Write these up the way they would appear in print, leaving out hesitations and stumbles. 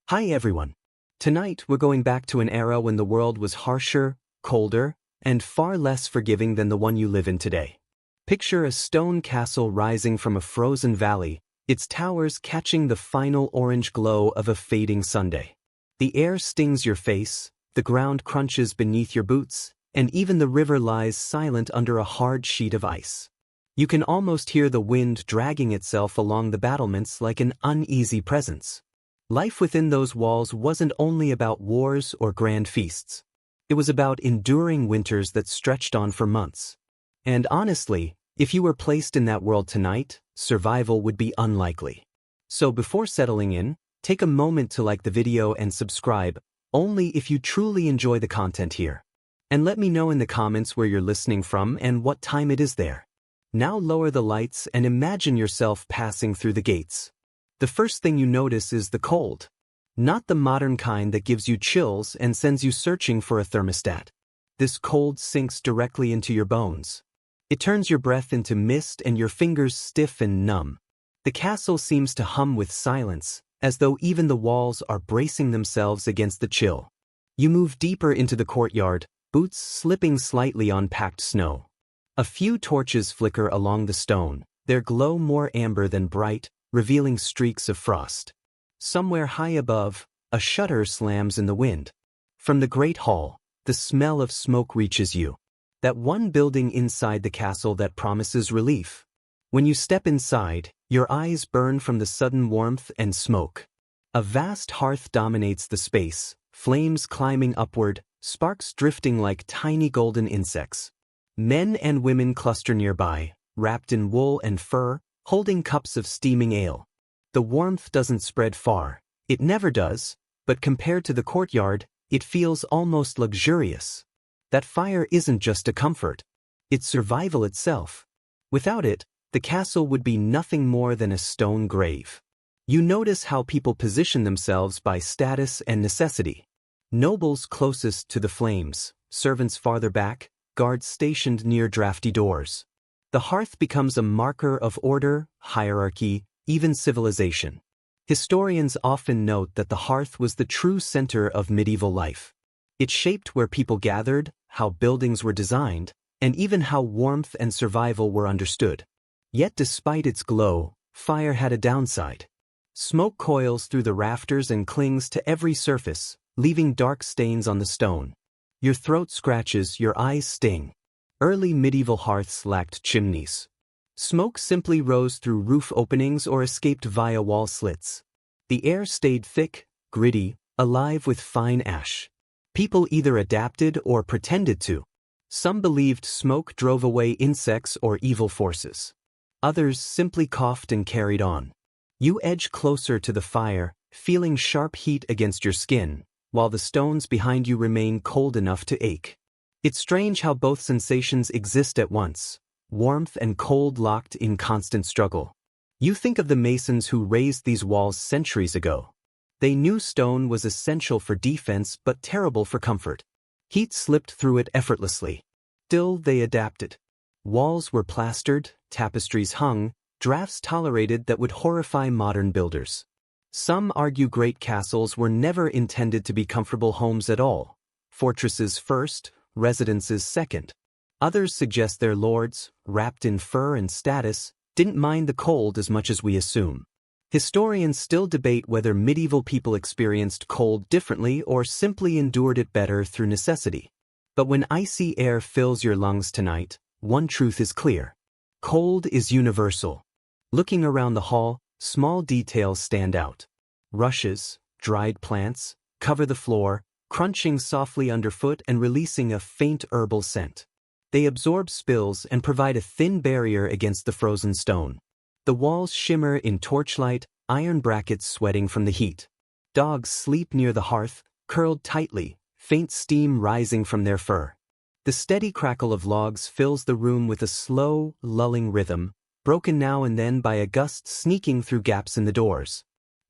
Hi everyone. Tonight we're going back to an era when the world was harsher, colder, and far less forgiving than the one you live in today. Picture a stone castle rising from a frozen valley, its towers catching the final orange glow of a fading Sunday. The air stings your face, the ground crunches beneath your boots, and even the river lies silent under a hard sheet of ice. You can almost hear the wind dragging itself along the battlements like an uneasy presence. Life within those walls wasn't only about wars or grand feasts. It was about enduring winters that stretched on for months. And honestly, if you were placed in that world tonight, survival would be unlikely. So before settling in, take a moment to like the video and subscribe, only if you truly enjoy the content here. And let me know in the comments where you're listening from and what time it is there. Now lower the lights and imagine yourself passing through the gates. The first thing you notice is the cold. Not the modern kind that gives you chills and sends you searching for a thermostat. This cold sinks directly into your bones. It turns your breath into mist and your fingers stiff and numb. The castle seems to hum with silence, as though even the walls are bracing themselves against the chill. You move deeper into the courtyard, boots slipping slightly on packed snow. A few torches flicker along the stone, their glow more amber than bright, revealing streaks of frost. Somewhere high above, a shutter slams in the wind. From the great hall, the smell of smoke reaches you. That one building inside the castle that promises relief. When you step inside, your eyes burn from the sudden warmth and smoke. A vast hearth dominates the space, flames climbing upward, sparks drifting like tiny golden insects. Men and women cluster nearby, wrapped in wool and fur, holding cups of steaming ale. The warmth doesn't spread far. It never does, but compared to the courtyard, it feels almost luxurious. That fire isn't just a comfort. It's survival itself. Without it, the castle would be nothing more than a stone grave. You notice how people position themselves by status and necessity. Nobles closest to the flames, servants farther back, guards stationed near drafty doors. The hearth becomes a marker of order, hierarchy, even civilization. Historians often note that the hearth was the true center of medieval life. It shaped where people gathered, how buildings were designed, and even how warmth and survival were understood. Yet despite its glow, fire had a downside. Smoke coils through the rafters and clings to every surface, leaving dark stains on the stone. Your throat scratches, your eyes sting. Early medieval hearths lacked chimneys. Smoke simply rose through roof openings or escaped via wall slits. The air stayed thick, gritty, alive with fine ash. People either adapted or pretended to. Some believed smoke drove away insects or evil forces. Others simply coughed and carried on. You edge closer to the fire, feeling sharp heat against your skin, while the stones behind you remain cold enough to ache. It's strange how both sensations exist at once, warmth and cold locked in constant struggle. You think of the masons who raised these walls centuries ago. They knew stone was essential for defense but terrible for comfort. Heat slipped through it effortlessly. Still, they adapted. Walls were plastered, tapestries hung, drafts tolerated that would horrify modern builders. Some argue great castles were never intended to be comfortable homes at all. Fortresses first, residences second. Others suggest their lords, wrapped in fur and status, didn't mind the cold as much as we assume. Historians still debate whether medieval people experienced cold differently or simply endured it better through necessity. But when icy air fills your lungs tonight, one truth is clear. Cold is universal. Looking around the hall, small details stand out. Rushes, dried plants, cover the floor, crunching softly underfoot and releasing a faint herbal scent. They absorb spills and provide a thin barrier against the frozen stone. The walls shimmer in torchlight, iron brackets sweating from the heat. Dogs sleep near the hearth, curled tightly, faint steam rising from their fur. The steady crackle of logs fills the room with a slow, lulling rhythm, broken now and then by a gust sneaking through gaps in the doors.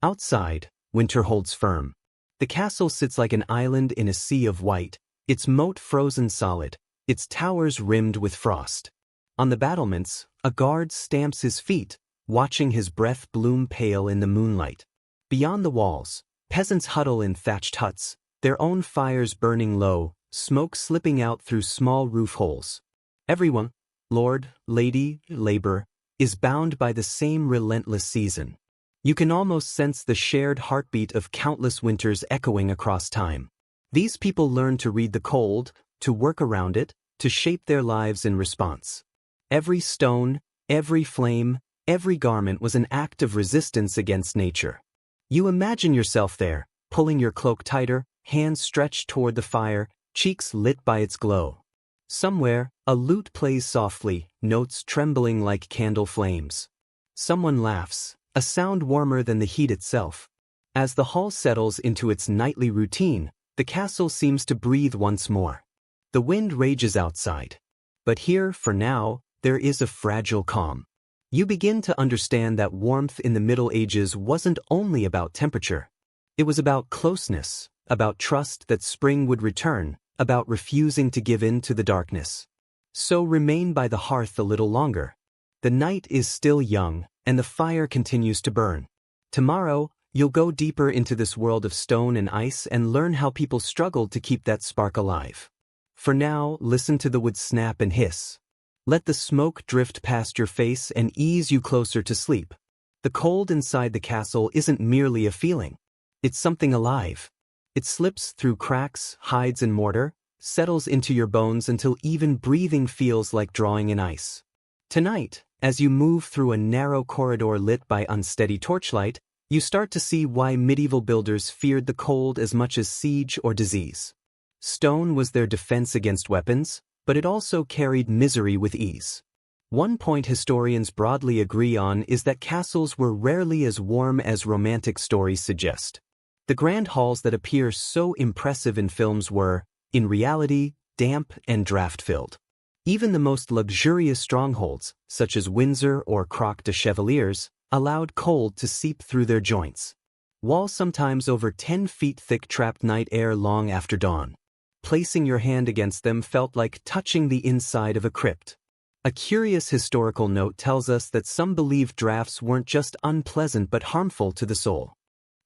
Outside, winter holds firm. The castle sits like an island in a sea of white, its moat frozen solid, its towers rimmed with frost. On the battlements, a guard stamps his feet, watching his breath bloom pale in the moonlight. Beyond the walls, Peasants huddle in thatched huts, their own fires burning low, smoke slipping out through small roof holes. Everyone, lord, lady, labor, is bound by the same relentless season. You can almost sense the shared heartbeat of countless winters echoing across time. These people learn to read the cold, to work around it, to shape their lives in response. Every stone, every flame, every garment was an act of resistance against nature. You imagine yourself there, pulling your cloak tighter, hands stretched toward the fire, cheeks lit by its glow. Somewhere, a lute plays softly, notes trembling like candle flames. Someone laughs, a sound warmer than the heat itself. As the hall settles into its nightly routine, the castle seems to breathe once more. The wind rages outside. But here, for now, there is a fragile calm. You begin to understand that warmth in the Middle Ages wasn't only about temperature. It was about closeness, about trust that spring would return, about refusing to give in to the darkness. So remain by the hearth a little longer. The night is still young, and the fire continues to burn. Tomorrow, you'll go deeper into this world of stone and ice and learn how people struggled to keep that spark alive. For now, listen to the wood snap and hiss. Let the smoke drift past your face and ease you closer to sleep. The cold inside the castle isn't merely a feeling. It's something alive. It slips through cracks, hides in mortar, settles into your bones until even breathing feels like drawing in ice. Tonight, as you move through a narrow corridor lit by unsteady torchlight, you start to see why medieval builders feared the cold as much as siege or disease. Stone was their defense against weapons, but it also carried misery with ease. One point historians broadly agree on is that castles were rarely as warm as romantic stories suggest. The grand halls that appear so impressive in films were, in reality, damp and draft-filled. Even the most luxurious strongholds, such as Windsor or Croix de Chevaliers, allowed cold to seep through their joints. Walls sometimes over 10 feet thick trapped night air long after dawn. Placing your hand against them felt like touching the inside of a crypt. A curious historical note tells us that some believed drafts weren't just unpleasant but harmful to the soul.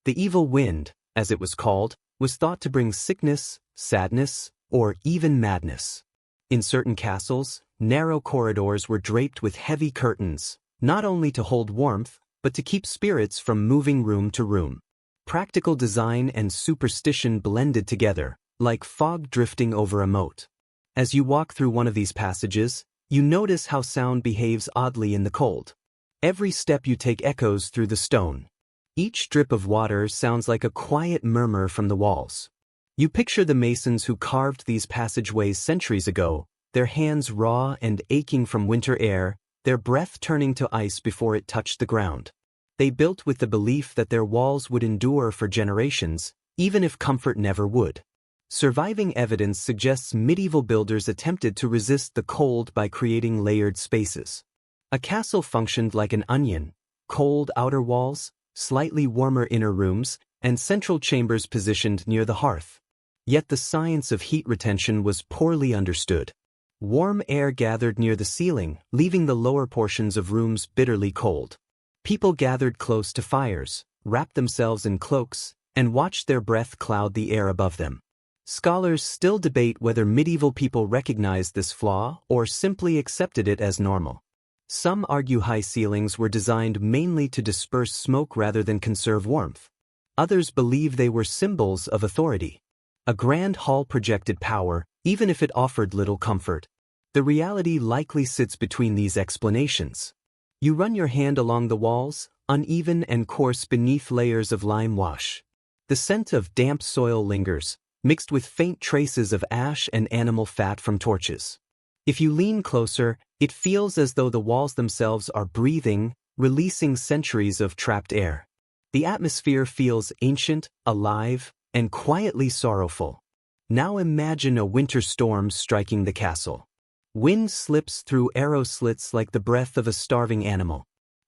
The evil wind, as it was called, was thought to bring sickness, sadness, or even madness. In certain castles, narrow corridors were draped with heavy curtains, not only to hold warmth, but to keep spirits from moving room to room. Practical design and superstition blended together, like fog drifting over a moat. As you walk through one of these passages, you notice how sound behaves oddly in the cold. Every step you take echoes through the stone. Each drip of water sounds like a quiet murmur from the walls. You picture the masons who carved these passageways centuries ago, their hands raw and aching from winter air, their breath turning to ice before it touched the ground. They built with the belief that their walls would endure for generations, even if comfort never would. Surviving evidence suggests medieval builders attempted to resist the cold by creating layered spaces. A castle functioned like an onion: cold outer walls, slightly warmer inner rooms, and central chambers positioned near the hearth. Yet the science of heat retention was poorly understood. Warm air gathered near the ceiling, leaving the lower portions of rooms bitterly cold. People gathered close to fires, wrapped themselves in cloaks, and watched their breath cloud the air above them. Scholars still debate whether medieval people recognized this flaw or simply accepted it as normal. Some argue high ceilings were designed mainly to disperse smoke rather than conserve warmth. Others believe they were symbols of authority. A grand hall projected power, even if it offered little comfort. The reality likely sits between these explanations. You run your hand along the walls, uneven and coarse beneath layers of lime wash. The scent of damp soil lingers, mixed with faint traces of ash and animal fat from torches. If you lean closer, it feels as though the walls themselves are breathing, releasing centuries of trapped air. The atmosphere feels ancient, alive, and quietly sorrowful. Now imagine a winter storm striking the castle. Wind slips through arrow slits like the breath of a starving animal.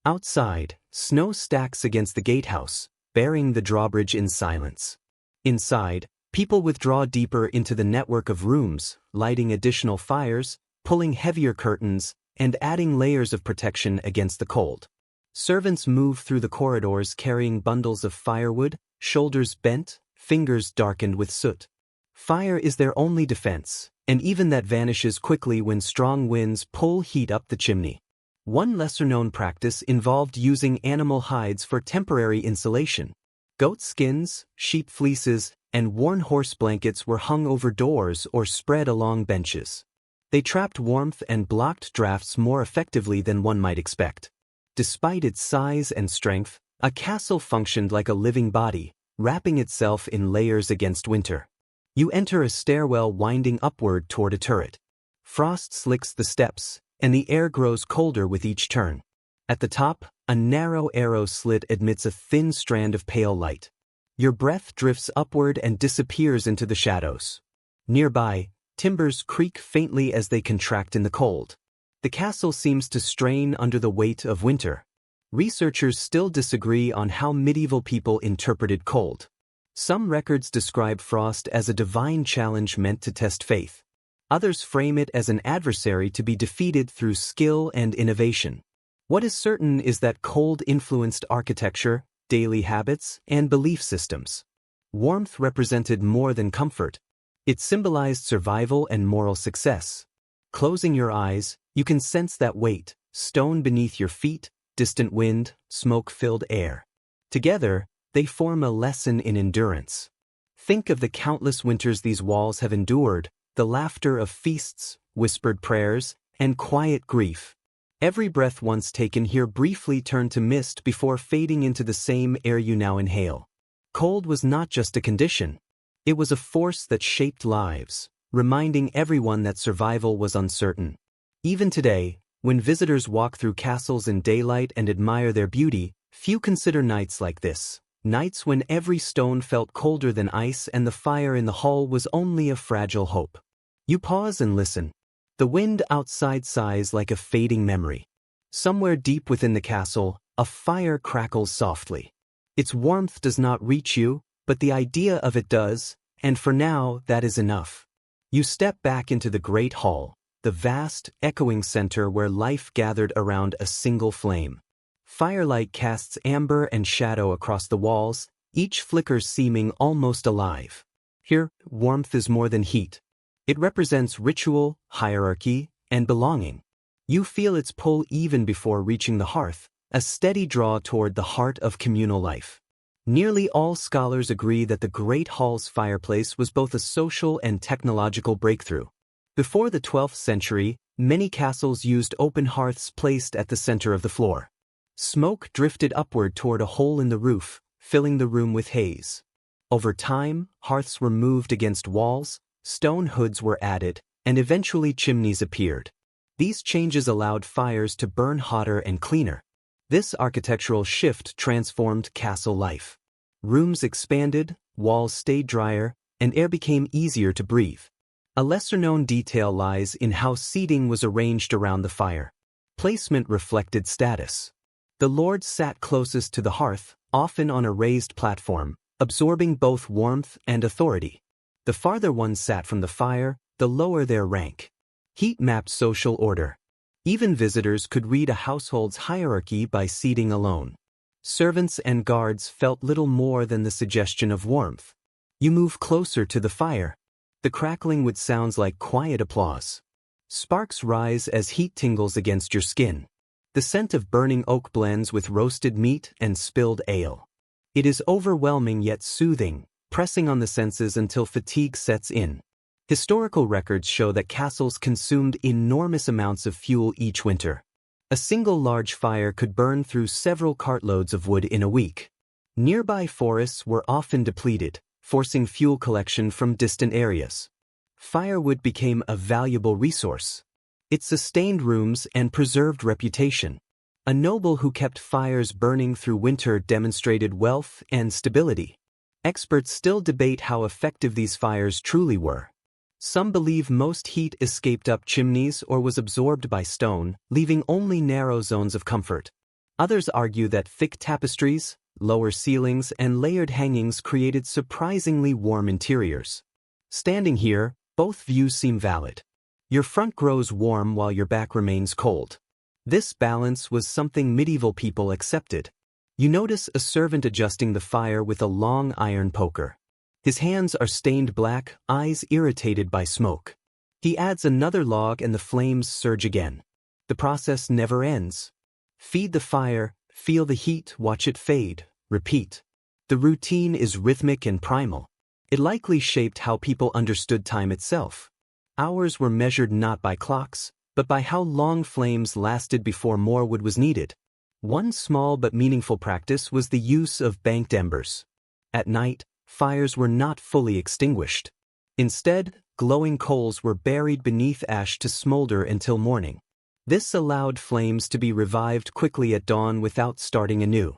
Outside, snow stacks against the gatehouse, bearing the drawbridge in silence. Inside, people withdraw deeper into the network of rooms, lighting additional fires, pulling heavier curtains, and adding layers of protection against the cold. Servants move through the corridors carrying bundles of firewood, shoulders bent, fingers darkened with soot. Fire is their only defense, and even that vanishes quickly when strong winds pull heat up the chimney. One lesser-known practice involved using animal hides for temporary insulation. Goat skins, sheep fleeces, and worn horse blankets were hung over doors or spread along benches. They trapped warmth and blocked drafts more effectively than one might expect. Despite its size and strength, a castle functioned like a living body, wrapping itself in layers against winter. You enter a stairwell winding upward toward a turret. Frost slicks the steps, and the air grows colder with each turn. At the top, a narrow arrow slit admits a thin strand of pale light. Your breath drifts upward and disappears into the shadows. Nearby, timbers creak faintly as they contract in the cold. The castle seems to strain under the weight of winter. Researchers still disagree on how medieval people interpreted cold. Some records describe frost as a divine challenge meant to test faith. Others frame it as an adversary to be defeated through skill and innovation. What is certain is that cold influenced architecture, daily habits, and belief systems. Warmth represented more than comfort. It symbolized survival and moral success. Closing your eyes, you can sense that weight, stone beneath your feet, distant wind, smoke-filled air. Together, they form a lesson in endurance. Think of the countless winters these walls have endured, the laughter of feasts, whispered prayers, and quiet grief. Every breath once taken here briefly turned to mist before fading into the same air you now inhale. Cold was not just a condition. It was a force that shaped lives, reminding everyone that survival was uncertain. Even today, when visitors walk through castles in daylight and admire their beauty, few consider nights like this. Nights when every stone felt colder than ice and the fire in the hall was only a fragile hope. You pause and listen. The wind outside sighs like a fading memory. Somewhere deep within the castle, a fire crackles softly. Its warmth does not reach you, but the idea of it does, and for now, that is enough. You step back into the great hall, the vast, echoing center where life gathered around a single flame. Firelight casts amber and shadow across the walls, each flicker seeming almost alive. Here, warmth is more than heat. It represents ritual, hierarchy, and belonging. You feel its pull even before reaching the hearth, a steady draw toward the heart of communal life. Nearly all scholars agree that the Great Hall's fireplace was both a social and technological breakthrough. Before the 12th century, many castles used open hearths placed at the center of the floor. Smoke drifted upward toward a hole in the roof, filling the room with haze. Over time, hearths were moved against walls, stone hoods were added, and eventually chimneys appeared. These changes allowed fires to burn hotter and cleaner. This architectural shift transformed castle life. Rooms expanded, walls stayed drier, and air became easier to breathe. A lesser-known detail lies in how seating was arranged around the fire. Placement reflected status. The lords sat closest to the hearth, often on a raised platform, absorbing both warmth and authority. The farther ones sat from the fire, the lower their rank. Heat mapped social order. Even visitors could read a household's hierarchy by seating alone. Servants and guards felt little more than the suggestion of warmth. You move closer to the fire. The crackling would sound like quiet applause. Sparks rise as heat tingles against your skin. The scent of burning oak blends with roasted meat and spilled ale. It is overwhelming yet soothing, pressing on the senses until fatigue sets in. Historical records show that castles consumed enormous amounts of fuel each winter. A single large fire could burn through several cartloads of wood in a week. Nearby forests were often depleted, forcing fuel collection from distant areas. Firewood became a valuable resource. It sustained rooms and preserved reputation. A noble who kept fires burning through winter demonstrated wealth and stability. Experts still debate how effective these fires truly were. Some believe most heat escaped up chimneys or was absorbed by stone, leaving only narrow zones of comfort. Others argue that thick tapestries, lower ceilings, and layered hangings created surprisingly warm interiors. Standing here, both views seem valid. Your front grows warm while your back remains cold. This balance was something medieval people accepted. You notice a servant adjusting the fire with a long iron poker. His hands are stained black, eyes irritated by smoke. He adds another log and the flames surge again. The process never ends. Feed the fire, feel the heat, watch it fade, repeat. The routine is rhythmic and primal. It likely shaped how people understood time itself. Hours were measured not by clocks, but by how long flames lasted before more wood was needed. One small but meaningful practice was the use of banked embers. At night, fires were not fully extinguished. Instead, glowing coals were buried beneath ash to smolder until morning. This allowed flames to be revived quickly at dawn without starting anew.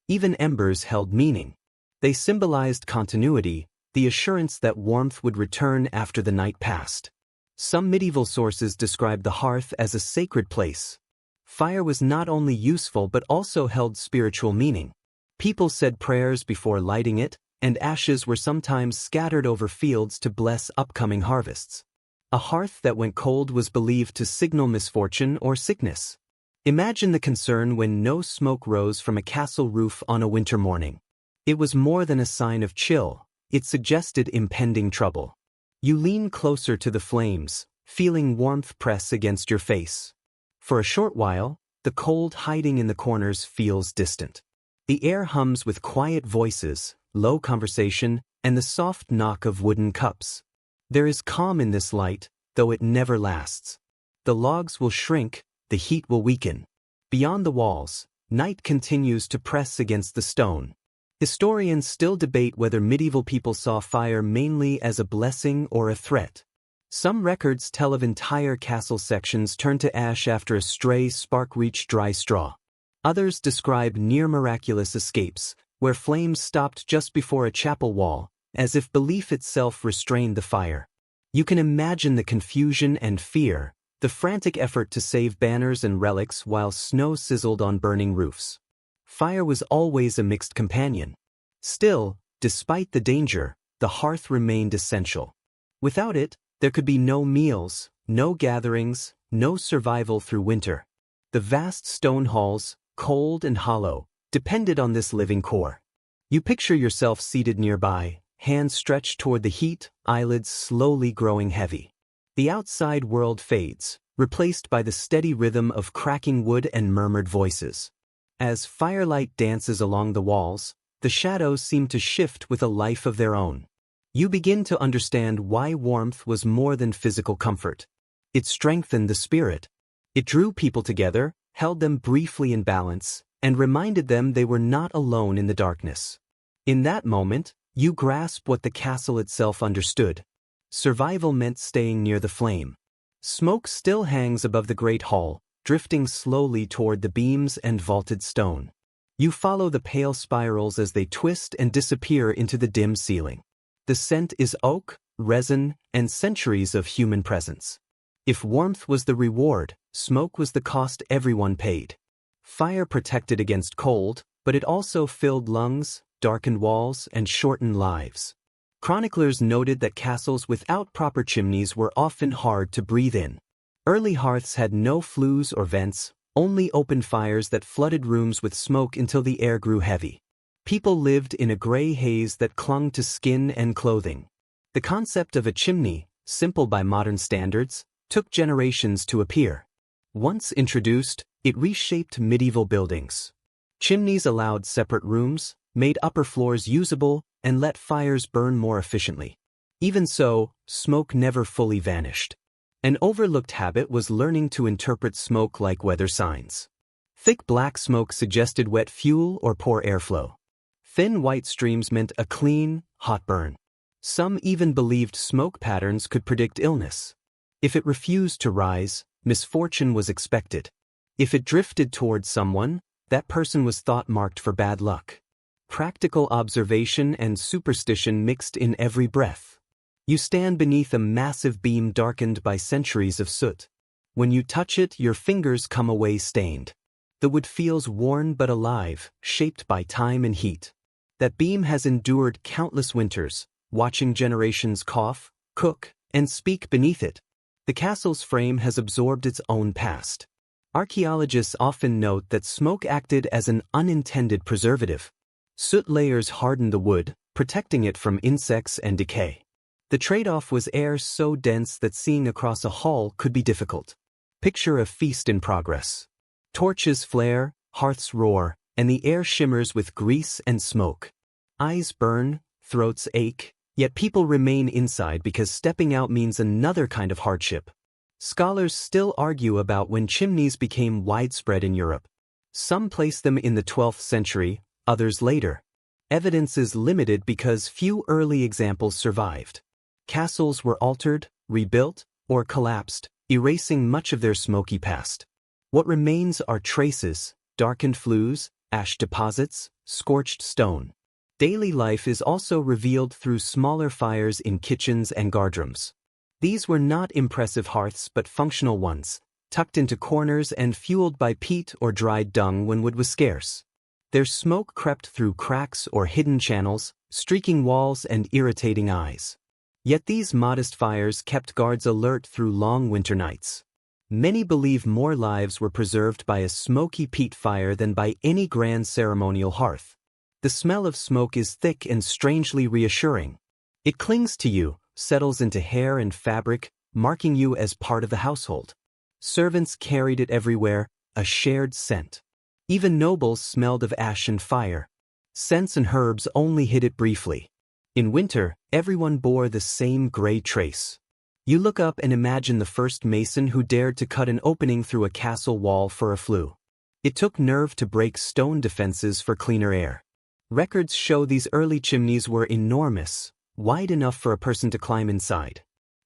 Even embers held meaning. They symbolized continuity, the assurance that warmth would return after the night passed. Some medieval sources describe the hearth as a sacred place. Fire was not only useful but also held spiritual meaning. People said prayers before lighting it, and ashes were sometimes scattered over fields to bless upcoming harvests. A hearth that went cold was believed to signal misfortune or sickness. Imagine the concern when no smoke rose from a castle roof on a winter morning. It was more than a sign of chill, it suggested impending trouble. You lean closer to the flames, feeling warmth press against your face. For a short while, the cold hiding in the corners feels distant. The air hums with quiet voices, low conversation, and the soft knock of wooden cups. There is calm in this light, though it never lasts. The logs will shrink, the heat will weaken. Beyond the walls, night continues to press against the stone. Historians still debate whether medieval people saw fire mainly as a blessing or a threat. Some records tell of entire castle sections turned to ash after a stray spark reached dry straw. Others describe near-miraculous escapes, where flames stopped just before a chapel wall, as if belief itself restrained the fire. You can imagine the confusion and fear, the frantic effort to save banners and relics while snow sizzled on burning roofs. Fire was always a mixed companion. Still, despite the danger, the hearth remained essential. Without it, there could be no meals, no gatherings, no survival through winter. The vast stone halls, cold and hollow, depended on this living core. You picture yourself seated nearby, hands stretched toward the heat, eyelids slowly growing heavy. The outside world fades, replaced by the steady rhythm of cracking wood and murmured voices. As firelight dances along the walls, the shadows seem to shift with a life of their own. You begin to understand why warmth was more than physical comfort. It strengthened the spirit. It drew people together, held them briefly in balance, and reminded them they were not alone in the darkness. In that moment, you grasp what the castle itself understood. Survival meant staying near the flame. Smoke still hangs above the great hall, drifting slowly toward the beams and vaulted stone. You follow the pale spirals as they twist and disappear into the dim ceiling. The scent is oak, resin, and centuries of human presence. If warmth was the reward, smoke was the cost everyone paid. Fire protected against cold, but it also filled lungs, darkened walls, and shortened lives. Chroniclers noted that castles without proper chimneys were often hard to breathe in. Early hearths had no flues or vents, only open fires that flooded rooms with smoke until the air grew heavy. People lived in a gray haze that clung to skin and clothing. The concept of a chimney, simple by modern standards, took generations to appear. Once introduced, it reshaped medieval buildings. Chimneys allowed separate rooms, made upper floors usable, and let fires burn more efficiently. Even so, smoke never fully vanished. An overlooked habit was learning to interpret smoke like weather signs. Thick black smoke suggested wet fuel or poor airflow. Thin white streams meant a clean, hot burn. Some even believed smoke patterns could predict illness. If it refused to rise, misfortune was expected. If it drifted toward someone, that person was thought marked for bad luck. Practical observation and superstition mixed in every breath. You stand beneath a massive beam darkened by centuries of soot. When you touch it, your fingers come away stained. The wood feels worn but alive, shaped by time and heat. That beam has endured countless winters, watching generations cough, cook, and speak beneath it. The castle's frame has absorbed its own past. Archaeologists often note that smoke acted as an unintended preservative. Soot layers hardened the wood, protecting it from insects and decay. The trade-off was air so dense that seeing across a hall could be difficult. Picture a feast in progress. Torches flare, hearths roar, and the air shimmers with grease and smoke. Eyes burn, throats ache, yet people remain inside because stepping out means another kind of hardship. Scholars still argue about when chimneys became widespread in Europe. Some place them in the 12th century, others later. Evidence is limited because few early examples survived. Castles were altered, rebuilt, or collapsed, erasing much of their smoky past. What remains are traces, darkened flues, ash deposits, scorched stone. Daily life is also revealed through smaller fires in kitchens and guardrooms. These were not impressive hearths but functional ones, tucked into corners and fueled by peat or dried dung when wood was scarce. Their smoke crept through cracks or hidden channels, streaking walls and irritating eyes. Yet these modest fires kept guards alert through long winter nights. Many believe more lives were preserved by a smoky peat fire than by any grand ceremonial hearth. The smell of smoke is thick and strangely reassuring. It clings to you, settles into hair and fabric, marking you as part of the household. Servants carried it everywhere, a shared scent. Even nobles smelled of ash and fire. Scents and herbs only hid it briefly. In winter, everyone bore the same gray trace. You look up and imagine the first mason who dared to cut an opening through a castle wall for a flue. It took nerve to break stone defenses for cleaner air. Records show these early chimneys were enormous, wide enough for a person to climb inside.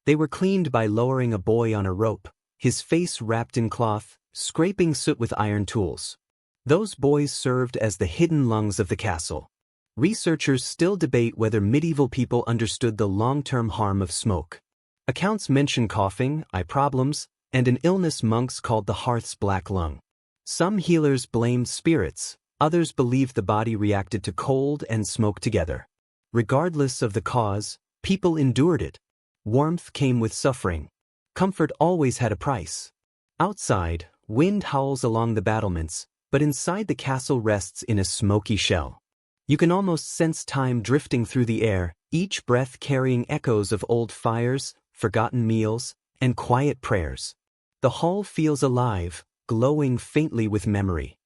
They were cleaned by lowering a boy on a rope, his face wrapped in cloth, scraping soot with iron tools. Those boys served as the hidden lungs of the castle. Researchers still debate whether medieval people understood the long-term harm of smoke. Accounts mention coughing, eye problems, and an illness monks called the hearth's black lung. Some healers blamed spirits, others believed the body reacted to cold and smoke together. Regardless of the cause, people endured it. Warmth came with suffering. Comfort always had a price. Outside, wind howls along the battlements, but inside the castle rests in a smoky shell. You can almost sense time drifting through the air, each breath carrying echoes of old fires, forgotten meals, and quiet prayers. The hall feels alive, glowing faintly with memory.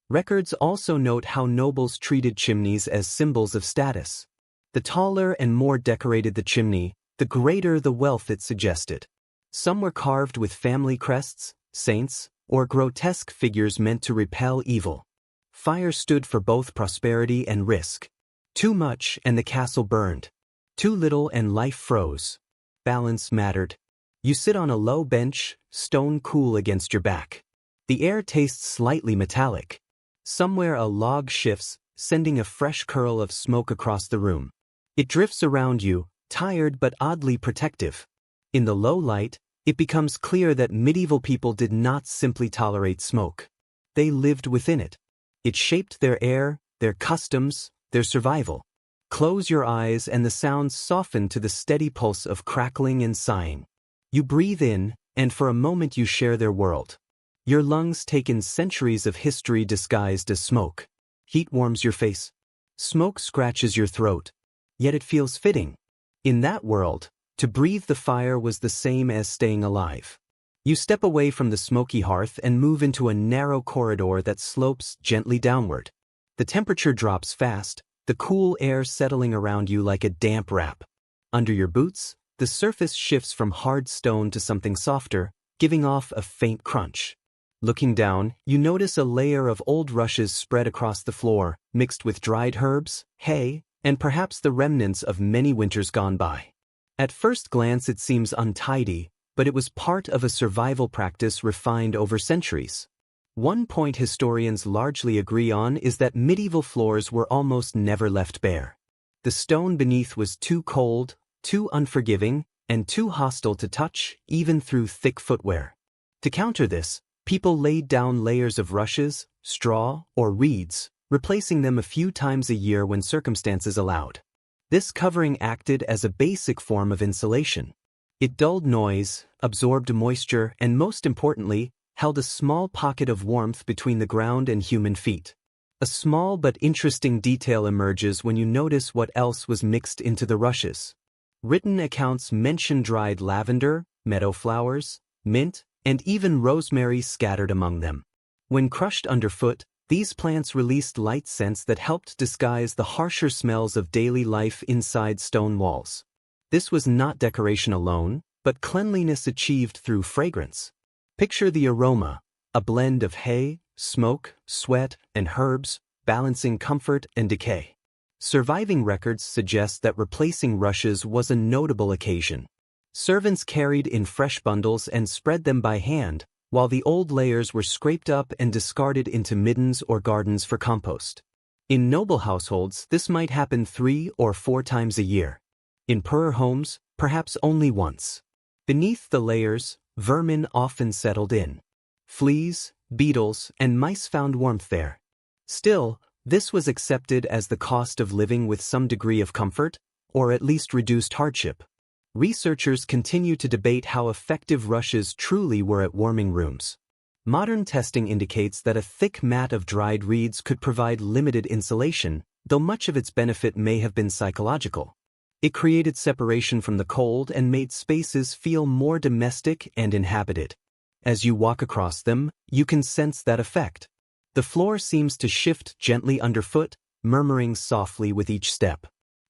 Records also note how nobles treated chimneys as symbols of status. The taller and more decorated the chimney, the greater the wealth it suggested. Some were carved with family crests, saints, or grotesque figures meant to repel evil. Fire stood for both prosperity and risk. Too much and the castle burned. Too little and life froze. Balance mattered. You sit on a low bench, stone cool against your back. The air tastes slightly metallic. Somewhere a log shifts, sending a fresh curl of smoke across the room. It drifts around you, tired but oddly protective. In the low light, it becomes clear that medieval people did not simply tolerate smoke. They lived within it. It shaped their air, their customs, their survival. Close your eyes and the sounds soften to the steady pulse of crackling and sighing. You breathe in, and for a moment you share their world. Your lungs take in centuries of history disguised as smoke. Heat warms your face. Smoke scratches your throat. Yet it feels fitting. In that world, to breathe the fire was the same as staying alive. You step away from the smoky hearth and move into a narrow corridor that slopes gently downward. The temperature drops fast, the cool air settling around you like a damp wrap. Under your boots, the surface shifts from hard stone to something softer, giving off a faint crunch. Looking down, you notice a layer of old rushes spread across the floor, mixed with dried herbs, hay, and perhaps the remnants of many winters gone by. At first glance it seems untidy, but it was part of a survival practice refined over centuries. One point historians largely agree on is that medieval floors were almost never left bare. The stone beneath was too cold, too unforgiving, and too hostile to touch, even through thick footwear. To counter this, people laid down layers of rushes, straw, or reeds, replacing them a few times a year when circumstances allowed. This covering acted as a basic form of insulation. It dulled noise, absorbed moisture, and most importantly, held a small pocket of warmth between the ground and human feet. A small but interesting detail emerges when you notice what else was mixed into the rushes. Written accounts mention dried lavender, meadow flowers, mint, and even rosemary scattered among them. When crushed underfoot, these plants released light scents that helped disguise the harsher smells of daily life inside stone walls. This was not decoration alone, but cleanliness achieved through fragrance. Picture the aroma, a blend of hay, smoke, sweat, and herbs, balancing comfort and decay. Surviving records suggest that replacing rushes was a notable occasion. Servants carried in fresh bundles and spread them by hand, while the old layers were scraped up and discarded into middens or gardens for compost. In noble households, this might happen 3 or 4 times a year. In poorer homes, perhaps only once. Beneath the layers, vermin often settled in. Fleas, beetles, and mice found warmth there. Still, this was accepted as the cost of living with some degree of comfort, or at least reduced hardship. Researchers continue to debate how effective rushes truly were at warming rooms. Modern testing indicates that a thick mat of dried reeds could provide limited insulation, though much of its benefit may have been psychological. It created separation from the cold and made spaces feel more domestic and inhabited. As you walk across them, you can sense that effect. The floor seems to shift gently underfoot, murmuring softly with each step.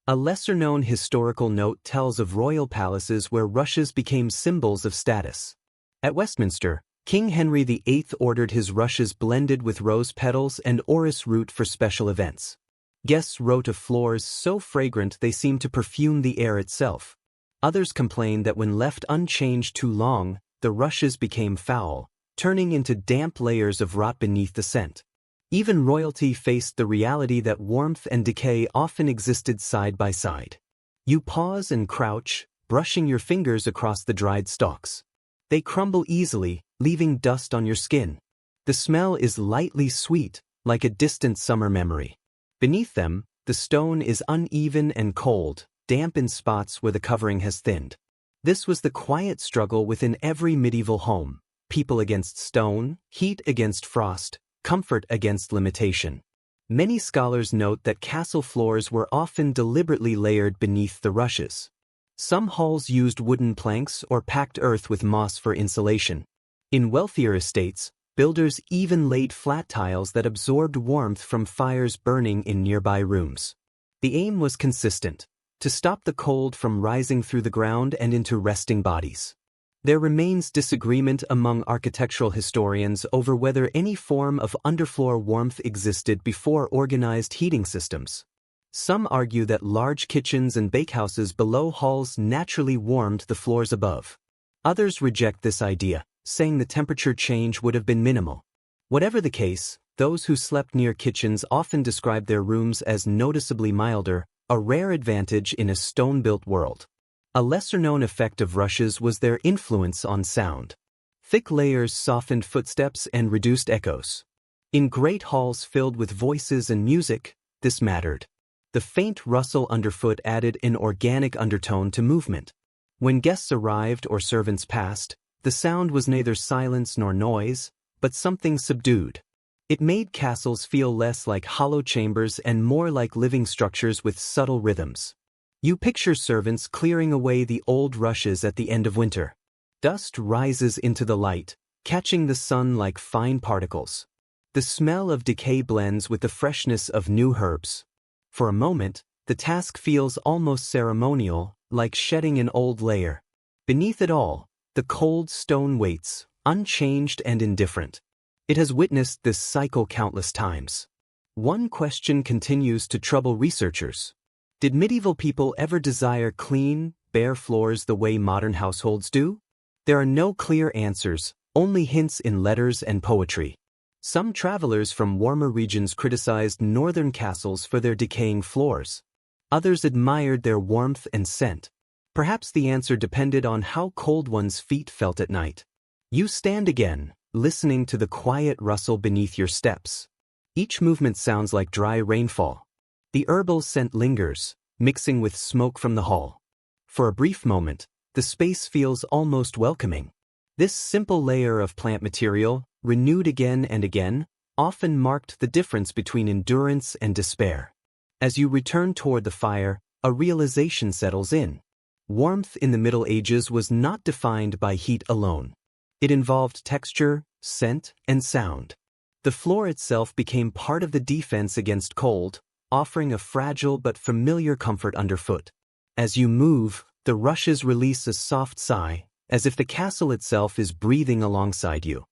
A lesser-known historical note tells of royal palaces where rushes became symbols of status. At Westminster, King Henry VIII ordered his rushes blended with rose petals and orris root for special events. Guests wrote of floors so fragrant they seemed to perfume the air itself. Others complained that when left unchanged too long, the rushes became foul, turning into damp layers of rot beneath the scent. Even royalty faced the reality that warmth and decay often existed side by side. You pause and crouch, brushing your fingers across the dried stalks. They crumble easily, leaving dust on your skin. The smell is lightly sweet, like a distant summer memory. Beneath them, the stone is uneven and cold, damp in spots where the covering has thinned. This was the quiet struggle within every medieval home. People against stone, heat against frost, comfort against limitation. Many scholars note that castle floors were often deliberately layered beneath the rushes. Some halls used wooden planks or packed earth with moss for insulation. In wealthier estates, builders even laid flat tiles that absorbed warmth from fires burning in nearby rooms. The aim was consistent: to stop the cold from rising through the ground and into resting bodies. There remains disagreement among architectural historians over whether any form of underfloor warmth existed before organized heating systems. Some argue that large kitchens and bakehouses below halls naturally warmed the floors above. Others reject this idea, saying the temperature change would have been minimal. Whatever the case, those who slept near kitchens often described their rooms as noticeably milder, a rare advantage in a stone-built world. A lesser-known effect of rushes was their influence on sound. Thick layers softened footsteps and reduced echoes. In great halls filled with voices and music, this mattered. The faint rustle underfoot added an organic undertone to movement. When guests arrived or servants passed, the sound was neither silence nor noise, but something subdued. It made castles feel less like hollow chambers and more like living structures with subtle rhythms. You picture servants clearing away the old rushes at the end of winter. Dust rises into the light, catching the sun like fine particles. The smell of decay blends with the freshness of new herbs. For a moment, the task feels almost ceremonial, like shedding an old layer. Beneath it all, the cold stone waits, unchanged and indifferent. It has witnessed this cycle countless times. One question continues to trouble researchers. Did medieval people ever desire clean, bare floors the way modern households do? There are no clear answers, only hints in letters and poetry. Some travelers from warmer regions criticized northern castles for their decaying floors. Others admired their warmth and scent. Perhaps the answer depended on how cold one's feet felt at night. You stand again, listening to the quiet rustle beneath your steps. Each movement sounds like dry rainfall. The herbal scent lingers, mixing with smoke from the hall. For a brief moment, the space feels almost welcoming. This simple layer of plant material, renewed again and again, often marked the difference between endurance and despair. As you return toward the fire, a realization settles in. Warmth in the Middle Ages was not defined by heat alone. It involved texture, scent, and sound. The floor itself became part of the defense against cold, offering a fragile but familiar comfort underfoot. As you move, the rushes release a soft sigh, as if the castle itself is breathing alongside you.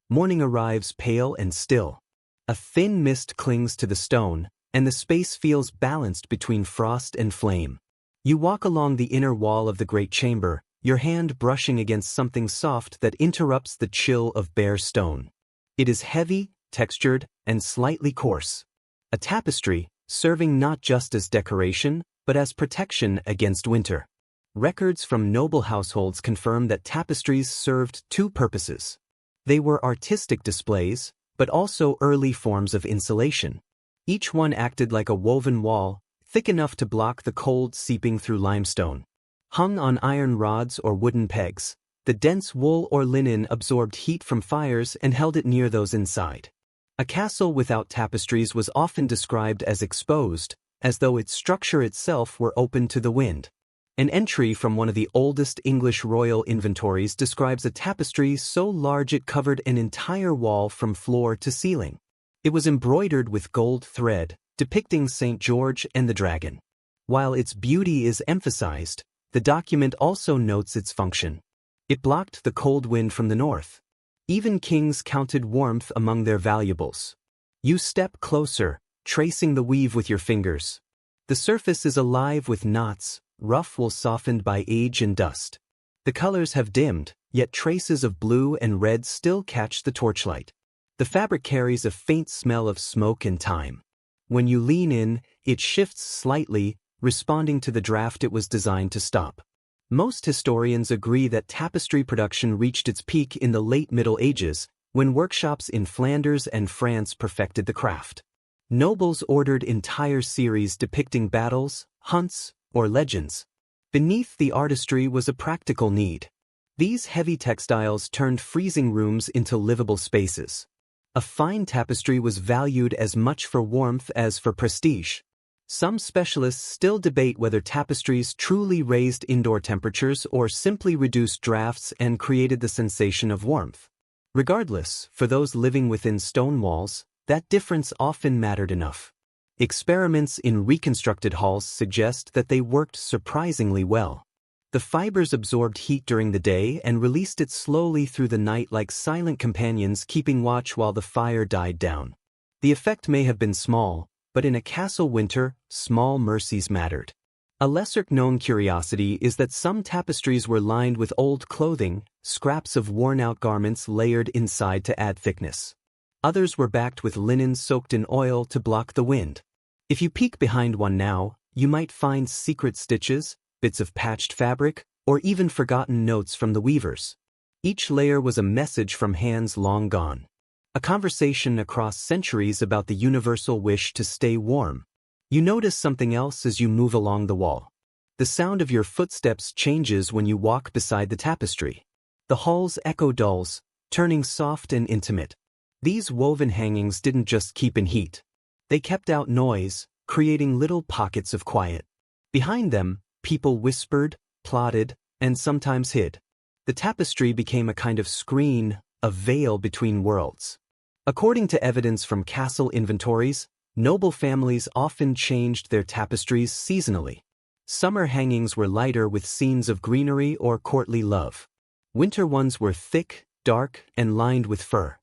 Morning arrives pale and still. A thin mist clings to the stone, and the space feels balanced between frost and flame. You walk along the inner wall of the great chamber, your hand brushing against something soft that interrupts the chill of bare stone. It is heavy, textured, and slightly coarse. A tapestry, serving not just as decoration, but as protection against winter. Records from noble households confirm that tapestries served two purposes. They were artistic displays, but also early forms of insulation. Each one acted like a woven wall, thick enough to block the cold seeping through limestone. Hung on iron rods or wooden pegs, the dense wool or linen absorbed heat from fires and held it near those inside. A castle without tapestries was often described as exposed, as though its structure itself were open to the wind. An entry from one of the oldest English royal inventories describes a tapestry so large it covered an entire wall from floor to ceiling. It was embroidered with gold thread, depicting St. George and the dragon. While its beauty is emphasized, the document also notes its function. It blocked the cold wind from the north. Even kings counted warmth among their valuables. You step closer, tracing the weave with your fingers. The surface is alive with knots, rough wool softened by age and dust. The colors have dimmed, yet traces of blue and red still catch the torchlight. The fabric carries a faint smell of smoke and time. When you lean in, it shifts slightly, responding to the draft it was designed to stop. Most historians agree that tapestry production reached its peak in the late Middle Ages, when workshops in Flanders and France perfected the craft. Nobles ordered entire series depicting battles, hunts, or legends. Beneath the artistry was a practical need. These heavy textiles turned freezing rooms into livable spaces. A fine tapestry was valued as much for warmth as for prestige. Some specialists still debate whether tapestries truly raised indoor temperatures or simply reduced drafts and created the sensation of warmth. Regardless, for those living within stone walls, that difference often mattered enough. Experiments in reconstructed halls suggest that they worked surprisingly well. The fibers absorbed heat during the day and released it slowly through the night like silent companions keeping watch while the fire died down. The effect may have been small, but in a castle winter, small mercies mattered. A lesser-known curiosity is that some tapestries were lined with old clothing, scraps of worn-out garments layered inside to add thickness. Others were backed with linen soaked in oil to block the wind. If you peek behind one now, you might find secret stitches, bits of patched fabric, or even forgotten notes from the weavers. Each layer was a message from hands long gone. A conversation across centuries about the universal wish to stay warm. You notice something else as you move along the wall. The sound of your footsteps changes when you walk beside the tapestry. The halls echo dulls, turning soft and intimate. These woven hangings didn't just keep in heat. They kept out noise, creating little pockets of quiet. Behind them, people whispered, plotted, and sometimes hid. The tapestry became a kind of screen, a veil between worlds. According to evidence from castle inventories, noble families often changed their tapestries seasonally. Summer hangings were lighter with scenes of greenery or courtly love. Winter ones were thick, dark, and lined with fur.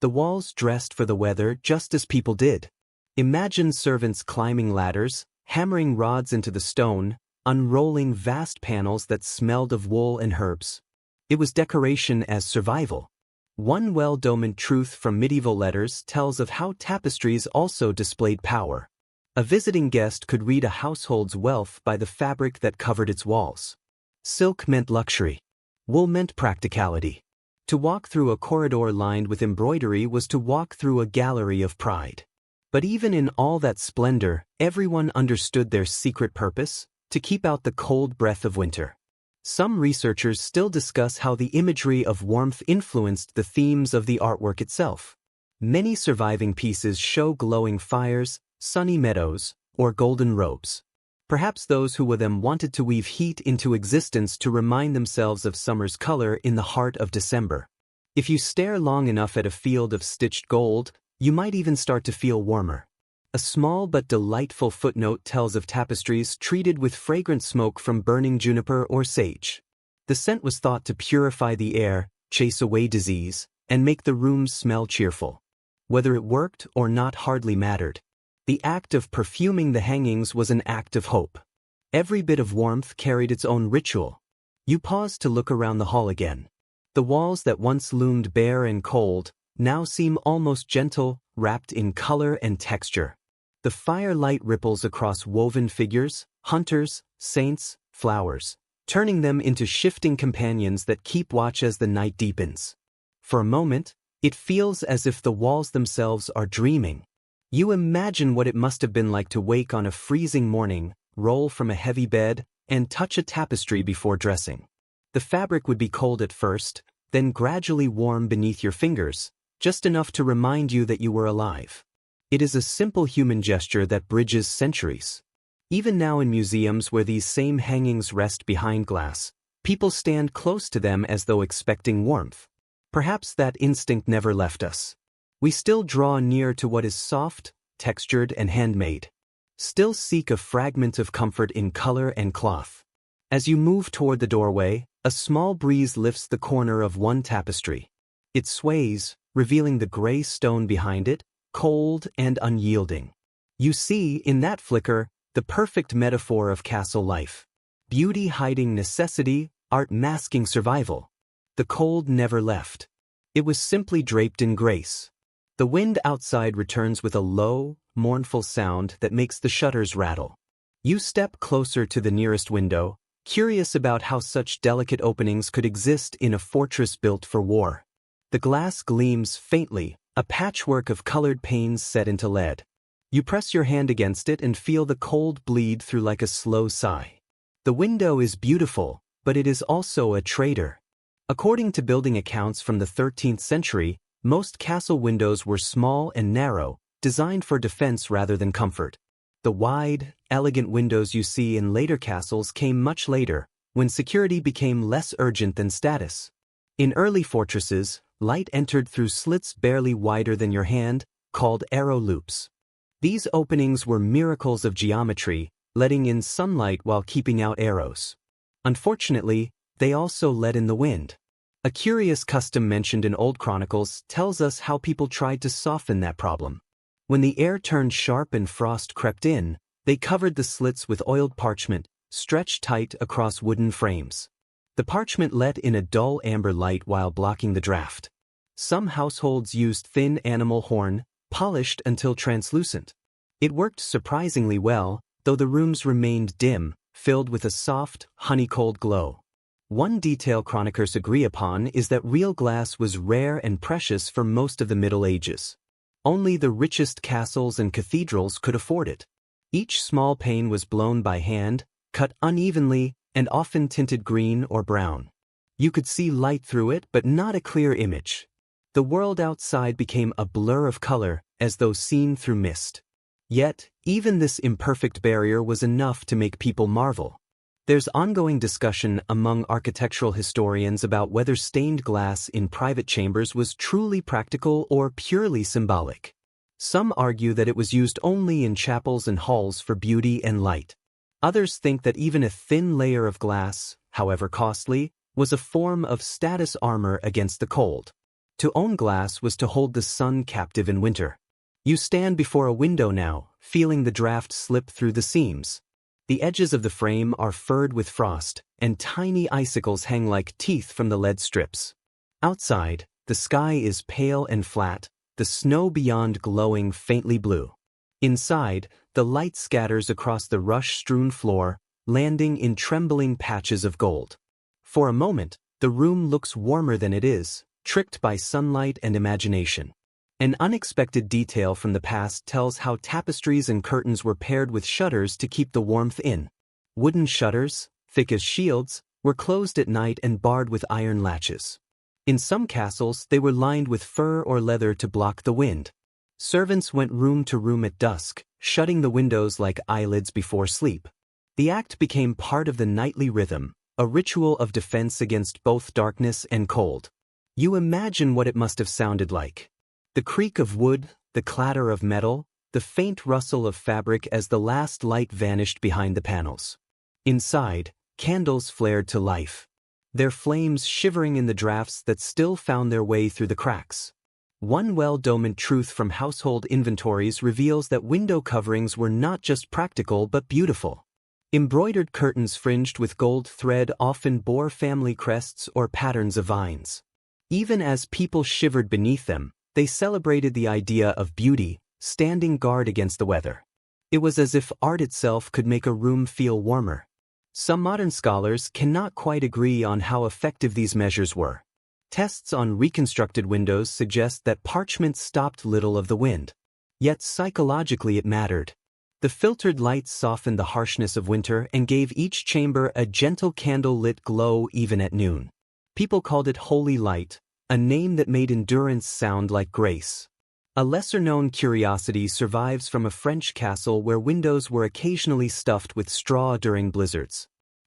The walls dressed for the weather just as people did. Imagine servants climbing ladders, hammering rods into the stone, unrolling vast panels that smelled of wool and herbs. It was decoration as survival. One well-documented truth from medieval letters tells of how tapestries also displayed power. A visiting guest could read a household's wealth by the fabric that covered its walls. Silk meant luxury. Wool meant practicality. To walk through a corridor lined with embroidery was to walk through a gallery of pride. But even in all that splendor, everyone understood their secret purpose: to keep out the cold breath of winter. Some researchers still discuss how the imagery of warmth influenced the themes of the artwork itself. Many surviving pieces show glowing fires, sunny meadows, or golden robes. Perhaps those who wore them wanted to weave heat into existence to remind themselves of summer's color in the heart of December. If you stare long enough at a field of stitched gold, you might even start to feel warmer. A small but delightful footnote tells of tapestries treated with fragrant smoke from burning juniper or sage. The scent was thought to purify the air, chase away disease, and make the rooms smell cheerful. Whether it worked or not hardly mattered. The act of perfuming the hangings was an act of hope. Every bit of warmth carried its own ritual. You paused to look around the hall again. The walls that once loomed bare and cold now seem almost gentle, wrapped in color and texture. The firelight ripples across woven figures, hunters, saints, flowers, turning them into shifting companions that keep watch as the night deepens. For a moment, it feels as if the walls themselves are dreaming. You imagine what it must have been like to wake on a freezing morning, roll from a heavy bed, and touch a tapestry before dressing. The fabric would be cold at first, then gradually warm beneath your fingers, just enough to remind you that you were alive. It is a simple human gesture that bridges centuries. Even now in museums where these same hangings rest behind glass, people stand close to them as though expecting warmth. Perhaps that instinct never left us. We still draw near to what is soft, textured, and handmade. Still seek a fragment of comfort in color and cloth. As you move toward the doorway, a small breeze lifts the corner of one tapestry. It sways, revealing the gray stone behind it, cold and unyielding. You see, in that flicker, the perfect metaphor of castle life. Beauty hiding necessity, art masking survival. The cold never left. It was simply draped in grace. The wind outside returns with a low, mournful sound that makes the shutters rattle. You step closer to the nearest window, curious about how such delicate openings could exist in a fortress built for war. The glass gleams faintly, a patchwork of colored panes set into lead. You press your hand against it and feel the cold bleed through like a slow sigh. The window is beautiful, but it is also a traitor. According to building accounts from the 13th century, most castle windows were small and narrow, designed for defense rather than comfort. The wide, elegant windows you see in later castles came much later, when security became less urgent than status. In early fortresses, light entered through slits barely wider than your hand, called arrow loops. These openings were miracles of geometry, letting in sunlight while keeping out arrows. Unfortunately, they also let in the wind. A curious custom mentioned in old chronicles tells us how people tried to soften that problem. When the air turned sharp and frost crept in, they covered the slits with oiled parchment, stretched tight across wooden frames. The parchment let in a dull amber light while blocking the draft. Some households used thin animal horn, polished until translucent. It worked surprisingly well, though the rooms remained dim, filled with a soft, honey-cold glow. One detail chroniclers agree upon is that real glass was rare and precious for most of the Middle Ages. Only the richest castles and cathedrals could afford it. Each small pane was blown by hand, cut unevenly, and often tinted green or brown. You could see light through it, but not a clear image. The world outside became a blur of color, as though seen through mist. Yet, even this imperfect barrier was enough to make people marvel. There's ongoing discussion among architectural historians about whether stained glass in private chambers was truly practical or purely symbolic. Some argue that it was used only in chapels and halls for beauty and light. Others think that even a thin layer of glass, however costly, was a form of status armor against the cold. To own glass was to hold the sun captive in winter. You stand before a window now, feeling the draft slip through the seams. The edges of the frame are furred with frost, and tiny icicles hang like teeth from the lead strips. Outside, the sky is pale and flat, the snow beyond glowing faintly blue. Inside, the light scatters across the rush-strewn floor, landing in trembling patches of gold. For a moment, the room looks warmer than it is, tricked by sunlight and imagination. An unexpected detail from the past tells how tapestries and curtains were paired with shutters to keep the warmth in. Wooden shutters, thick as shields, were closed at night and barred with iron latches. In some castles, they were lined with fur or leather to block the wind. Servants went room to room at dusk, shutting the windows like eyelids before sleep. The act became part of the nightly rhythm, a ritual of defense against both darkness and cold. You imagine what it must have sounded like. The creak of wood, the clatter of metal, the faint rustle of fabric as the last light vanished behind the panels. Inside, candles flared to life, their flames shivering in the drafts that still found their way through the cracks. One well-documented truth from household inventories reveals that window coverings were not just practical but beautiful. Embroidered curtains fringed with gold thread often bore family crests or patterns of vines. Even as people shivered beneath them, they celebrated the idea of beauty, standing guard against the weather. It was as if art itself could make a room feel warmer. Some modern scholars cannot quite agree on how effective these measures were. Tests on reconstructed windows suggest that parchment stopped little of the wind. Yet psychologically it mattered. The filtered lights softened the harshness of winter and gave each chamber a gentle candle-lit glow even at noon. People called it holy light, a name that made endurance sound like grace. A lesser-known curiosity survives from a French castle where windows were occasionally stuffed with straw during blizzards.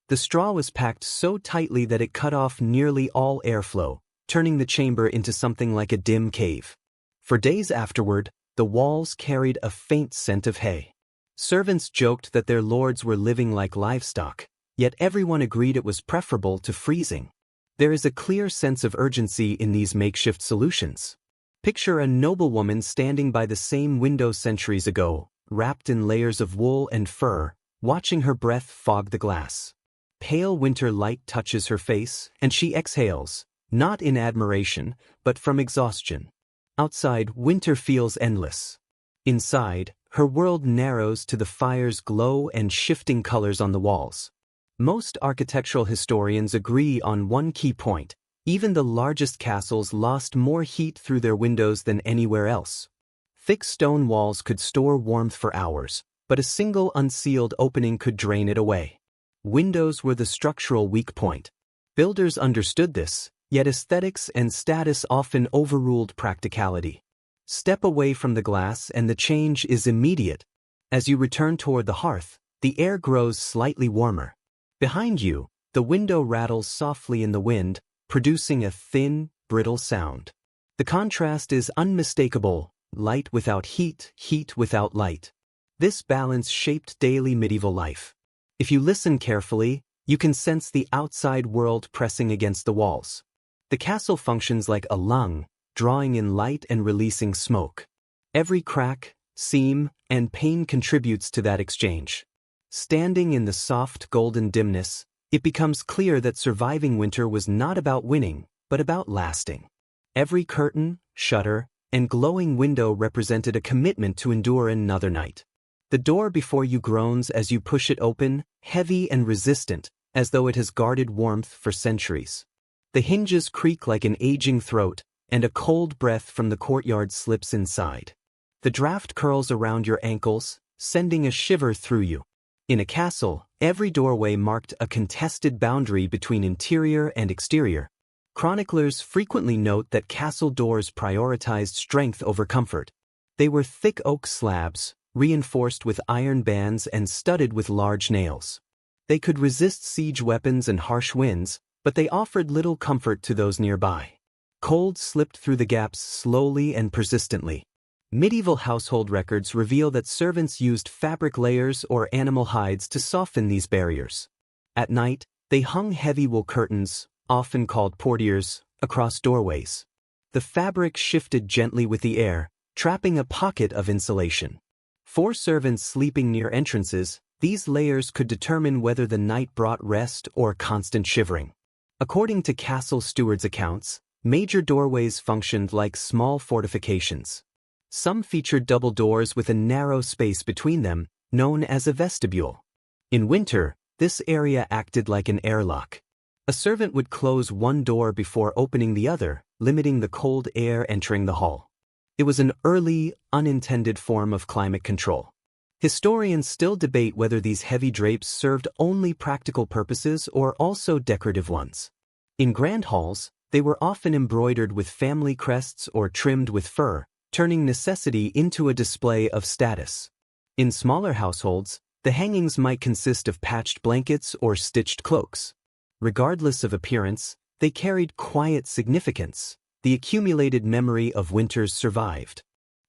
The straw was packed so tightly that it cut off nearly all airflow, turning the chamber into something like a dim cave. For days afterward, the walls carried a faint scent of hay. Servants joked that their lords were living like livestock, yet everyone agreed it was preferable to freezing. There is a clear sense of urgency in these makeshift solutions. Picture a noblewoman standing by the same window centuries ago, wrapped in layers of wool and fur, watching her breath fog the glass. Pale winter light touches her face, and she exhales, not in admiration, but from exhaustion. Outside, winter feels endless. Inside, her world narrows to the fire's glow and shifting colors on the walls. Most architectural historians agree on one key point: even the largest castles lost more heat through their windows than anywhere else. Thick stone walls could store warmth for hours, but a single unsealed opening could drain it away. Windows were the structural weak point. Builders understood this, yet aesthetics and status often overruled practicality. Step away from the glass and the change is immediate. As you return toward the hearth, the air grows slightly warmer. Behind you, the window rattles softly in the wind, producing a thin, brittle sound. The contrast is unmistakable: light without heat, heat without light. This balance shaped daily medieval life. If you listen carefully, you can sense the outside world pressing against the walls. The castle functions like a lung, drawing in light and releasing smoke. Every crack, seam, and pane contributes to that exchange. Standing in the soft golden dimness, it becomes clear that surviving winter was not about winning, but about lasting. Every curtain, shutter, and glowing window represented a commitment to endure another night. The door before you groans as you push it open, heavy and resistant, as though it has guarded warmth for centuries. The hinges creak like an aging throat, and a cold breath from the courtyard slips inside. The draft curls around your ankles, sending a shiver through you. In a castle, every doorway marked a contested boundary between interior and exterior. Chroniclers frequently note that castle doors prioritized strength over comfort. They were thick oak slabs, reinforced with iron bands and studded with large nails. They could resist siege weapons and harsh winds, but they offered little comfort to those nearby. Cold slipped through the gaps slowly and persistently. Medieval household records reveal that servants used fabric layers or animal hides to soften these barriers. At night, they hung heavy wool curtains, often called portieres, across doorways. The fabric shifted gently with the air, trapping a pocket of insulation. For servants sleeping near entrances, these layers could determine whether the night brought rest or constant shivering. According to castle stewards' accounts, major doorways functioned like small fortifications. Some featured double doors with a narrow space between them, known as a vestibule. In winter, this area acted like an airlock. A servant would close one door before opening the other, limiting the cold air entering the hall. It was an early, unintended form of climate control. Historians still debate whether these heavy drapes served only practical purposes or also decorative ones. In grand halls, they were often embroidered with family crests or trimmed with fur, turning necessity into a display of status. In smaller households, the hangings might consist of patched blankets or stitched cloaks. Regardless of appearance, they carried quiet significance. The accumulated memory of winters survived.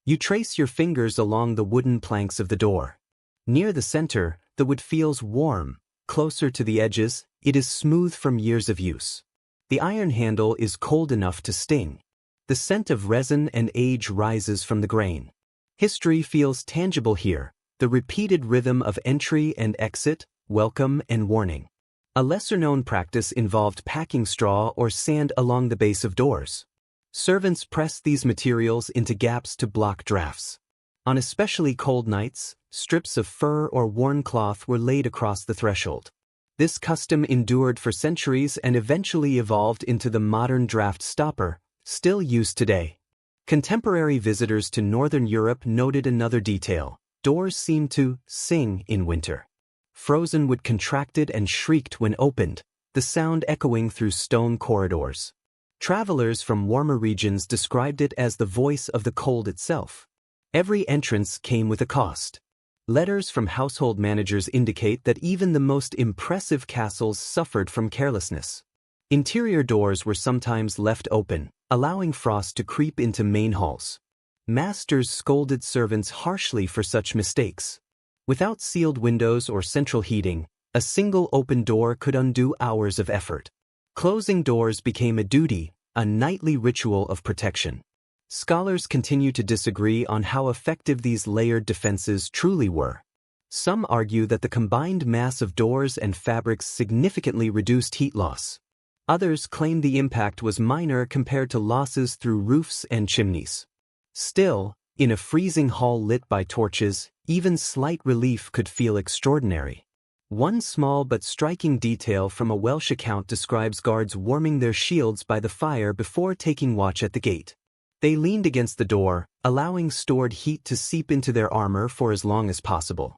You trace your fingers along the wooden planks of the door. Near the center, the wood feels warm. Closer to the edges, it is smooth from years of use. The iron handle is cold enough to sting. The scent of resin and age rises from the grain. History feels tangible here, the repeated rhythm of entry and exit, welcome and warning. A lesser-known practice involved packing straw or sand along the base of doors. Servants pressed these materials into gaps to block drafts. On especially cold nights, strips of fur or worn cloth were laid across the threshold. This custom endured for centuries and eventually evolved into the modern draft stopper, still used today. Contemporary visitors to Northern Europe noted another detail. Doors seemed to sing in winter. Frozen wood contracted and shrieked when opened, the sound echoing through stone corridors. Travelers from warmer regions described it as the voice of the cold itself. Every entrance came with a cost. Letters from household managers indicate that even the most impressive castles suffered from carelessness. Interior doors were sometimes left open, allowing frost to creep into main halls. Masters scolded servants harshly for such mistakes. Without sealed windows or central heating, a single open door could undo hours of effort. Closing doors became a duty, a nightly ritual of protection. Scholars continue to disagree on how effective these layered defenses truly were. Some argue that the combined mass of doors and fabrics significantly reduced heat loss. Others claim the impact was minor compared to losses through roofs and chimneys. Still, in a freezing hall lit by torches, even slight relief could feel extraordinary. One small but striking detail from a Welsh account describes guards warming their shields by the fire before taking watch at the gate. They leaned against the door, allowing stored heat to seep into their armor for as long as possible.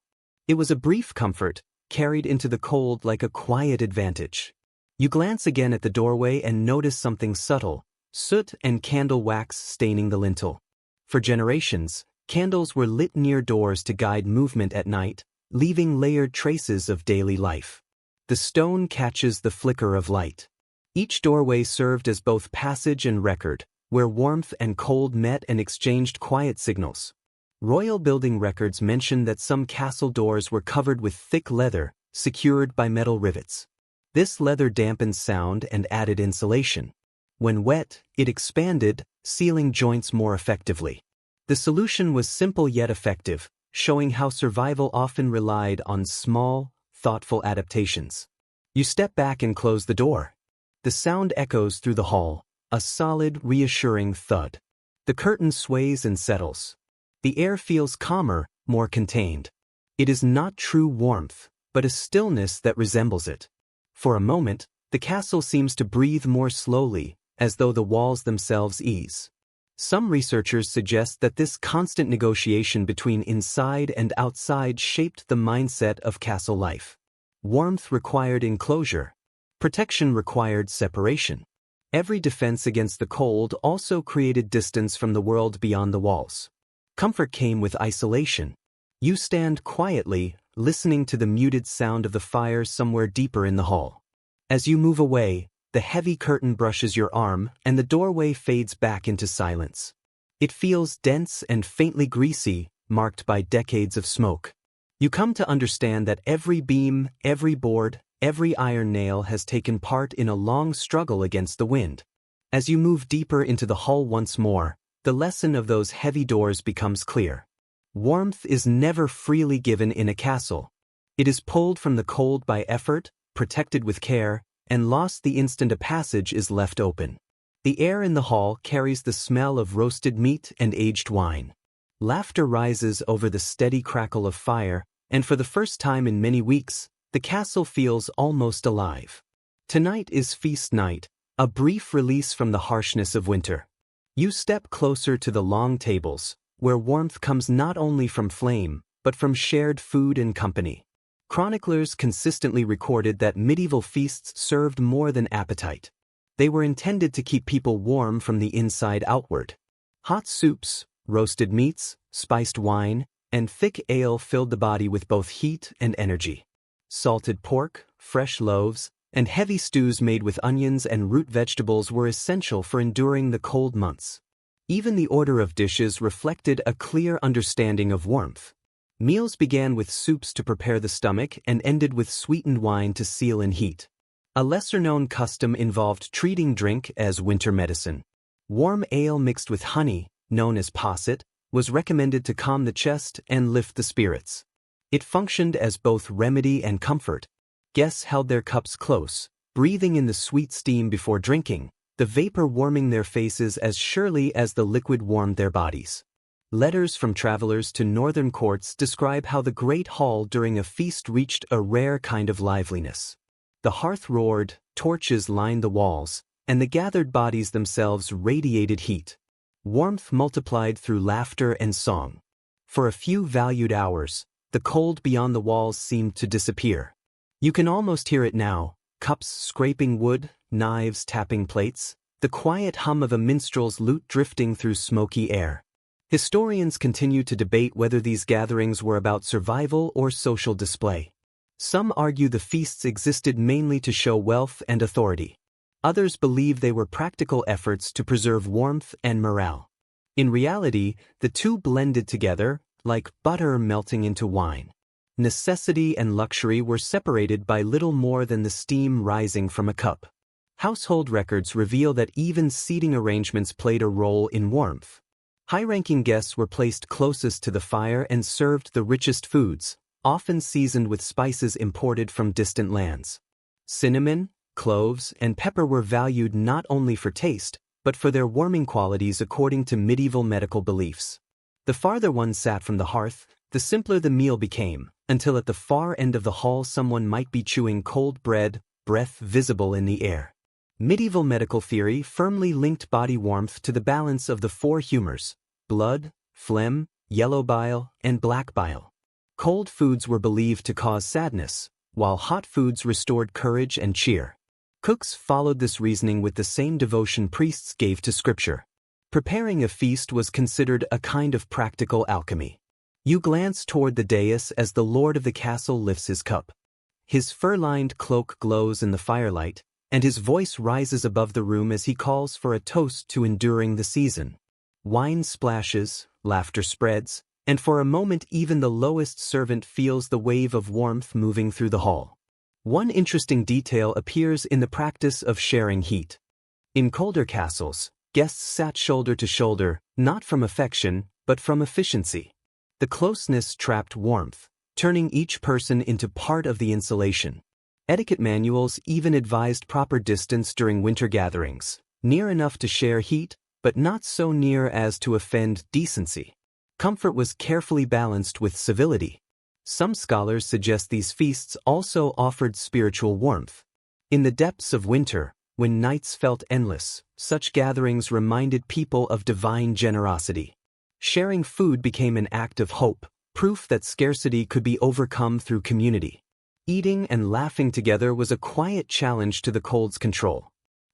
It was a brief comfort, carried into the cold like a quiet advantage. You glance again at the doorway and notice something subtle, soot and candle wax staining the lintel. For generations, candles were lit near doors to guide movement at night, leaving layered traces of daily life. The stone catches the flicker of light. Each doorway served as both passage and record, where warmth and cold met and exchanged quiet signals. Royal building records mention that some castle doors were covered with thick leather, secured by metal rivets. This leather dampened sound and added insulation. When wet, it expanded, sealing joints more effectively. The solution was simple yet effective, showing how survival often relied on small, thoughtful adaptations. You step back and close the door. The sound echoes through the hall, a solid, reassuring thud. The curtain sways and settles. The air feels calmer, more contained. It is not true warmth, but a stillness that resembles it. For a moment, the castle seems to breathe more slowly, as though the walls themselves ease. Some researchers suggest that this constant negotiation between inside and outside shaped the mindset of castle life. Warmth required enclosure. Protection required separation. Every defense against the cold also created distance from the world beyond the walls. Comfort came with isolation. You stand quietly, listening to the muted sound of the fire somewhere deeper in the hall. As you move away, the heavy curtain brushes your arm and the doorway fades back into silence. It feels dense and faintly greasy, marked by decades of smoke. You come to understand that every beam, every board, every iron nail has taken part in a long struggle against the wind. As you move deeper into the hull once more, the lesson of those heavy doors becomes clear. Warmth is never freely given in a castle. It is pulled from the cold by effort, protected with care, and lost the instant a passage is left open. The air in the hall carries the smell of roasted meat and aged wine. Laughter rises over the steady crackle of fire, and for the first time in many weeks, the castle feels almost alive. Tonight is feast night, a brief release from the harshness of winter. You step closer to the long tables, where warmth comes not only from flame, but from shared food and company. Chroniclers consistently recorded that medieval feasts served more than appetite. They were intended to keep people warm from the inside outward. Hot soups, roasted meats, spiced wine, and thick ale filled the body with both heat and energy. Salted pork, fresh loaves, and heavy stews made with onions and root vegetables were essential for enduring the cold months. Even the order of dishes reflected a clear understanding of warmth. Meals began with soups to prepare the stomach and ended with sweetened wine to seal in heat. A lesser-known custom involved treating drink as winter medicine. Warm ale mixed with honey, known as posset, was recommended to calm the chest and lift the spirits. It functioned as both remedy and comfort. Guests held their cups close, breathing in the sweet steam before drinking, the vapor warming their faces as surely as the liquid warmed their bodies. Letters from travelers to northern courts describe how the great hall during a feast reached a rare kind of liveliness. The hearth roared, torches lined the walls, and the gathered bodies themselves radiated heat. Warmth multiplied through laughter and song. For a few valued hours, the cold beyond the walls seemed to disappear. You can almost hear it now, cups scraping wood, knives tapping plates, the quiet hum of a minstrel's lute drifting through smoky air. Historians continue to debate whether these gatherings were about survival or social display. Some argue the feasts existed mainly to show wealth and authority. Others believe they were practical efforts to preserve warmth and morale. In reality, the two blended together, like butter melting into wine. Necessity and luxury were separated by little more than the steam rising from a cup. Household records reveal that even seating arrangements played a role in warmth. High-ranking guests were placed closest to the fire and served the richest foods, often seasoned with spices imported from distant lands. Cinnamon, cloves, and pepper were valued not only for taste, but for their warming qualities according to medieval medical beliefs. The farther one sat from the hearth, the simpler the meal became, until at the far end of the hall someone might be chewing cold bread, breath visible in the air. Medieval medical theory firmly linked body warmth to the balance of the four humors: blood, phlegm, yellow bile, and black bile. Cold foods were believed to cause sadness, while hot foods restored courage and cheer. Cooks followed this reasoning with the same devotion priests gave to scripture. Preparing a feast was considered a kind of practical alchemy. You glance toward the dais as the lord of the castle lifts his cup. His fur-lined cloak glows in the firelight, and his voice rises above the room as he calls for a toast to enduring the season. Wine splashes, laughter spreads, and for a moment even the lowest servant feels the wave of warmth moving through the hall. One interesting detail appears in the practice of sharing heat. In colder castles, guests sat shoulder to shoulder, not from affection, but from efficiency. The closeness trapped warmth, turning each person into part of the insulation. Etiquette manuals even advised proper distance during winter gatherings, near enough to share heat, but not so near as to offend decency. Comfort was carefully balanced with civility. Some scholars suggest these feasts also offered spiritual warmth. In the depths of winter, when nights felt endless, such gatherings reminded people of divine generosity. Sharing food became an act of hope, proof that scarcity could be overcome through community. Eating and laughing together was a quiet challenge to the cold's control.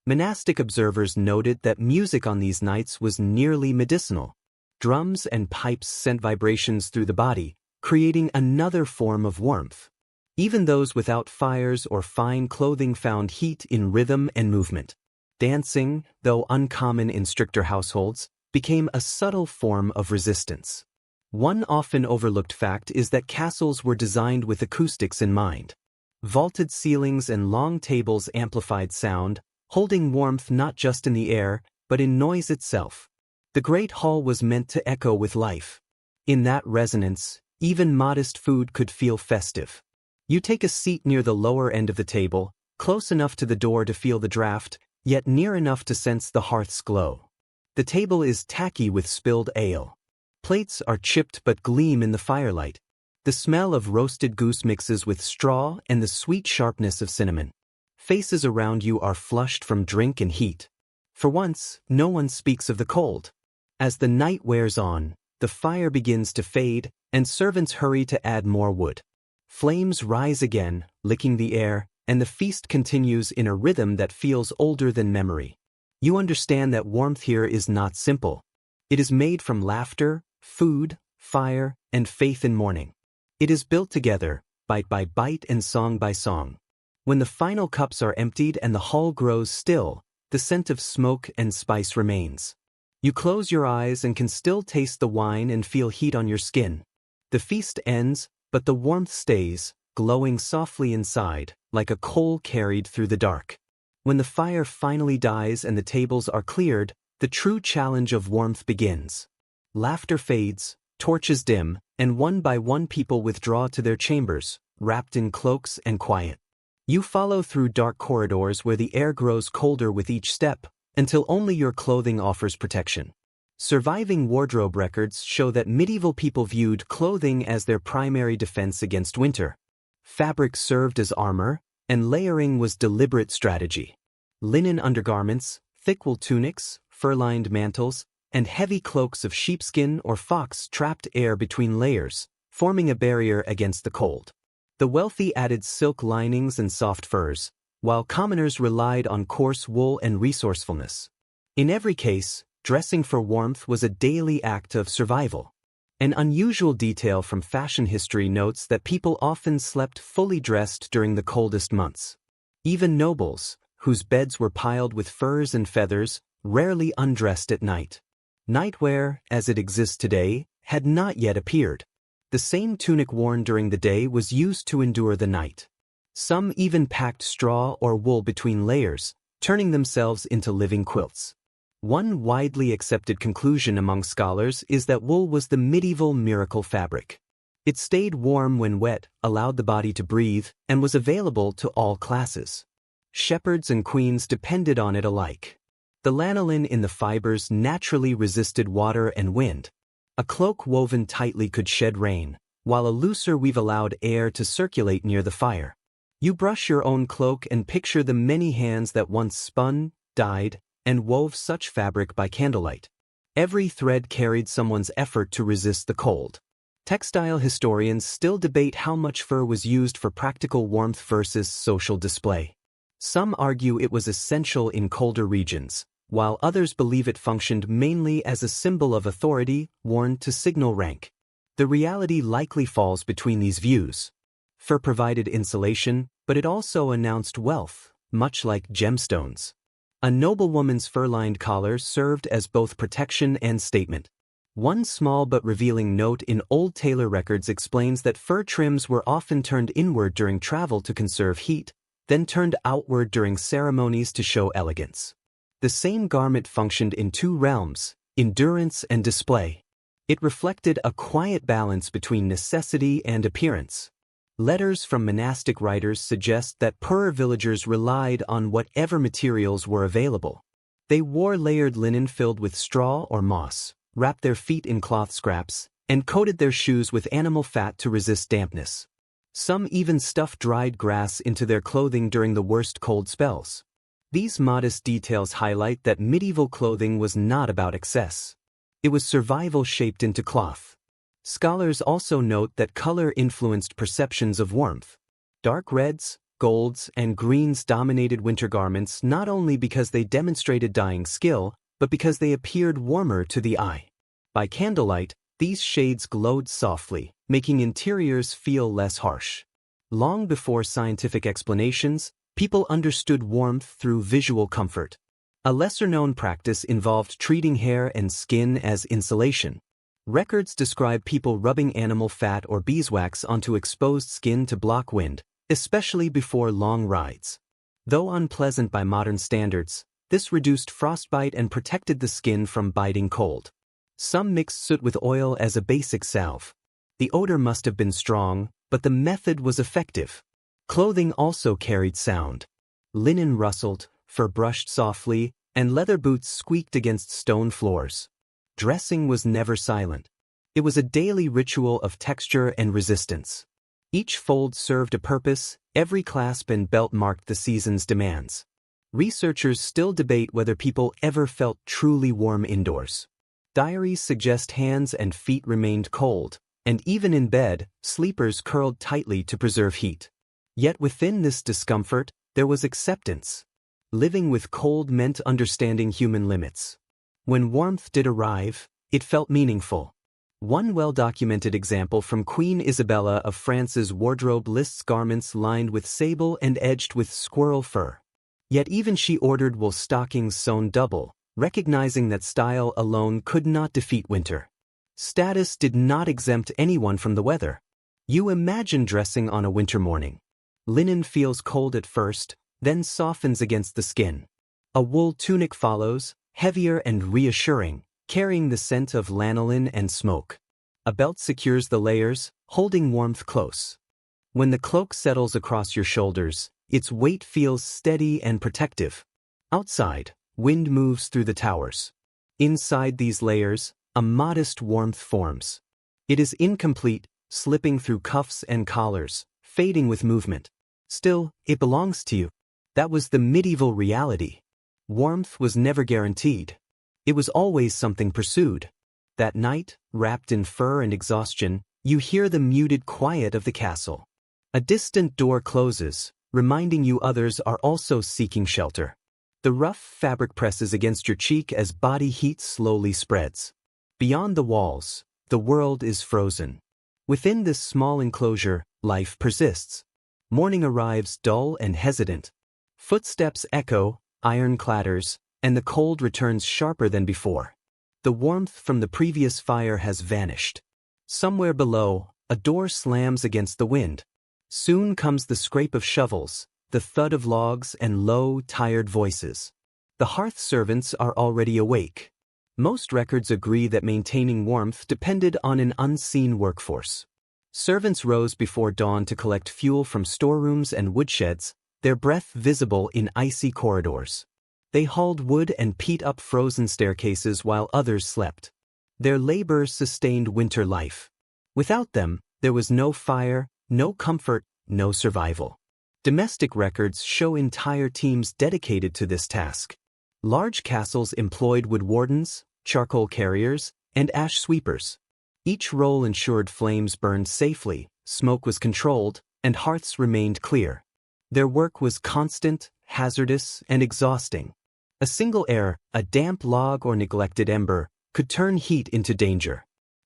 Monastic observers noted that music on these nights was nearly medicinal. Drums and pipes sent vibrations through the body, creating another form of warmth. Even those without fires or fine clothing found heat in rhythm and movement. Dancing, though uncommon in stricter households, became a subtle form of resistance. One often overlooked fact is that castles were designed with acoustics in mind. Vaulted ceilings and long tables amplified sound, holding warmth not just in the air, but in noise itself. The great hall was meant to echo with life. In that resonance, even modest food could feel festive. You take a seat near the lower end of the table, close enough to the door to feel the draft, yet near enough to sense the hearth's glow. The table is tacky with spilled ale. Plates are chipped but gleam in the firelight. The smell of roasted goose mixes with straw and the sweet sharpness of cinnamon. Faces around you are flushed from drink and heat. For once, no one speaks of the cold. As the night wears on, the fire begins to fade, and servants hurry to add more wood. Flames rise again, licking the air, and the feast continues in a rhythm that feels older than memory. You understand that warmth here is not simple. It is made from laughter, food, fire, and faith in morning. It is built together, bite by bite and song by song. When the final cups are emptied and the hall grows still, the scent of smoke and spice remains. You close your eyes and can still taste the wine and feel heat on your skin. The feast ends, but the warmth stays, glowing softly inside, like a coal carried through the dark. When the fire finally dies and the tables are cleared, the true challenge of warmth begins. Laughter fades, torches dim, and one by one people withdraw to their chambers, wrapped in cloaks and quiet. You follow through dark corridors where the air grows colder with each step, until only your clothing offers protection. Surviving wardrobe records show that medieval people viewed clothing as their primary defense against winter. Fabric served as armor, and layering was deliberate strategy. Linen undergarments, thick wool tunics, fur-lined mantles, and heavy cloaks of sheepskin or fox trapped air between layers, forming a barrier against the cold. The wealthy added silk linings and soft furs, while commoners relied on coarse wool and resourcefulness. In every case, dressing for warmth was a daily act of survival. An unusual detail from fashion history notes that people often slept fully dressed during the coldest months. Even nobles, whose beds were piled with furs and feathers, rarely undressed at night. Nightwear, as it exists today, had not yet appeared. The same tunic worn during the day was used to endure the night. Some even packed straw or wool between layers, turning themselves into living quilts. One widely accepted conclusion among scholars is that wool was the medieval miracle fabric. It stayed warm when wet, allowed the body to breathe, and was available to all classes. Shepherds and queens depended on it alike. The lanolin in the fibers naturally resisted water and wind. A cloak woven tightly could shed rain, while a looser weave allowed air to circulate near the fire. You brush your own cloak and picture the many hands that once spun, dyed, and wove such fabric by candlelight. Every thread carried someone's effort to resist the cold. Textile historians still debate how much fur was used for practical warmth versus social display. Some argue it was essential in colder regions, while others believe it functioned mainly as a symbol of authority, worn to signal rank. The reality likely falls between these views. Fur provided insulation, but it also announced wealth, much like gemstones. A noblewoman's fur-lined collar served as both protection and statement. One small but revealing note in old tailor records explains that fur trims were often turned inward during travel to conserve heat, then turned outward during ceremonies to show elegance. The same garment functioned in two realms, endurance and display. It reflected a quiet balance between necessity and appearance. Letters from monastic writers suggest that poorer villagers relied on whatever materials were available. They wore layered linen filled with straw or moss, wrapped their feet in cloth scraps, and coated their shoes with animal fat to resist dampness. Some even stuffed dried grass into their clothing during the worst cold spells. These modest details highlight that medieval clothing was not about excess. It was survival shaped into cloth. Scholars also note that color influenced perceptions of warmth. Dark reds, golds, and greens dominated winter garments not only because they demonstrated dyeing skill, but because they appeared warmer to the eye. By candlelight, these shades glowed softly, making interiors feel less harsh. Long before scientific explanations, people understood warmth through visual comfort. A lesser-known practice involved treating hair and skin as insulation. Records describe people rubbing animal fat or beeswax onto exposed skin to block wind, especially before long rides. Though unpleasant by modern standards, this reduced frostbite and protected the skin from biting cold. Some mixed soot with oil as a basic salve. The odor must have been strong, but the method was effective. Clothing also carried sound. Linen rustled, fur brushed softly, and leather boots squeaked against stone floors. Dressing was never silent. It was a daily ritual of texture and resistance. Each fold served a purpose, every clasp and belt marked the season's demands. Researchers still debate whether people ever felt truly warm indoors. Diaries suggest hands and feet remained cold, and even in bed, sleepers curled tightly to preserve heat. Yet within this discomfort, there was acceptance. Living with cold meant understanding human limits. When warmth did arrive, it felt meaningful. One well-documented example from Queen Isabella of France's wardrobe lists garments lined with sable and edged with squirrel fur. Yet even she ordered wool stockings sewn double, recognizing that style alone could not defeat winter. Status did not exempt anyone from the weather. You imagine dressing on a winter morning. Linen feels cold at first, then softens against the skin. A wool tunic follows, heavier and reassuring, carrying the scent of lanolin and smoke. A belt secures the layers, holding warmth close. When the cloak settles across your shoulders, its weight feels steady and protective. Outside, wind moves through the towers. Inside these layers, a modest warmth forms. It is incomplete, slipping through cuffs and collars, fading with movement. Still, it belongs to you. That was the medieval reality. Warmth was never guaranteed. It was always something pursued. That night, wrapped in fur and exhaustion, you hear the muted quiet of the castle. A distant door closes, reminding you others are also seeking shelter. The rough fabric presses against your cheek as body heat slowly spreads. Beyond the walls, the world is frozen. Within this small enclosure, life persists. Morning arrives dull and hesitant. Footsteps echo, iron clatters, and the cold returns sharper than before. The warmth from the previous fire has vanished. Somewhere below, a door slams against the wind. Soon comes the scrape of shovels, the thud of logs, and low, tired voices. The hearth servants are already awake. Most records agree that maintaining warmth depended on an unseen workforce. Servants rose before dawn to collect fuel from storerooms and woodsheds, their breath visible in icy corridors. They hauled wood and peat up frozen staircases while others slept. Their labor sustained winter life. Without them, there was no fire, no comfort, no survival. Domestic records show entire teams dedicated to this task. Large castles employed wood wardens, charcoal carriers, and ash sweepers. Each role ensured flames burned safely, smoke was controlled, and hearths remained clear. Their work was constant, hazardous, and exhausting. A single error, a damp log or neglected ember, could turn heat into danger.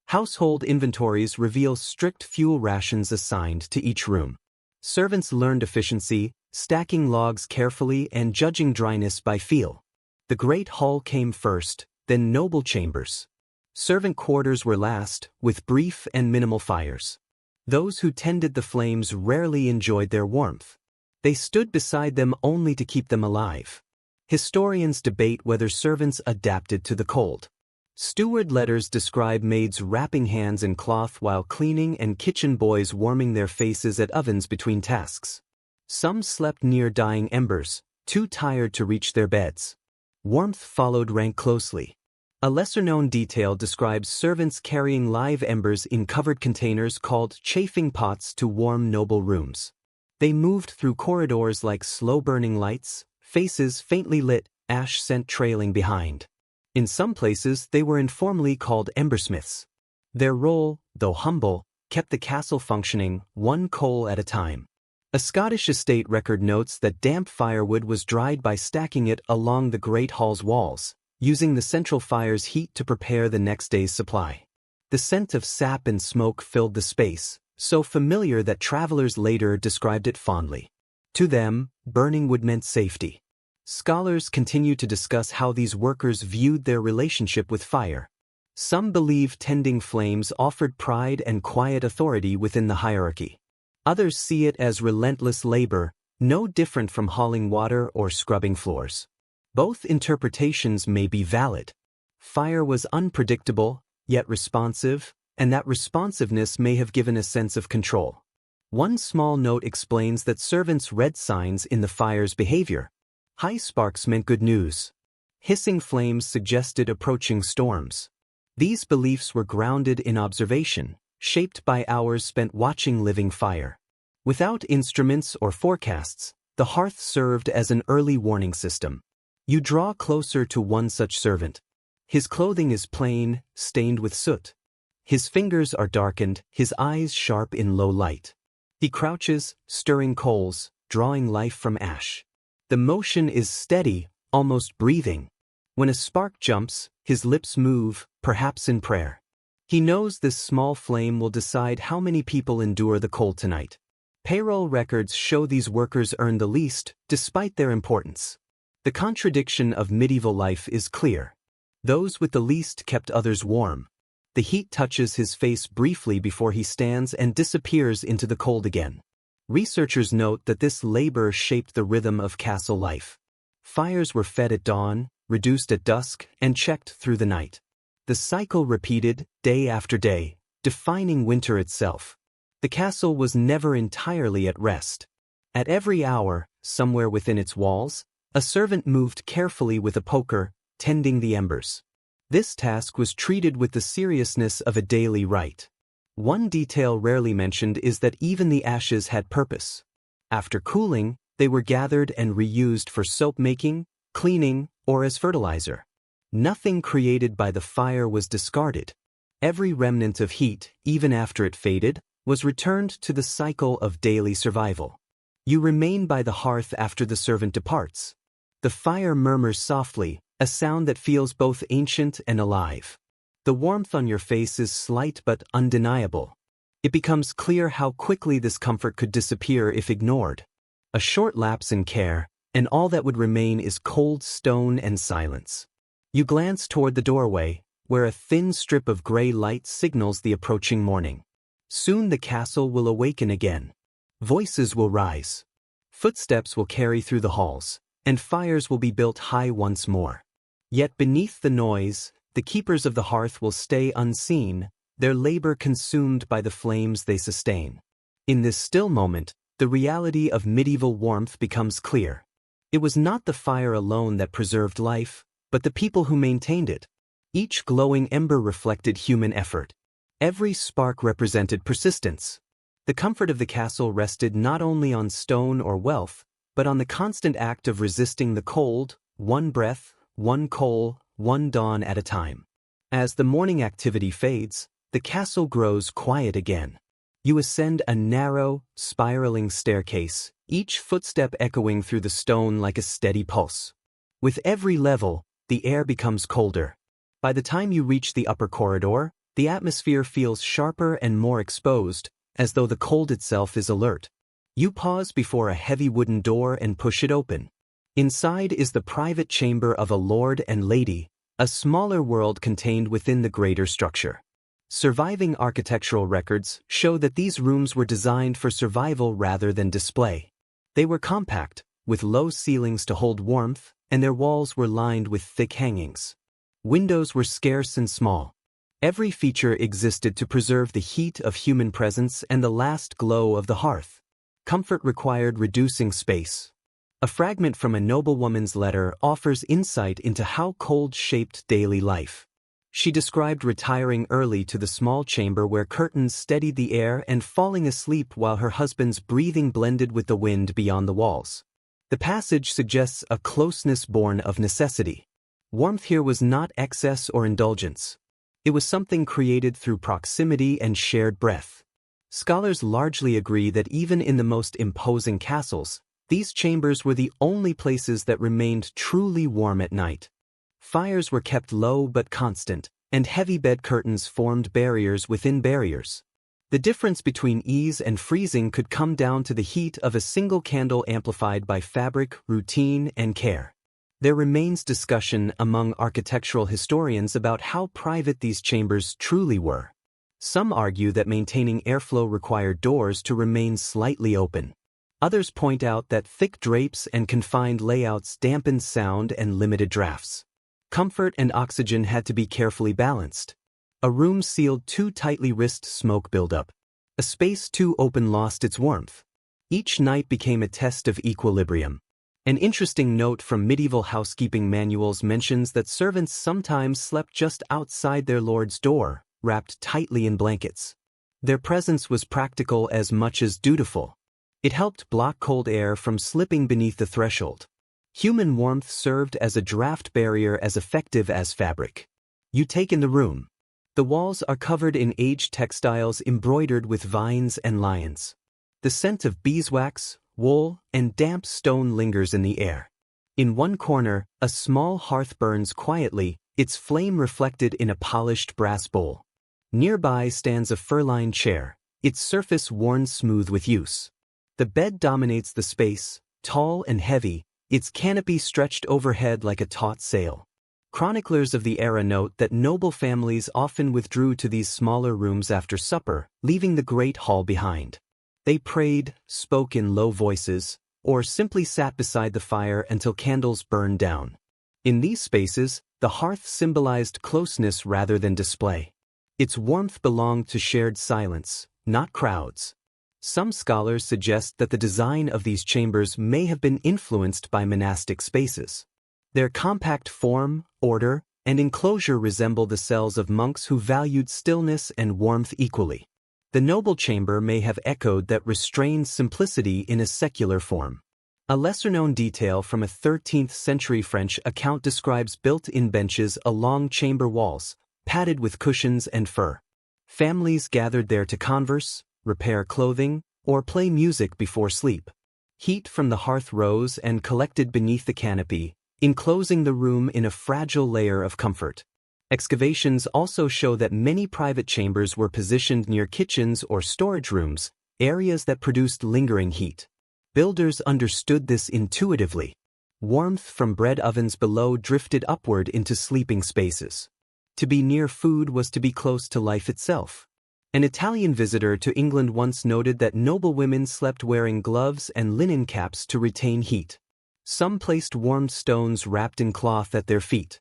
Household inventories reveal strict fuel rations assigned to each room. Servants learned efficiency, stacking logs carefully and judging dryness by feel. The great hall came first, then noble chambers. Servant quarters were last, with brief and minimal fires. Those who tended the flames rarely enjoyed their warmth. They stood beside them only to keep them alive. Historians debate whether servants adapted to the cold. Steward letters describe maids wrapping hands in cloth while cleaning and kitchen boys warming their faces at ovens between tasks. Some slept near dying embers, too tired to reach their beds. Warmth followed rank closely. A lesser-known detail describes servants carrying live embers in covered containers called chafing pots to warm noble rooms. They moved through corridors like slow-burning lights, faces faintly lit, ash scent trailing behind. In some places they were informally called embersmiths. Their role, though humble, kept the castle functioning, one coal at a time. A Scottish estate record notes that damp firewood was dried by stacking it along the great hall's walls, using the central fire's heat to prepare the next day's supply. The scent of sap and smoke filled the space, so familiar that travelers later described it fondly. To them, burning wood meant safety. Scholars continue to discuss how these workers viewed their relationship with fire. Some believe tending flames offered pride and quiet authority within the hierarchy. Others see it as relentless labor, no different from hauling water or scrubbing floors. Both interpretations may be valid. Fire was unpredictable, yet responsive, and that responsiveness may have given a sense of control. One small note explains that servants read signs in the fire's behavior. High sparks meant good news. Hissing flames suggested approaching storms. These beliefs were grounded in observation, shaped by hours spent watching living fire. Without instruments or forecasts, the hearth served as an early warning system. You draw closer to one such servant. His clothing is plain, stained with soot. His fingers are darkened, his eyes sharp in low light. He crouches, stirring coals, drawing life from ash. The motion is steady, almost breathing. When a spark jumps, his lips move, perhaps in prayer. He knows this small flame will decide how many people endure the cold tonight. Payroll records show these workers earn the least, despite their importance. The contradiction of medieval life is clear. Those with the least kept others warm. The heat touches his face briefly before he stands and disappears into the cold again. Researchers note that this labor shaped the rhythm of castle life. Fires were fed at dawn, reduced at dusk, and checked through the night. The cycle repeated, day after day, defining winter itself. The castle was never entirely at rest. At every hour, somewhere within its walls, a servant moved carefully with a poker, tending the embers. This task was treated with the seriousness of a daily rite. One detail rarely mentioned is that even the ashes had purpose. After cooling, they were gathered and reused for soap making, cleaning, or as fertilizer. Nothing created by the fire was discarded. Every remnant of heat, even after it faded, was returned to the cycle of daily survival. You remain by the hearth after the servant departs. The fire murmurs softly, a sound that feels both ancient and alive. The warmth on your face is slight but undeniable. It becomes clear how quickly this comfort could disappear if ignored. A short lapse in care, and all that would remain is cold stone and silence. You glance toward the doorway, where a thin strip of gray light signals the approaching morning. Soon the castle will awaken again. Voices will rise. Footsteps will carry through the halls, and fires will be built high once more. Yet beneath the noise, the keepers of the hearth will stay unseen, their labor consumed by the flames they sustain. In this still moment, the reality of medieval warmth becomes clear. It was not the fire alone that preserved life, but the people who maintained it. Each glowing ember reflected human effort. Every spark represented persistence. The comfort of the castle rested not only on stone or wealth, but on the constant act of resisting the cold, one breath, one coal, one dawn at a time. As the morning activity fades, the castle grows quiet again. You ascend a narrow, spiraling staircase, each footstep echoing through the stone like a steady pulse. With every level, the air becomes colder. By the time you reach the upper corridor, the atmosphere feels sharper and more exposed, as though the cold itself is alert. You pause before a heavy wooden door and push it open. Inside is the private chamber of a lord and lady, a smaller world contained within the greater structure. Surviving architectural records show that these rooms were designed for survival rather than display. They were compact, with low ceilings to hold warmth, and their walls were lined with thick hangings. Windows were scarce and small. Every feature existed to preserve the heat of human presence and the last glow of the hearth. Comfort required reducing space. A fragment from a noblewoman's letter offers insight into how cold shaped daily life. She described retiring early to the small chamber where curtains steadied the air and falling asleep while her husband's breathing blended with the wind beyond the walls. The passage suggests a closeness born of necessity. Warmth here was not excess or indulgence. It was something created through proximity and shared breath. Scholars largely agree that even in the most imposing castles, these chambers were the only places that remained truly warm at night. Fires were kept low but constant, and heavy bed curtains formed barriers within barriers. The difference between ease and freezing could come down to the heat of a single candle amplified by fabric, routine, and care. There remains discussion among architectural historians about how private these chambers truly were. Some argue that maintaining airflow required doors to remain slightly open. Others point out that thick drapes and confined layouts dampened sound and limited drafts. Comfort and oxygen had to be carefully balanced. A room sealed too tightly risked smoke buildup. A space too open lost its warmth. Each night became a test of equilibrium. An interesting note from medieval housekeeping manuals mentions that servants sometimes slept just outside their lord's door, wrapped tightly in blankets. Their presence was practical as much as dutiful. It helped block cold air from slipping beneath the threshold. Human warmth served as a draft barrier as effective as fabric. You take in the room. The walls are covered in aged textiles embroidered with vines and lions. The scent of beeswax, wool, and damp stone lingers in the air. In one corner, a small hearth burns quietly, its flame reflected in a polished brass bowl. Nearby stands a fur-lined chair, its surface worn smooth with use. The bed dominates the space, tall and heavy, its canopy stretched overhead like a taut sail. Chroniclers of the era note that noble families often withdrew to these smaller rooms after supper, leaving the great hall behind. They prayed, spoke in low voices, or simply sat beside the fire until candles burned down. In these spaces, the hearth symbolized closeness rather than display. Its warmth belonged to shared silence, not crowds. Some scholars suggest that the design of these chambers may have been influenced by monastic spaces. Their compact form, order, and enclosure resemble the cells of monks who valued stillness and warmth equally. The noble chamber may have echoed that restrained simplicity in a secular form. A lesser-known detail from a 13th-century French account describes built-in benches along chamber walls, padded with cushions and fur. Families gathered there to converse, repair clothing, or play music before sleep. Heat from the hearth rose and collected beneath the canopy, enclosing the room in a fragile layer of comfort. Excavations also show that many private chambers were positioned near kitchens or storage rooms, areas that produced lingering heat. Builders understood this intuitively. Warmth from bread ovens below drifted upward into sleeping spaces. To be near food was to be close to life itself. An Italian visitor to England once noted that noble women slept wearing gloves and linen caps to retain heat. Some placed warmed stones wrapped in cloth at their feet.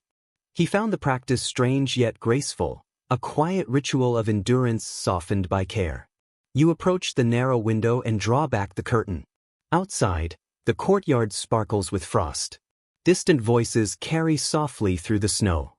He found the practice strange yet graceful, a quiet ritual of endurance softened by care. You approach the narrow window and draw back the curtain. Outside, the courtyard sparkles with frost. Distant voices carry softly through the snow.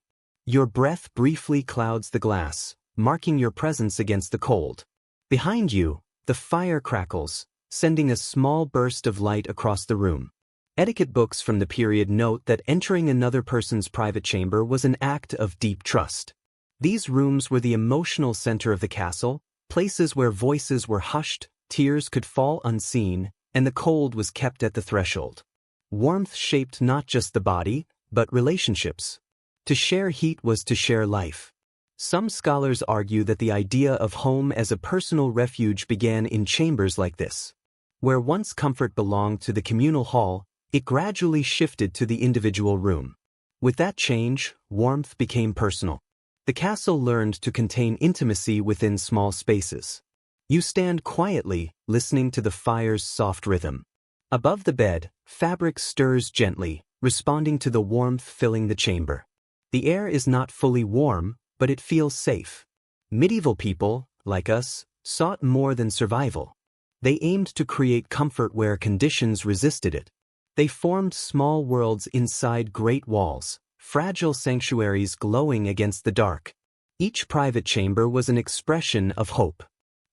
Your breath briefly clouds the glass, marking your presence against the cold. Behind you, the fire crackles, sending a small burst of light across the room. Etiquette books from the period note that entering another person's private chamber was an act of deep trust. These rooms were the emotional center of the castle, places where voices were hushed, tears could fall unseen, and the cold was kept at the threshold. Warmth shaped not just the body, but relationships. To share heat was to share life. Some scholars argue that the idea of home as a personal refuge began in chambers like this. Where once comfort belonged to the communal hall, it gradually shifted to the individual room. With that change, warmth became personal. The castle learned to contain intimacy within small spaces. You stand quietly, listening to the fire's soft rhythm. Above the bed, fabric stirs gently, responding to the warmth filling the chamber. The air is not fully warm, but it feels safe. Medieval people, like us, sought more than survival. They aimed to create comfort where conditions resisted it. They formed small worlds inside great walls, fragile sanctuaries glowing against the dark. Each private chamber was an expression of hope.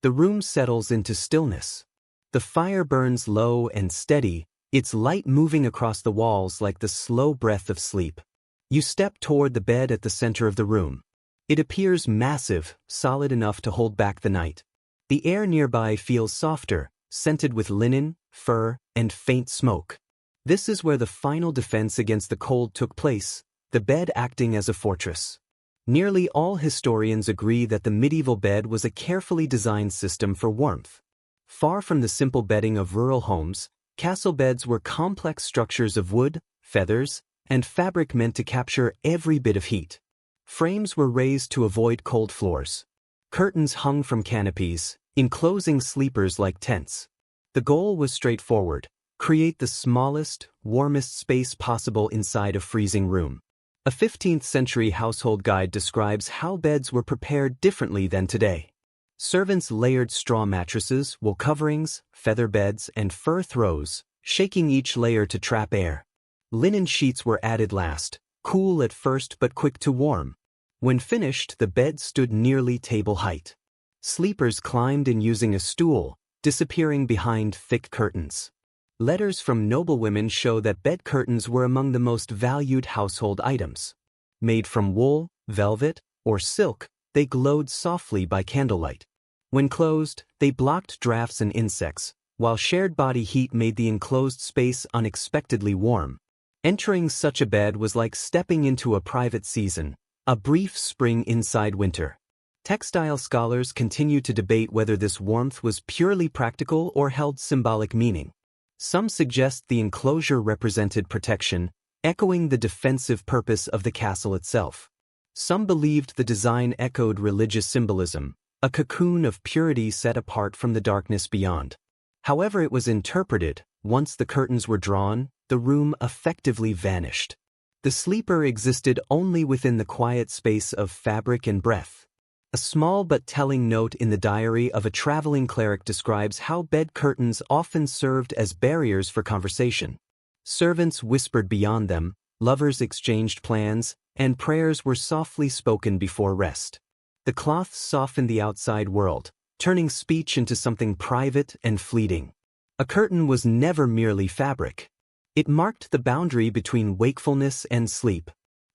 The room settles into stillness. The fire burns low and steady, its light moving across the walls like the slow breath of sleep. You step toward the bed at the center of the room. It appears massive, solid enough to hold back the night. The air nearby feels softer, scented with linen, fur, and faint smoke. This is where the final defense against the cold took place, the bed acting as a fortress. Nearly all historians agree that the medieval bed was a carefully designed system for warmth. Far from the simple bedding of rural homes, castle beds were complex structures of wood, feathers, and fabric meant to capture every bit of heat. Frames were raised to avoid cold floors. Curtains hung from canopies, enclosing sleepers like tents. The goal was straightforward: create the smallest, warmest space possible inside a freezing room. A 15th-century household guide describes how beds were prepared differently than today. Servants layered straw mattresses, wool coverings, feather beds, and fur throws, shaking each layer to trap air. Linen sheets were added last, cool at first but quick to warm. When finished, the bed stood nearly table height. Sleepers climbed in using a stool, disappearing behind thick curtains. Letters from noblewomen show that bed curtains were among the most valued household items. Made from wool, velvet, or silk, they glowed softly by candlelight. When closed, they blocked drafts and insects, while shared body heat made the enclosed space unexpectedly warm. Entering such a bed was like stepping into a private season, a brief spring inside winter. Textile scholars continue to debate whether this warmth was purely practical or held symbolic meaning. Some suggest the enclosure represented protection, echoing the defensive purpose of the castle itself. Some believed the design echoed religious symbolism, a cocoon of purity set apart from the darkness beyond. However it was interpreted, once the curtains were drawn, the room effectively vanished. The sleeper existed only within the quiet space of fabric and breath. A small but telling note in the diary of a traveling cleric describes how bed curtains often served as barriers for conversation. Servants whispered beyond them, lovers exchanged plans, and prayers were softly spoken before rest. The cloths softened the outside world, turning speech into something private and fleeting. A curtain was never merely fabric. It marked the boundary between wakefulness and sleep.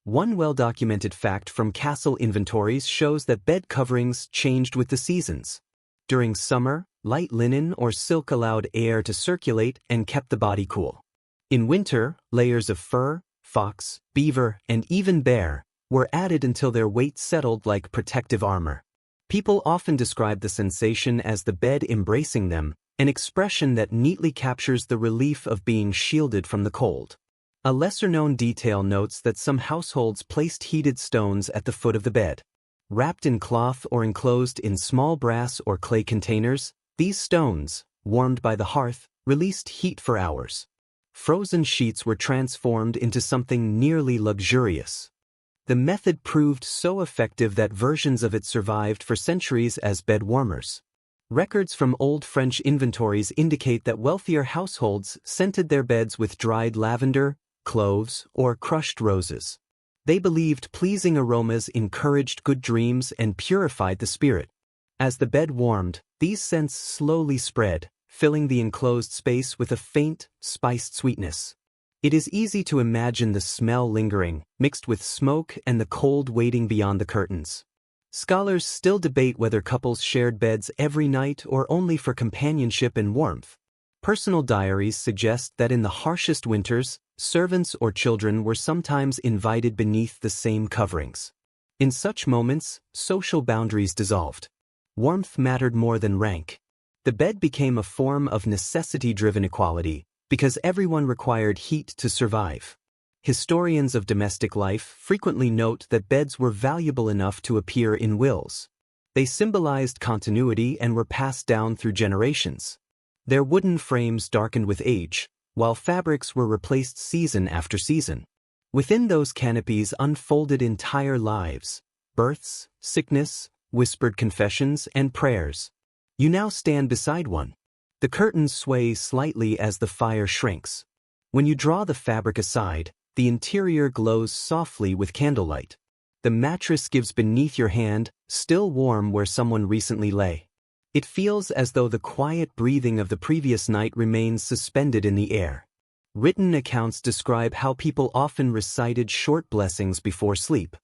One well-documented fact from castle inventories shows that bed coverings changed with the seasons. During summer, light linen or silk allowed air to circulate and kept the body cool. In winter, layers of fur, fox, beaver, and even bear were added until their weight settled like protective armor. People often describe the sensation as the bed embracing them, an expression that neatly captures the relief of being shielded from the cold. A lesser-known detail notes that some households placed heated stones at the foot of the bed. Wrapped in cloth or enclosed in small brass or clay containers, these stones, warmed by the hearth, released heat for hours. Frozen sheets were transformed into something nearly luxurious. The method proved so effective that versions of it survived for centuries as bed warmers. Records from old French inventories indicate that wealthier households scented their beds with dried lavender, cloves, or crushed roses. They believed pleasing aromas encouraged good dreams and purified the spirit. As the bed warmed, these scents slowly spread, filling the enclosed space with a faint, spiced sweetness. It is easy to imagine the smell lingering, mixed with smoke and the cold waiting beyond the curtains. Scholars still debate whether couples shared beds every night or only for companionship and warmth. Personal diaries suggest that in the harshest winters, servants or children were sometimes invited beneath the same coverings. In such moments, social boundaries dissolved. Warmth mattered more than rank. The bed became a form of necessity-driven equality, because everyone required heat to survive. Historians of domestic life frequently note that beds were valuable enough to appear in wills. They symbolized continuity and were passed down through generations. Their wooden frames darkened with age, while fabrics were replaced season after season. Within those canopies unfolded entire lives, births, sickness, whispered confessions, and prayers. You now stand beside one. The curtains sway slightly as the fire shrinks. When you draw the fabric aside, the interior glows softly with candlelight. The mattress gives beneath your hand, still warm where someone recently lay. It feels as though the quiet breathing of the previous night remains suspended in the air. Written accounts describe how people often recited short blessings before sleep.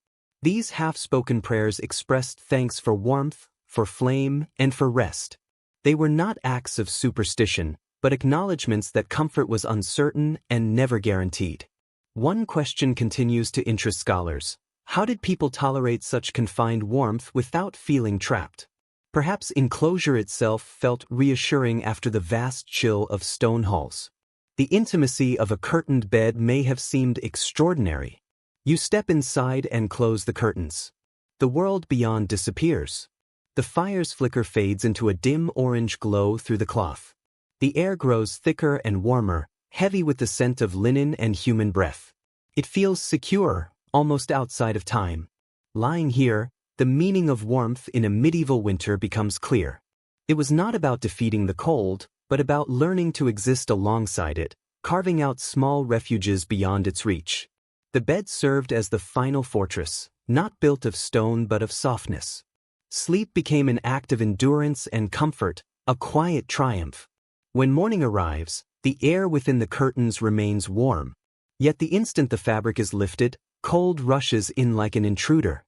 These half-spoken prayers expressed thanks for warmth, for flame, and for rest. They were not acts of superstition, but acknowledgments that comfort was uncertain and never guaranteed. One question continues to interest scholars. How did people tolerate such confined warmth without feeling trapped? Perhaps enclosure itself felt reassuring after the vast chill of stone halls. The intimacy of a curtained bed may have seemed extraordinary. You step inside and close the curtains. The world beyond disappears. The fire's flicker fades into a dim orange glow through the cloth. The air grows thicker and warmer, heavy with the scent of linen and human breath. It feels secure, almost outside of time. Lying here, the meaning of warmth in a medieval winter becomes clear. It was not about defeating the cold, but about learning to exist alongside it, carving out small refuges beyond its reach. The bed served as the final fortress, not built of stone but of softness. Sleep became an act of endurance and comfort, a quiet triumph. When morning arrives, the air within the curtains remains warm. Yet the instant the fabric is lifted, cold rushes in like an intruder.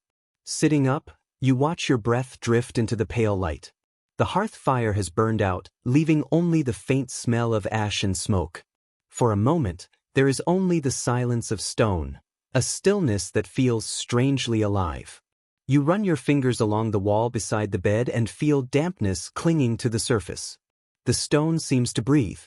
Sitting up, you watch your breath drift into the pale light. The hearth fire has burned out, leaving only the faint smell of ash and smoke. For a moment, there is only the silence of stone, a stillness that feels strangely alive. You run your fingers along the wall beside the bed and feel dampness clinging to the surface. The stone seems to breathe.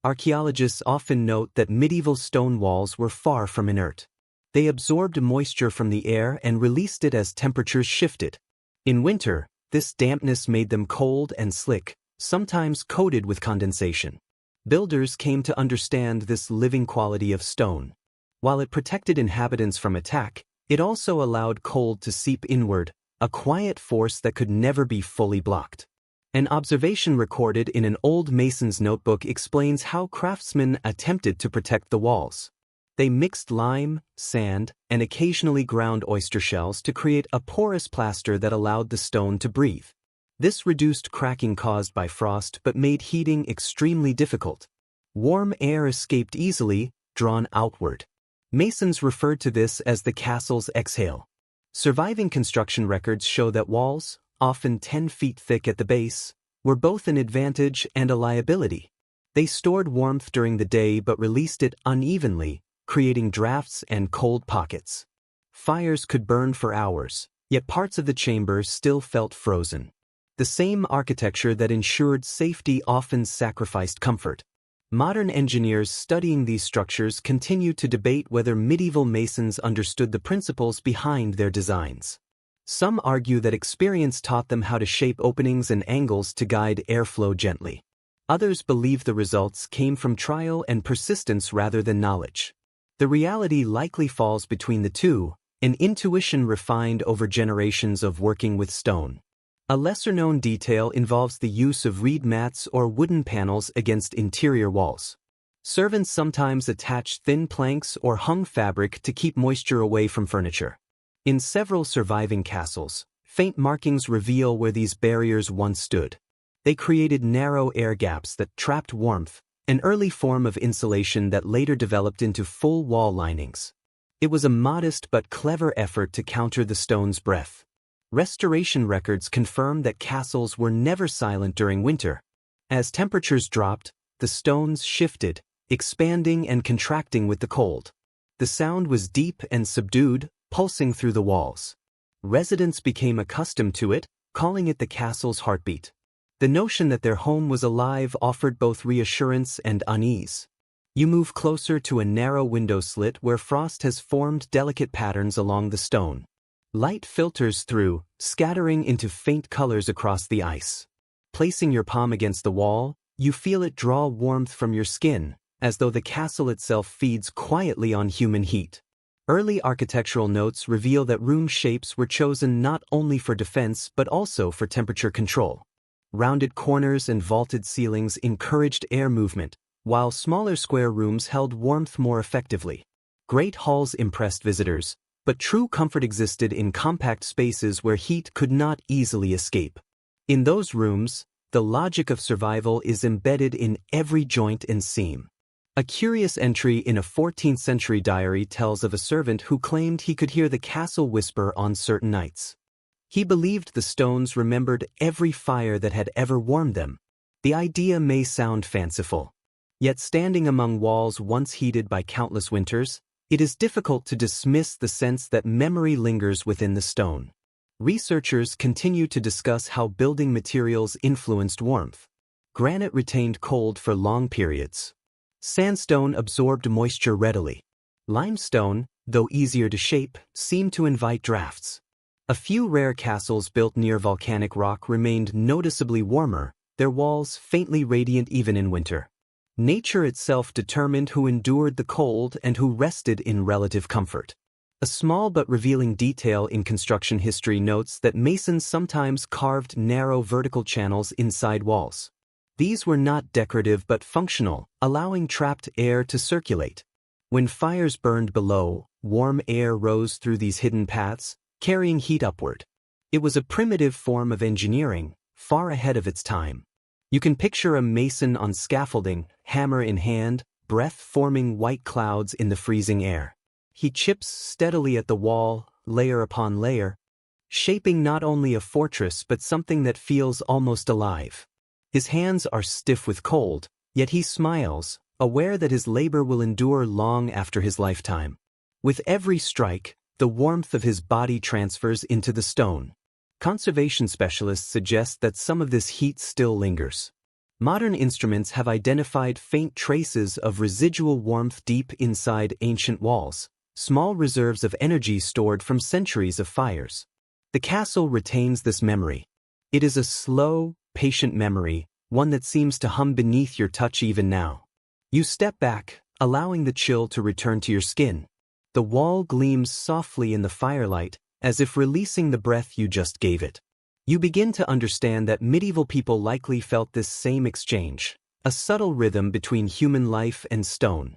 Archaeologists often note that medieval stone walls were far from inert. They absorbed moisture from the air and released it as temperatures shifted. In winter, this dampness made them cold and slick, sometimes coated with condensation. Builders came to understand this living quality of stone. While it protected inhabitants from attack, it also allowed cold to seep inward, a quiet force that could never be fully blocked. An observation recorded in an old mason's notebook explains how craftsmen attempted to protect the walls. They mixed lime, sand, and occasionally ground oyster shells to create a porous plaster that allowed the stone to breathe. This reduced cracking caused by frost but made heating extremely difficult. Warm air escaped easily, drawn outward. Masons referred to this as the castle's exhale. Surviving construction records show that walls, often 10 feet thick at the base, were both an advantage and a liability. They stored warmth during the day but released it unevenly, creating drafts and cold pockets. Fires could burn for hours, yet parts of the chamber still felt frozen. The same architecture that ensured safety often sacrificed comfort. Modern engineers studying these structures continue to debate whether medieval masons understood the principles behind their designs. Some argue that experience taught them how to shape openings and angles to guide airflow gently. Others believe the results came from trial and persistence rather than knowledge. The reality likely falls between the two, an intuition refined over generations of working with stone. A lesser-known detail involves the use of reed mats or wooden panels against interior walls. Servants sometimes attached thin planks or hung fabric to keep moisture away from furniture. In several surviving castles, faint markings reveal where these barriers once stood. They created narrow air gaps that trapped warmth, an early form of insulation that later developed into full wall linings. It was a modest but clever effort to counter the stone's breath. Restoration records confirm that castles were never silent during winter. As temperatures dropped, the stones shifted, expanding and contracting with the cold. The sound was deep and subdued, pulsing through the walls. Residents became accustomed to it, calling it the castle's heartbeat. The notion that their home was alive offered both reassurance and unease. You move closer to a narrow window slit where frost has formed delicate patterns along the stone. Light filters through, scattering into faint colors across the ice. Placing your palm against the wall, you feel it draw warmth from your skin, as though the castle itself feeds quietly on human heat. Early architectural notes reveal that room shapes were chosen not only for defense but also for temperature control. Rounded corners and vaulted ceilings encouraged air movement, while smaller square rooms held warmth more effectively. Great halls impressed visitors, but true comfort existed in compact spaces where heat could not easily escape. In those rooms, the logic of survival is embedded in every joint and seam. A curious entry in a 14th-century diary tells of a servant who claimed he could hear the castle whisper on certain nights. He believed the stones remembered every fire that had ever warmed them. The idea may sound fanciful. Yet standing among walls once heated by countless winters, it is difficult to dismiss the sense that memory lingers within the stone. Researchers continue to discuss how building materials influenced warmth. Granite retained cold for long periods. Sandstone absorbed moisture readily. Limestone, though easier to shape, seemed to invite drafts. A few rare castles built near volcanic rock remained noticeably warmer, their walls faintly radiant even in winter. Nature itself determined who endured the cold and who rested in relative comfort. A small but revealing detail in construction history notes that masons sometimes carved narrow vertical channels inside walls. These were not decorative but functional, allowing trapped air to circulate. When fires burned below, warm air rose through these hidden paths, carrying heat upward. It was a primitive form of engineering, far ahead of its time. You can picture a mason on scaffolding, hammer in hand, breath forming white clouds in the freezing air. He chips steadily at the wall, layer upon layer, shaping not only a fortress but something that feels almost alive. His hands are stiff with cold, yet he smiles, aware that his labor will endure long after his lifetime. With every strike, the warmth of his body transfers into the stone. Conservation specialists suggest that some of this heat still lingers. Modern instruments have identified faint traces of residual warmth deep inside ancient walls, small reserves of energy stored from centuries of fires. The castle retains this memory. It is a slow, patient memory, one that seems to hum beneath your touch even now. You step back, allowing the chill to return to your skin. The wall gleams softly in the firelight, as if releasing the breath you just gave it. You begin to understand that medieval people likely felt this same exchange, a subtle rhythm between human life and stone.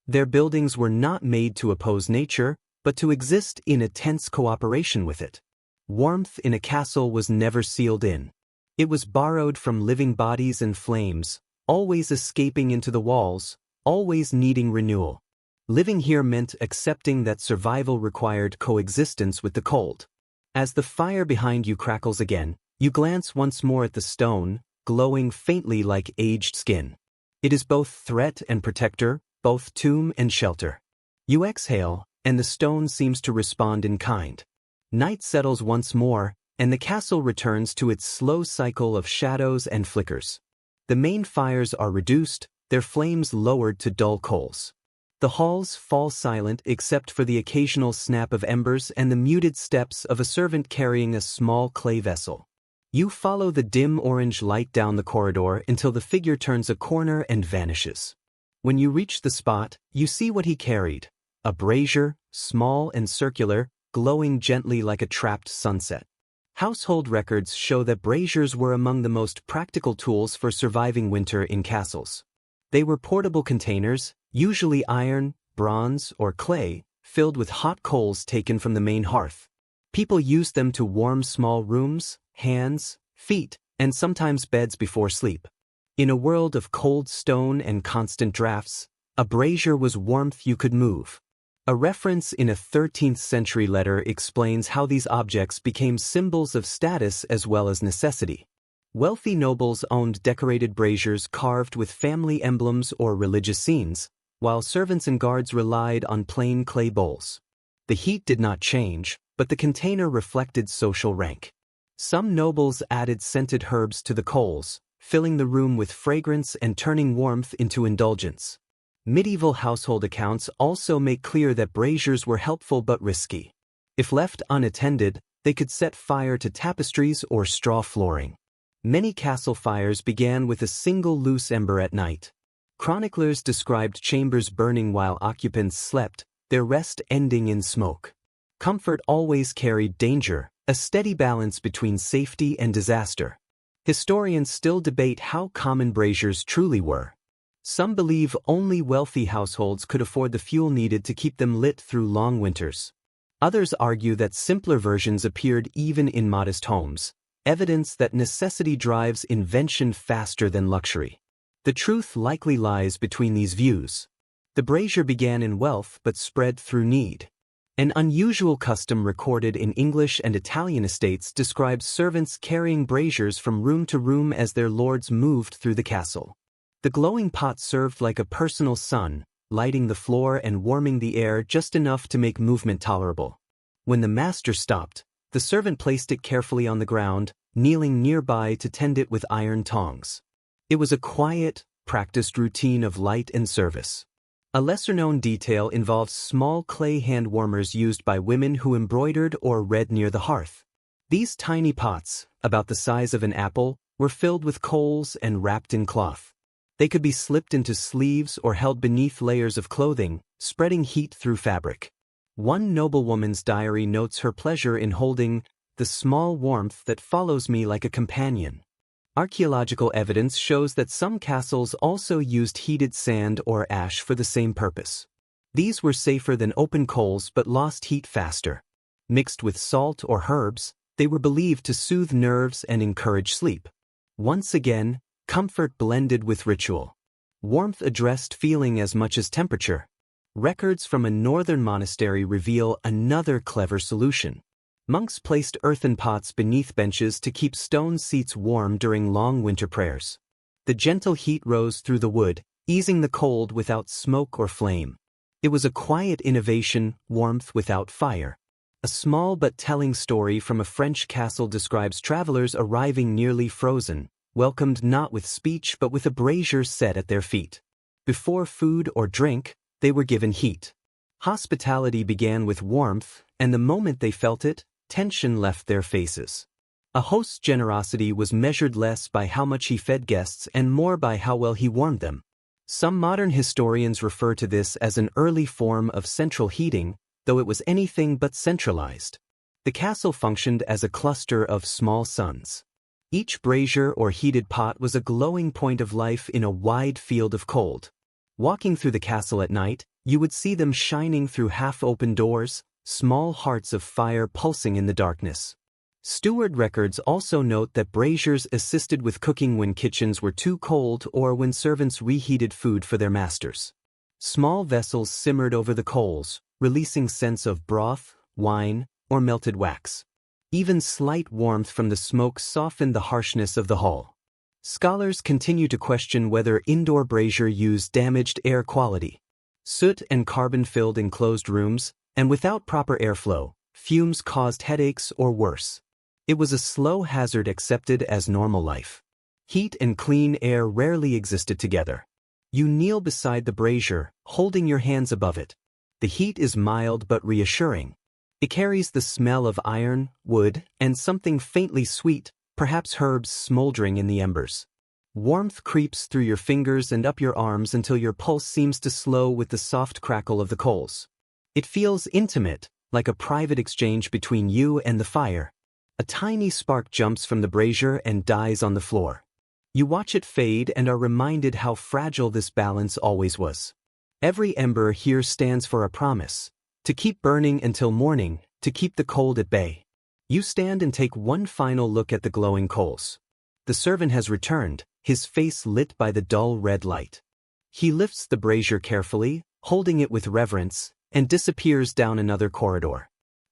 Their buildings were not made to oppose nature, but to exist in a tense cooperation with it. Warmth in a castle was never sealed in. It was borrowed from living bodies and flames, always escaping into the walls, always needing renewal. Living here meant accepting that survival required coexistence with the cold. As the fire behind you crackles again, you glance once more at the stone, glowing faintly like aged skin. It is both threat and protector, both tomb and shelter. You exhale, and the stone seems to respond in kind. Night settles once more, and the castle returns to its slow cycle of shadows and flickers. The main fires are reduced, their flames lowered to dull coals. The halls fall silent except for the occasional snap of embers and the muted steps of a servant carrying a small clay vessel. You follow the dim orange light down the corridor until the figure turns a corner and vanishes. When you reach the spot, you see what he carried: a brazier, small and circular, glowing gently like a trapped sunset. Household records show that braziers were among the most practical tools for surviving winter in castles. They were portable containers, usually iron, bronze, or clay, filled with hot coals taken from the main hearth. People used them to warm small rooms, hands, feet, and sometimes beds before sleep. In a world of cold stone and constant drafts, a brazier was warmth you could move. A reference in a 13th century letter explains how these objects became symbols of status as well as necessity. Wealthy nobles owned decorated braziers carved with family emblems or religious scenes, while servants and guards relied on plain clay bowls. The heat did not change, but the container reflected social rank. Some nobles added scented herbs to the coals, filling the room with fragrance and turning warmth into indulgence. Medieval household accounts also make clear that braziers were helpful but risky. If left unattended, they could set fire to tapestries or straw flooring. Many castle fires began with a single loose ember at night. Chroniclers described chambers burning while occupants slept, their rest ending in smoke. Comfort always carried danger, a steady balance between safety and disaster. Historians still debate how common braziers truly were. Some believe only wealthy households could afford the fuel needed to keep them lit through long winters. Others argue that simpler versions appeared even in modest homes, evidence that necessity drives invention faster than luxury. The truth likely lies between these views. The brazier began in wealth but spread through need. An unusual custom recorded in English and Italian estates describes servants carrying braziers from room to room as their lords moved through the castle. The glowing pot served like a personal sun, lighting the floor and warming the air just enough to make movement tolerable. When the master stopped, the servant placed it carefully on the ground, kneeling nearby to tend it with iron tongs. It was a quiet, practiced routine of light and service. A lesser-known detail involves small clay hand warmers used by women who embroidered or read near the hearth. These tiny pots, about the size of an apple, were filled with coals and wrapped in cloth. They could be slipped into sleeves or held beneath layers of clothing, spreading heat through fabric. One noblewoman's diary notes her pleasure in holding the small warmth that follows me like a companion. Archaeological evidence shows that some castles also used heated sand or ash for the same purpose. These were safer than open coals but lost heat faster. Mixed with salt or herbs, they were believed to soothe nerves and encourage sleep. Once again, comfort blended with ritual. Warmth addressed feeling as much as temperature. Records from a northern monastery reveal another clever solution. Monks placed earthen pots beneath benches to keep stone seats warm during long winter prayers. The gentle heat rose through the wood, easing the cold without smoke or flame. It was a quiet innovation, warmth without fire. A small but telling story from a French castle describes travelers arriving nearly frozen, welcomed not with speech but with a brazier set at their feet. Before food or drink, they were given heat. Hospitality began with warmth, and the moment they felt it, tension left their faces. A host's generosity was measured less by how much he fed guests and more by how well he warmed them. Some modern historians refer to this as an early form of central heating, though it was anything but centralized. The castle functioned as a cluster of small suns. Each brazier or heated pot was a glowing point of life in a wide field of cold. Walking through the castle at night, you would see them shining through half-open doors, small hearts of fire pulsing in the darkness. Steward records also note that braziers assisted with cooking when kitchens were too cold or when servants reheated food for their masters. Small vessels simmered over the coals, releasing scents of broth, wine, or melted wax. Even slight warmth from the smoke softened the harshness of the hall. Scholars continue to question whether indoor brazier use damaged air quality. Soot and carbon filled enclosed rooms, and without proper airflow, fumes caused headaches or worse. It was a slow hazard accepted as normal life. Heat and clean air rarely existed together. You kneel beside the brazier, holding your hands above it. The heat is mild but reassuring. It carries the smell of iron, wood, and something faintly sweet, perhaps herbs smoldering in the embers. Warmth creeps through your fingers and up your arms until your pulse seems to slow with the soft crackle of the coals. It feels intimate, like a private exchange between you and the fire. A tiny spark jumps from the brazier and dies on the floor. You watch it fade and are reminded how fragile this balance always was. Every ember here stands for a promise, to keep burning until morning, to keep the cold at bay. You stand and take one final look at the glowing coals. The servant has returned, his face lit by the dull red light. He lifts the brazier carefully, holding it with reverence, and disappears down another corridor.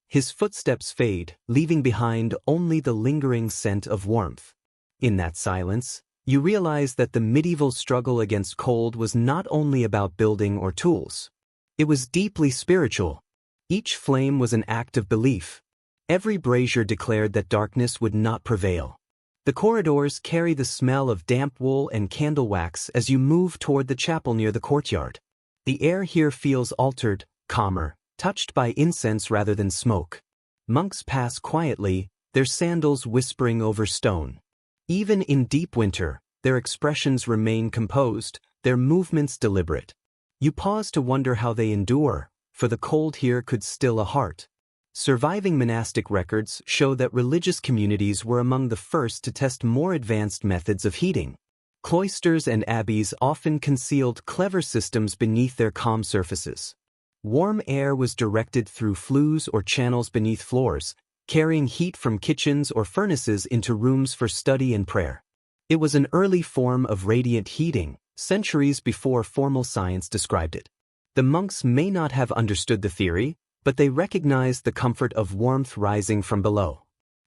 His footsteps fade, leaving behind only the lingering scent of warmth. In that silence, you realize that the medieval struggle against cold was not only about building or tools. It was deeply spiritual. Each flame was an act of belief. Every brazier declared that darkness would not prevail. The corridors carry the smell of damp wool and candle wax as you move toward the chapel near the courtyard. The air here feels altered, calmer, touched by incense rather than smoke. Monks pass quietly, their sandals whispering over stone. Even in deep winter, their expressions remain composed, their movements deliberate. You pause to wonder how they endure, for the cold here could still a heart. Surviving monastic records show that religious communities were among the first to test more advanced methods of heating. Cloisters and abbeys often concealed clever systems beneath their calm surfaces. Warm air was directed through flues or channels beneath floors, carrying heat from kitchens or furnaces into rooms for study and prayer. It was an early form of radiant heating, centuries before formal science described it. The monks may not have understood the theory, but they recognized the comfort of warmth rising from below.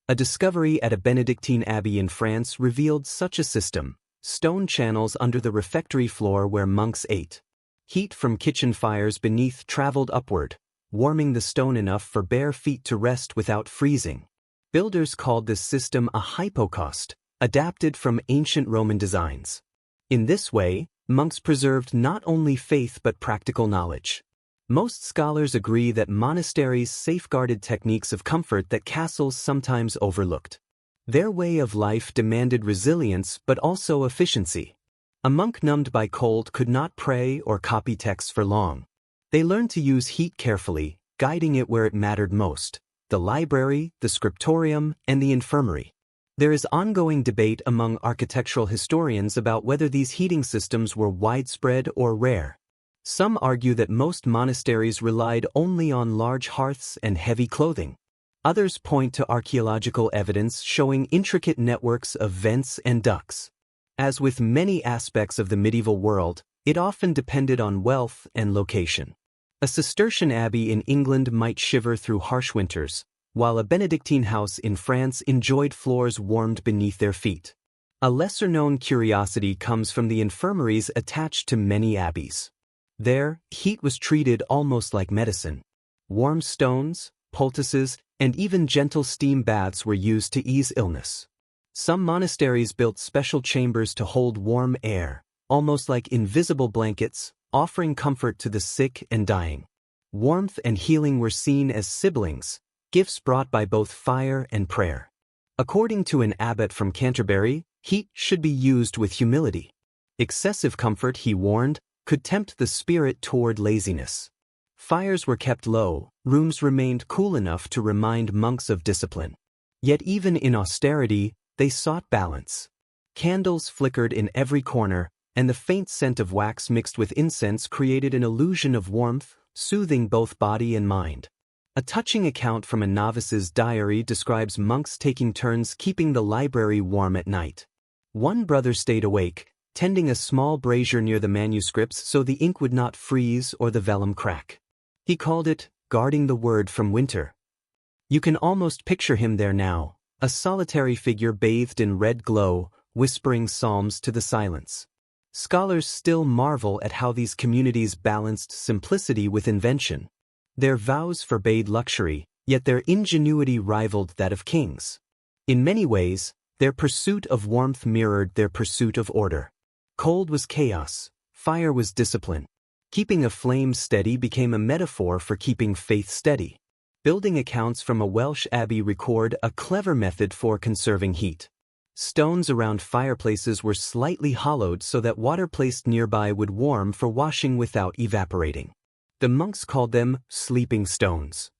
A discovery at a Benedictine abbey in France revealed such a system: stone channels under the refectory floor where monks ate. Heat from kitchen fires beneath traveled upward, warming the stone enough for bare feet to rest without freezing. Builders called this system a hypocaust, adapted from ancient Roman designs. In this way, monks preserved not only faith but practical knowledge. Most scholars agree that monasteries safeguarded techniques of comfort that castles sometimes overlooked. Their way of life demanded resilience but also efficiency. A monk numbed by cold could not pray or copy texts for long. They learned to use heat carefully, guiding it where it mattered most: the library, the scriptorium, and the infirmary. There is ongoing debate among architectural historians about whether these heating systems were widespread or rare. Some argue that most monasteries relied only on large hearths and heavy clothing. Others point to archaeological evidence showing intricate networks of vents and ducts. As with many aspects of the medieval world, it often depended on wealth and location. A Cistercian abbey in England might shiver through harsh winters, while a Benedictine house in France enjoyed floors warmed beneath their feet. A lesser-known curiosity comes from the infirmaries attached to many abbeys. There, heat was treated almost like medicine. Warm stones, poultices, and even gentle steam baths were used to ease illness. Some monasteries built special chambers to hold warm air, almost like invisible blankets, offering comfort to the sick and dying. Warmth and healing were seen as siblings, gifts brought by both fire and prayer. According to an abbot from Canterbury, heat should be used with humility. Excessive comfort, he warned, could tempt the spirit toward laziness. Fires were kept low, rooms remained cool enough to remind monks of discipline. Yet even in austerity, they sought balance. Candles flickered in every corner, and the faint scent of wax mixed with incense created an illusion of warmth, soothing both body and mind. A touching account from a novice's diary describes monks taking turns keeping the library warm at night. One brother stayed awake, tending a small brazier near the manuscripts so the ink would not freeze or the vellum crack. He called it, guarding the word from winter. You can almost picture him there now, a solitary figure bathed in red glow, whispering psalms to the silence. Scholars still marvel at how these communities balanced simplicity with invention. Their vows forbade luxury, yet their ingenuity rivaled that of kings. In many ways, their pursuit of warmth mirrored their pursuit of order. Cold was chaos, fire was discipline. Keeping a flame steady became a metaphor for keeping faith steady. Building accounts from a Welsh abbey record a clever method for conserving heat. Stones around fireplaces were slightly hollowed so that water placed nearby would warm for washing without evaporating. The monks called them sleeping stones.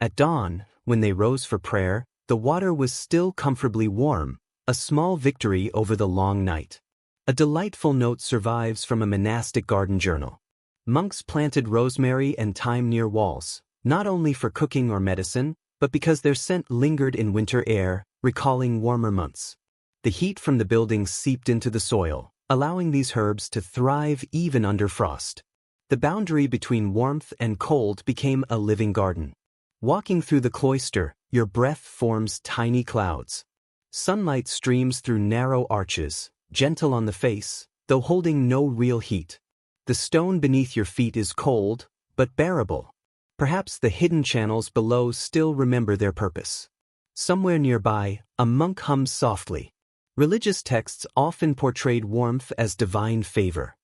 At dawn, when they rose for prayer, the water was still comfortably warm, a small victory over the long night. A delightful note survives from a monastic garden journal. Monks planted rosemary and thyme near walls, not only for cooking or medicine, but because their scent lingered in winter air, recalling warmer months. The heat from the buildings seeped into the soil, allowing these herbs to thrive even under frost. The boundary between warmth and cold became a living garden. Walking through the cloister, your breath forms tiny clouds. Sunlight streams through narrow arches, gentle on the face, though holding no real heat. The stone beneath your feet is cold, but bearable. Perhaps the hidden channels below still remember their purpose. Somewhere nearby, a monk hums softly. Religious texts often portrayed warmth as divine favor.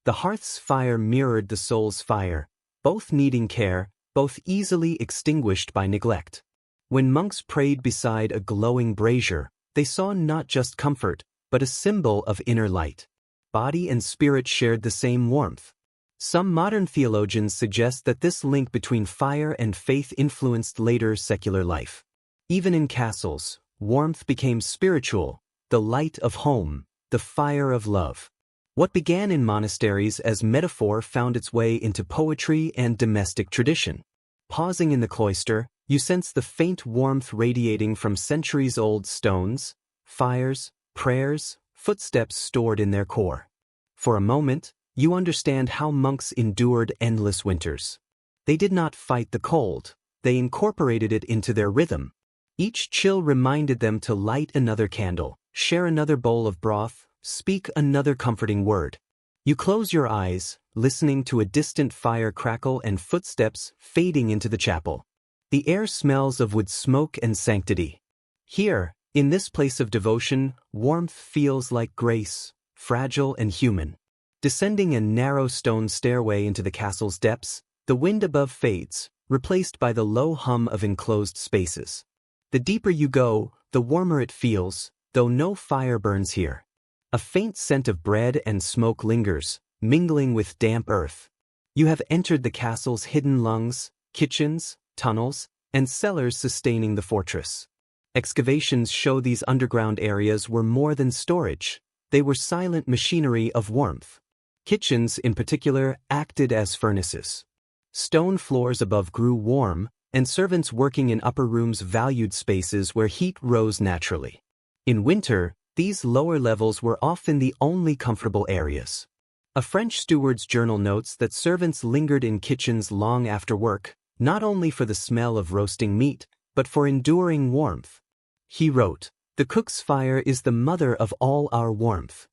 The hearth's fire mirrored the soul's fire, both needing care, both easily extinguished by neglect. When monks prayed beside a glowing brazier, they saw not just comfort, but a symbol of inner light. Body and spirit shared the same warmth. Some modern theologians suggest that this link between fire and faith influenced later secular life. Even in castles, warmth became spiritual, the light of home, the fire of love. What began in monasteries as metaphor found its way into poetry and domestic tradition. Pausing in the cloister, you sense the faint warmth radiating from centuries-old stones, fires, prayers, footsteps stored in their core. For a moment, you understand how monks endured endless winters. They did not fight the cold, they incorporated it into their rhythm. Each chill reminded them to light another candle, share another bowl of broth, speak another comforting word. You close your eyes, listening to a distant fire crackle and footsteps fading into the chapel. The air smells of wood smoke and sanctity. Here, in this place of devotion, warmth feels like grace, fragile and human. Descending a narrow stone stairway into the castle's depths, the wind above fades, replaced by the low hum of enclosed spaces. The deeper you go, the warmer it feels, though no fire burns here. A faint scent of bread and smoke lingers, mingling with damp earth. You have entered the castle's hidden lungs, kitchens, tunnels, and cellars sustaining the fortress. Excavations show these underground areas were more than storage. They were silent machinery of warmth. Kitchens, in particular, acted as furnaces. Stone floors above grew warm, and servants working in upper rooms valued spaces where heat rose naturally. In winter, these lower levels were often the only comfortable areas. A French steward's journal notes that servants lingered in kitchens long after work, not only for the smell of roasting meat, but for enduring warmth. He wrote, "The cook's fire is the mother of all our warmth."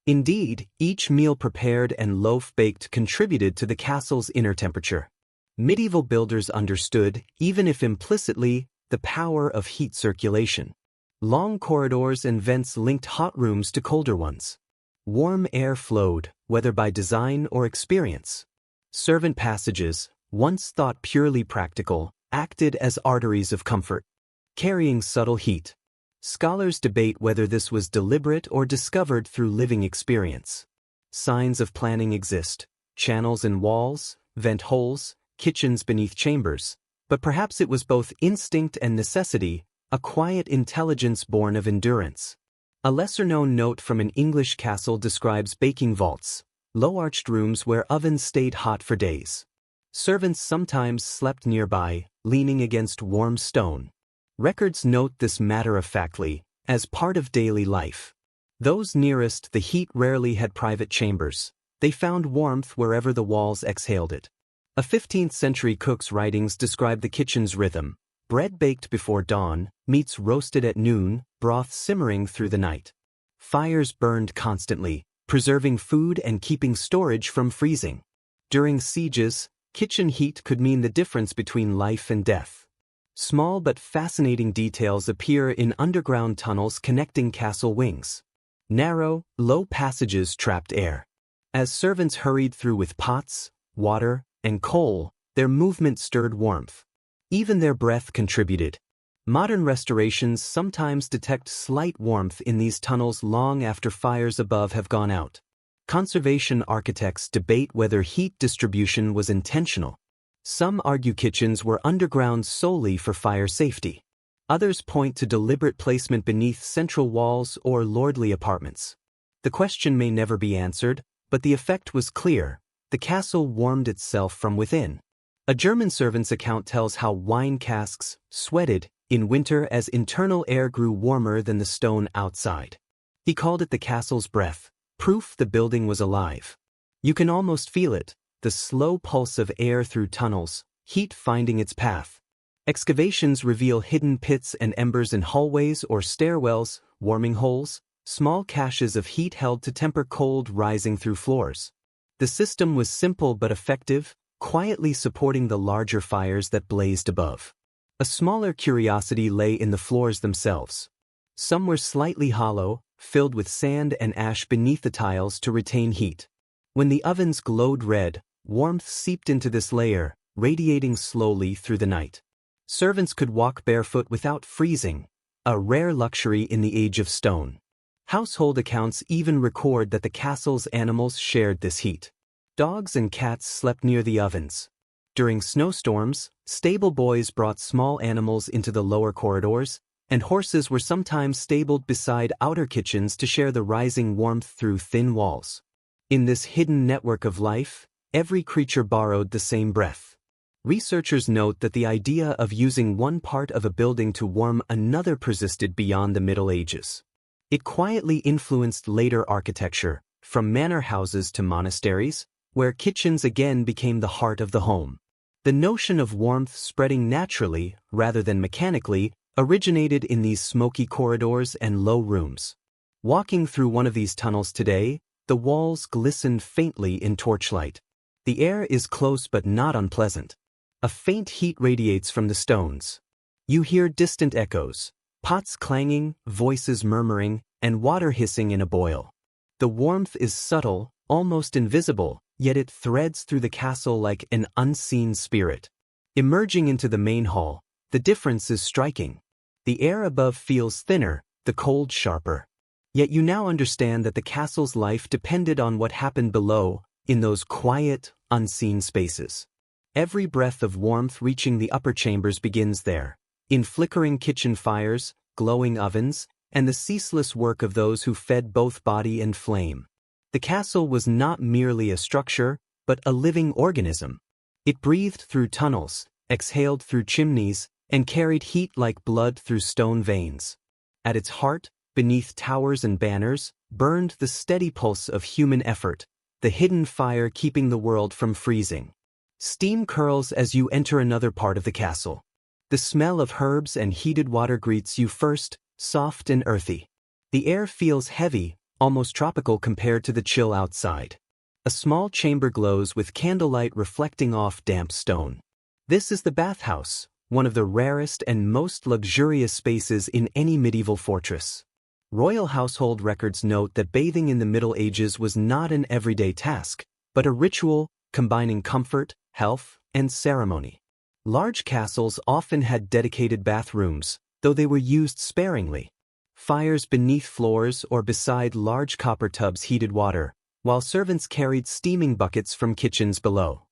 Indeed, each meal prepared and loaf baked contributed to the castle's inner temperature. Medieval builders understood, even if implicitly, the power of heat circulation. Long corridors and vents linked hot rooms to colder ones. Warm air flowed, whether by design or experience. Servant passages, once thought purely practical, acted as arteries of comfort, carrying subtle heat. Scholars debate whether this was deliberate or discovered through living experience. Signs of planning exist: channels in walls, vent holes, kitchens beneath chambers. But perhaps it was both instinct and necessity, a quiet intelligence born of endurance. A lesser-known note from an English castle describes baking vaults, low-arched rooms where ovens stayed hot for days. Servants sometimes slept nearby, leaning against warm stone. Records note this matter-of-factly, as part of daily life. Those nearest the heat rarely had private chambers. They found warmth wherever the walls exhaled it. A 15th-century cook's writings describe the kitchen's rhythm: bread baked before dawn, meats roasted at noon, broth simmering through the night. Fires burned constantly, preserving food and keeping storage from freezing. During sieges, kitchen heat could mean the difference between life and death. Small but fascinating details appear in underground tunnels connecting castle wings. Narrow, low passages trapped air. As servants hurried through with pots, water, and coal, their movement stirred warmth. Even their breath contributed. Modern restorations sometimes detect slight warmth in these tunnels long after fires above have gone out. Conservation architects debate whether heat distribution was intentional. Some argue kitchens were underground solely for fire safety. Others point to deliberate placement beneath central walls or lordly apartments. The question may never be answered, but the effect was clear: the castle warmed itself from within. A German servant's account tells how wine casks sweated in winter as internal air grew warmer than the stone outside. He called it the castle's breath, proof the building was alive. You can almost feel it, the slow pulse of air through tunnels, heat finding its path. Excavations reveal hidden pits and embers in hallways or stairwells, warming holes, small caches of heat held to temper cold rising through floors. The system was simple but effective, quietly supporting the larger fires that blazed above. A smaller curiosity lay in the floors themselves. Some were slightly hollow, filled with sand and ash beneath the tiles to retain heat. When the ovens glowed red, warmth seeped into this layer, radiating slowly through the night. Servants could walk barefoot without freezing, a rare luxury in the age of stone. Household accounts even record that the castle's animals shared this heat. Dogs and cats slept near the ovens. During snowstorms, stable boys brought small animals into the lower corridors, and horses were sometimes stabled beside outer kitchens to share the rising warmth through thin walls. In this hidden network of life, every creature borrowed the same breath. Researchers note that the idea of using one part of a building to warm another persisted beyond the Middle Ages. It quietly influenced later architecture, from manor houses to monasteries, where kitchens again became the heart of the home. The notion of warmth spreading naturally, rather than mechanically, originated in these smoky corridors and low rooms. Walking through one of these tunnels today, the walls glisten faintly in torchlight. The air is close but not unpleasant. A faint heat radiates from the stones. You hear distant echoes, pots clanging, voices murmuring, and water hissing in a boil. The warmth is subtle, almost invisible, yet it threads through the castle like an unseen spirit. Emerging into the main hall, the difference is striking. The air above feels thinner, the cold sharper. Yet you now understand that the castle's life depended on what happened below, in those quiet, unseen spaces. Every breath of warmth reaching the upper chambers begins there, in flickering kitchen fires, glowing ovens, and the ceaseless work of those who fed both body and flame. The castle was not merely a structure, but a living organism. It breathed through tunnels, exhaled through chimneys, and carried heat like blood through stone veins. At its heart, beneath towers and banners, burned the steady pulse of human effort, the hidden fire keeping the world from freezing. Steam curls as you enter another part of the castle. The smell of herbs and heated water greets you first, soft and earthy. The air feels heavy, almost tropical compared to the chill outside. A small chamber glows with candlelight reflecting off damp stone. This is the bathhouse, one of the rarest and most luxurious spaces in any medieval fortress. Royal household records note that bathing in the Middle Ages was not an everyday task, but a ritual combining comfort, health, and ceremony. Large castles often had dedicated bathrooms, though they were used sparingly. Fires beneath floors or beside large copper tubs heated water, while servants carried steaming buckets from kitchens below.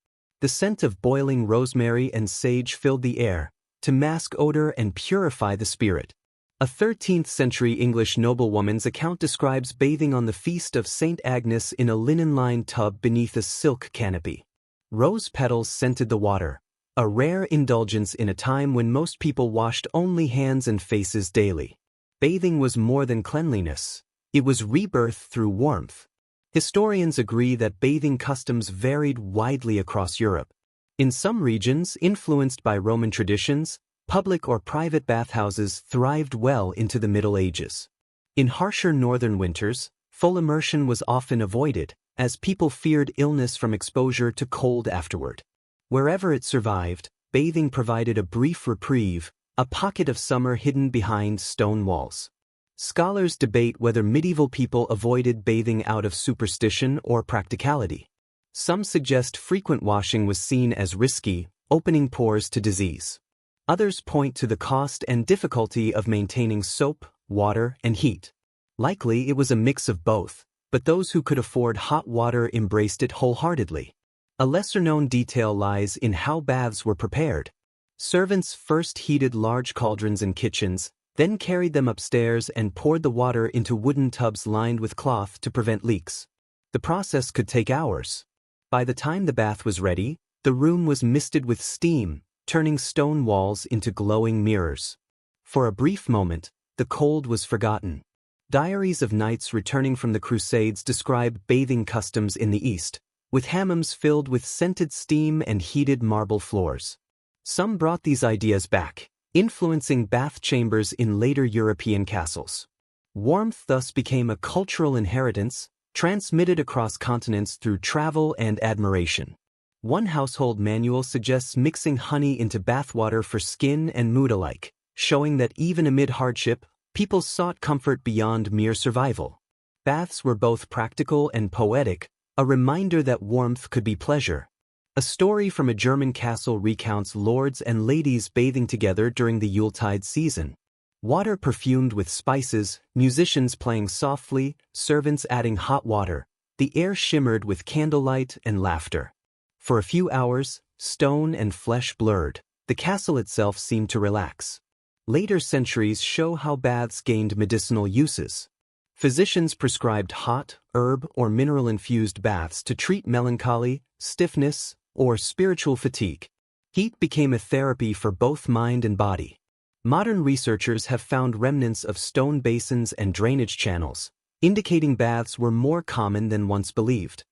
The scent of boiling rosemary and sage filled the air, to mask odor and purify the spirit. A 13th-century English noblewoman's account describes bathing on the feast of St. Agnes in a linen-lined tub beneath a silk canopy. Rose petals scented the water, a rare indulgence in a time when most people washed only hands and faces daily. Bathing was more than cleanliness. It was rebirth through warmth. Historians agree that bathing customs varied widely across Europe. In some regions, influenced by Roman traditions, public or private bathhouses thrived well into the Middle Ages. In harsher northern winters, full immersion was often avoided, as people feared illness from exposure to cold afterward. Wherever it survived, bathing provided a brief reprieve, a pocket of summer hidden behind stone walls. Scholars debate whether medieval people avoided bathing out of superstition or practicality. Some suggest frequent washing was seen as risky, opening pores to disease. Others point to the cost and difficulty of maintaining soap, water, and heat. Likely it was a mix of both, but those who could afford hot water embraced it wholeheartedly. A lesser-known detail lies in how baths were prepared. Servants first heated large cauldrons in kitchens, then carried them upstairs and poured the water into wooden tubs lined with cloth to prevent leaks. The process could take hours. By the time the bath was ready, the room was misted with steam, turning stone walls into glowing mirrors. For a brief moment, the cold was forgotten. Diaries of knights returning from the Crusades describe bathing customs in the East, with hammams filled with scented steam and heated marble floors. Some brought these ideas back, influencing bath chambers in later European castles. Warmth thus became a cultural inheritance, transmitted across continents through travel and admiration. One household manual suggests mixing honey into bathwater for skin and mood alike, showing that even amid hardship, people sought comfort beyond mere survival. Baths were both practical and poetic, a reminder that warmth could be pleasure. A story from a German castle recounts lords and ladies bathing together during the Yuletide season. Water perfumed with spices, musicians playing softly, servants adding hot water. The air shimmered with candlelight and laughter. For a few hours, stone and flesh blurred. The castle itself seemed to relax. Later centuries show how baths gained medicinal uses. Physicians prescribed hot, herb, or mineral-infused baths to treat melancholy, stiffness, or spiritual fatigue. Heat became a therapy for both mind and body. Modern researchers have found remnants of stone basins and drainage channels, indicating baths were more common than once believed.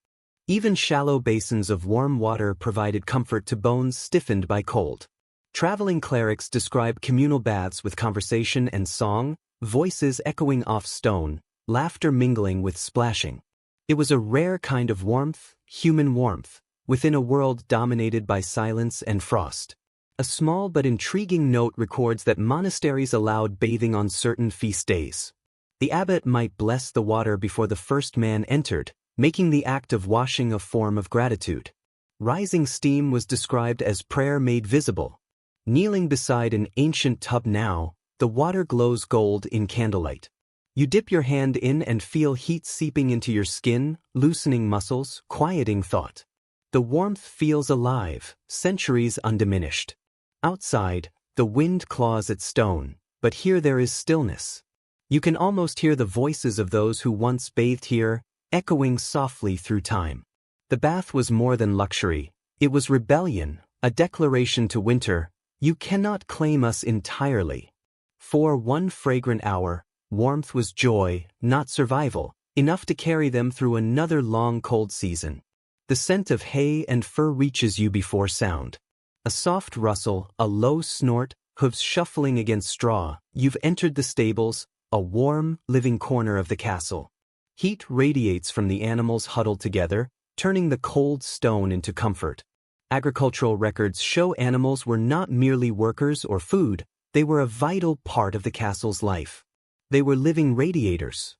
Even shallow basins of warm water provided comfort to bones stiffened by cold. Traveling clerics describe communal baths with conversation and song, voices echoing off stone, laughter mingling with splashing. It was a rare kind of warmth, human warmth, within a world dominated by silence and frost. A small but intriguing note records that monasteries allowed bathing on certain feast days. The abbot might bless the water before the first man entered, making the act of washing a form of gratitude. Rising steam was described as prayer made visible. Kneeling beside an ancient tub now, the water glows gold in candlelight. You dip your hand in and feel heat seeping into your skin, loosening muscles, quieting thought. The warmth feels alive, centuries undiminished. Outside, the wind claws at stone, but here there is stillness. You can almost hear the voices of those who once bathed here, echoing softly through time. The bath was more than luxury, it was rebellion, a declaration to winter, you cannot claim us entirely. For one fragrant hour, warmth was joy, not survival, enough to carry them through another long cold season. The scent of hay and fur reaches you before sound. A soft rustle, a low snort, hooves shuffling against straw. You've entered the stables, a warm, living corner of the castle. Heat radiates from the animals huddled together, turning the cold stone into comfort. Agricultural records show animals were not merely workers or food, they were a vital part of the castle's life. They were living radiators.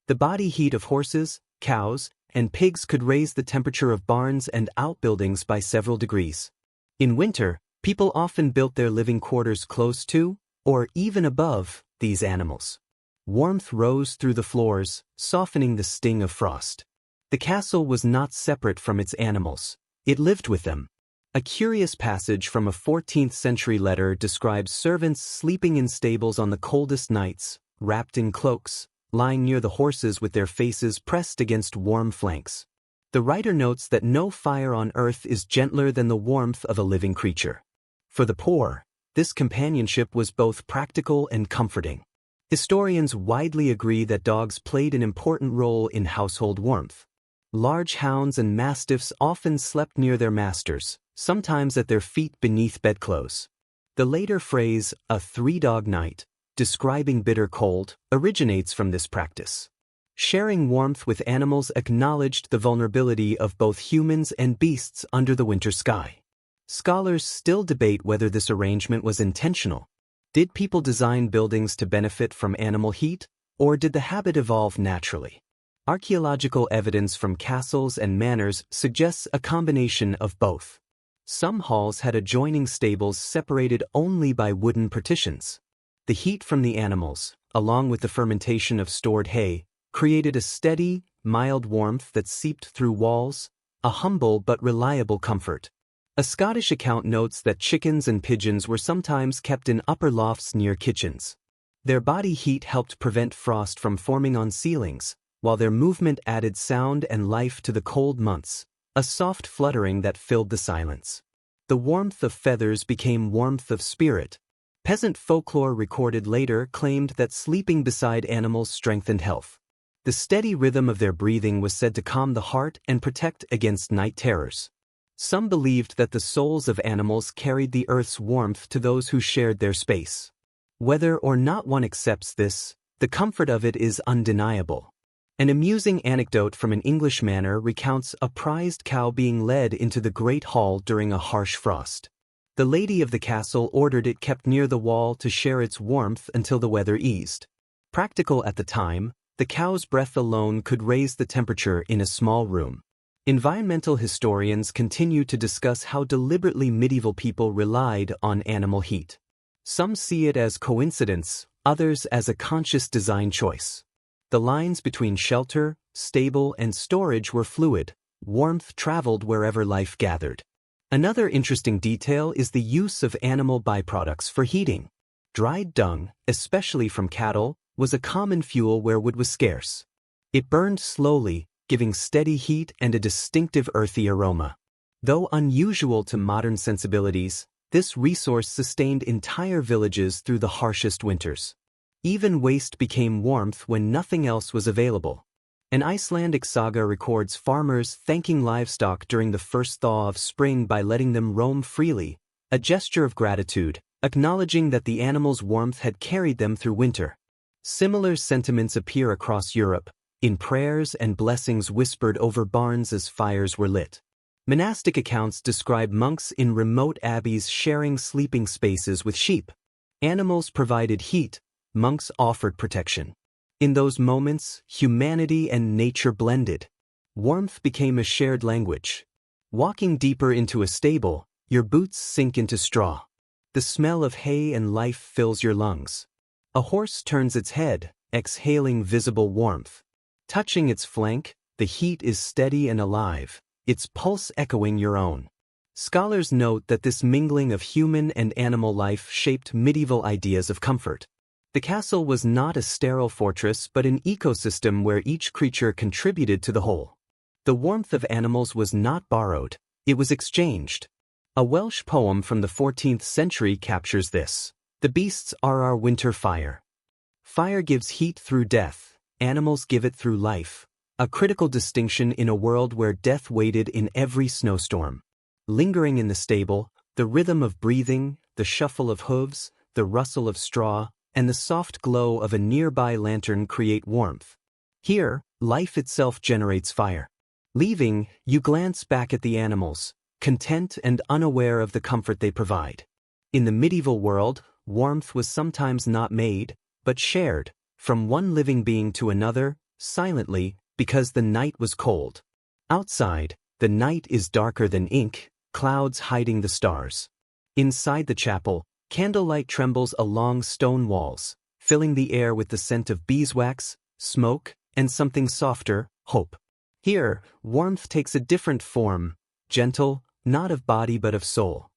The body heat of horses, cows, and pigs could raise the temperature of barns and outbuildings by several degrees. In winter, people often built their living quarters close to, or even above, these animals. Warmth rose through the floors, softening the sting of frost. The castle was not separate from its animals. It lived with them. A curious passage from a 14th-century letter describes servants sleeping in stables on the coldest nights, wrapped in cloaks, lying near the horses with their faces pressed against warm flanks. The writer notes that no fire on earth is gentler than the warmth of a living creature. For the poor, this companionship was both practical and comforting. Historians widely agree that dogs played an important role in household warmth. Large hounds and mastiffs often slept near their masters, sometimes at their feet beneath bedclothes. The later phrase, a three-dog night, describing bitter cold, originates from this practice. Sharing warmth with animals acknowledged the vulnerability of both humans and beasts under the winter sky. Scholars still debate whether this arrangement was intentional. Did people design buildings to benefit from animal heat, or did the habit evolve naturally? Archaeological evidence from castles and manors suggests a combination of both. Some halls had adjoining stables separated only by wooden partitions. The heat from the animals, along with the fermentation of stored hay, created a steady, mild warmth that seeped through walls, a humble but reliable comfort. A Scottish account notes that chickens and pigeons were sometimes kept in upper lofts near kitchens. Their body heat helped prevent frost from forming on ceilings, while their movement added sound and life to the cold months, a soft fluttering that filled the silence. The warmth of feathers became warmth of spirit. Peasant folklore recorded later claimed that sleeping beside animals strengthened health. The steady rhythm of their breathing was said to calm the heart and protect against night terrors. Some believed that the souls of animals carried the earth's warmth to those who shared their space. Whether or not one accepts this, the comfort of it is undeniable. An amusing anecdote from an English manor recounts a prized cow being led into the great hall during a harsh frost. The lady of the castle ordered it kept near the wall to share its warmth until the weather eased. Practical at the time, the cow's breath alone could raise the temperature in a small room. Environmental historians continue to discuss how deliberately medieval people relied on animal heat. Some see it as coincidence, others as a conscious design choice. The lines between shelter, stable, and storage were fluid. Warmth traveled wherever life gathered. Another interesting detail is the use of animal byproducts for heating. Dried dung, especially from cattle, was a common fuel where wood was scarce. It burned slowly, giving steady heat and a distinctive earthy aroma. Though unusual to modern sensibilities, this resource sustained entire villages through the harshest winters. Even waste became warmth when nothing else was available. An Icelandic saga records farmers thanking livestock during the first thaw of spring by letting them roam freely, a gesture of gratitude, acknowledging that the animals' warmth had carried them through winter. Similar sentiments appear across Europe, in prayers and blessings whispered over barns as fires were lit. Monastic accounts describe monks in remote abbeys sharing sleeping spaces with sheep. Animals provided heat, monks offered protection. In those moments, humanity and nature blended. Warmth became a shared language. Walking deeper into a stable, your boots sink into straw. The smell of hay and life fills your lungs. A horse turns its head, exhaling visible warmth. Touching its flank, the heat is steady and alive, its pulse echoing your own. Scholars note that this mingling of human and animal life shaped medieval ideas of comfort. The castle was not a sterile fortress but an ecosystem where each creature contributed to the whole. The warmth of animals was not borrowed, it was exchanged. A Welsh poem from the 14th century captures this. The beasts are our winter fire. Fire gives heat through death, animals give it through life, a critical distinction in a world where death waited in every snowstorm. Lingering in the stable, the rhythm of breathing, the shuffle of hooves, the rustle of straw, and the soft glow of a nearby lantern create warmth. Here, life itself generates fire. Leaving, you glance back at the animals, content and unaware of the comfort they provide. In the medieval world, warmth was sometimes not made, but shared, from one living being to another, silently, because the night was cold. Outside, the night is darker than ink, clouds hiding the stars. Inside the chapel, candlelight trembles along stone walls, filling the air with the scent of beeswax, smoke, and something softer, hope. Here, warmth takes a different form, gentle, not of body but of soul.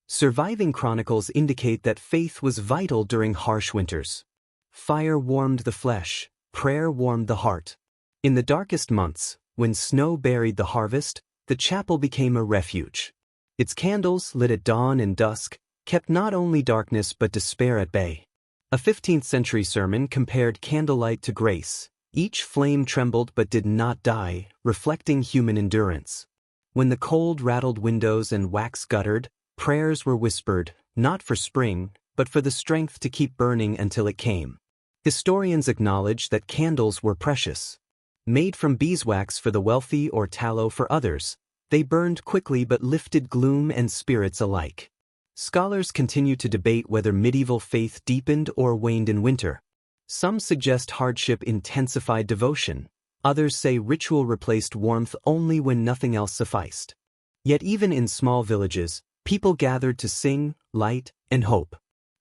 Surviving chronicles indicate that faith was vital during harsh winters. Fire warmed the flesh, prayer warmed the heart. In the darkest months, when snow buried the harvest, the chapel became a refuge. Its candles, lit at dawn and dusk, kept not only darkness but despair at bay. A 15th-century sermon compared candlelight to grace. Each flame trembled but did not die, reflecting human endurance. When the cold rattled windows and wax guttered, prayers were whispered, not for spring, but for the strength to keep burning until it came. Historians acknowledge that candles were precious. Made from beeswax for the wealthy or tallow for others, they burned quickly but lifted gloom and spirits alike. Scholars continue to debate whether medieval faith deepened or waned in winter. Some suggest hardship intensified devotion. Others say ritual replaced warmth only when nothing else sufficed. Yet even in small villages, people gathered to sing, light, and hope.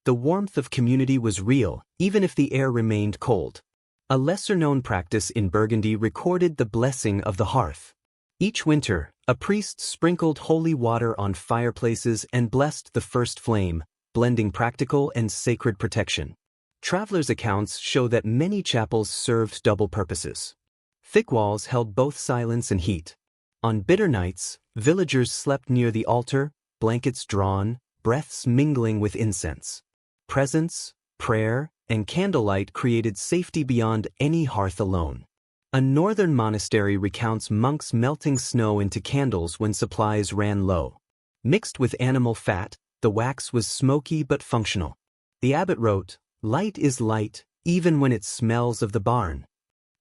The warmth of community was real, even if the air remained cold. A lesser-known practice in Burgundy recorded the blessing of the hearth. Each winter, a priest sprinkled holy water on fireplaces and blessed the first flame, blending practical and sacred protection. Travelers' accounts show that many chapels served double purposes. Thick walls held both silence and heat. On bitter nights, villagers slept near the altar, blankets drawn, breaths mingling with incense. Presence, prayer, and candlelight created safety beyond any hearth alone. A northern monastery recounts monks melting snow into candles when supplies ran low. Mixed with animal fat, the wax was smoky but functional. The abbot wrote, "Light is light, even when it smells of the barn."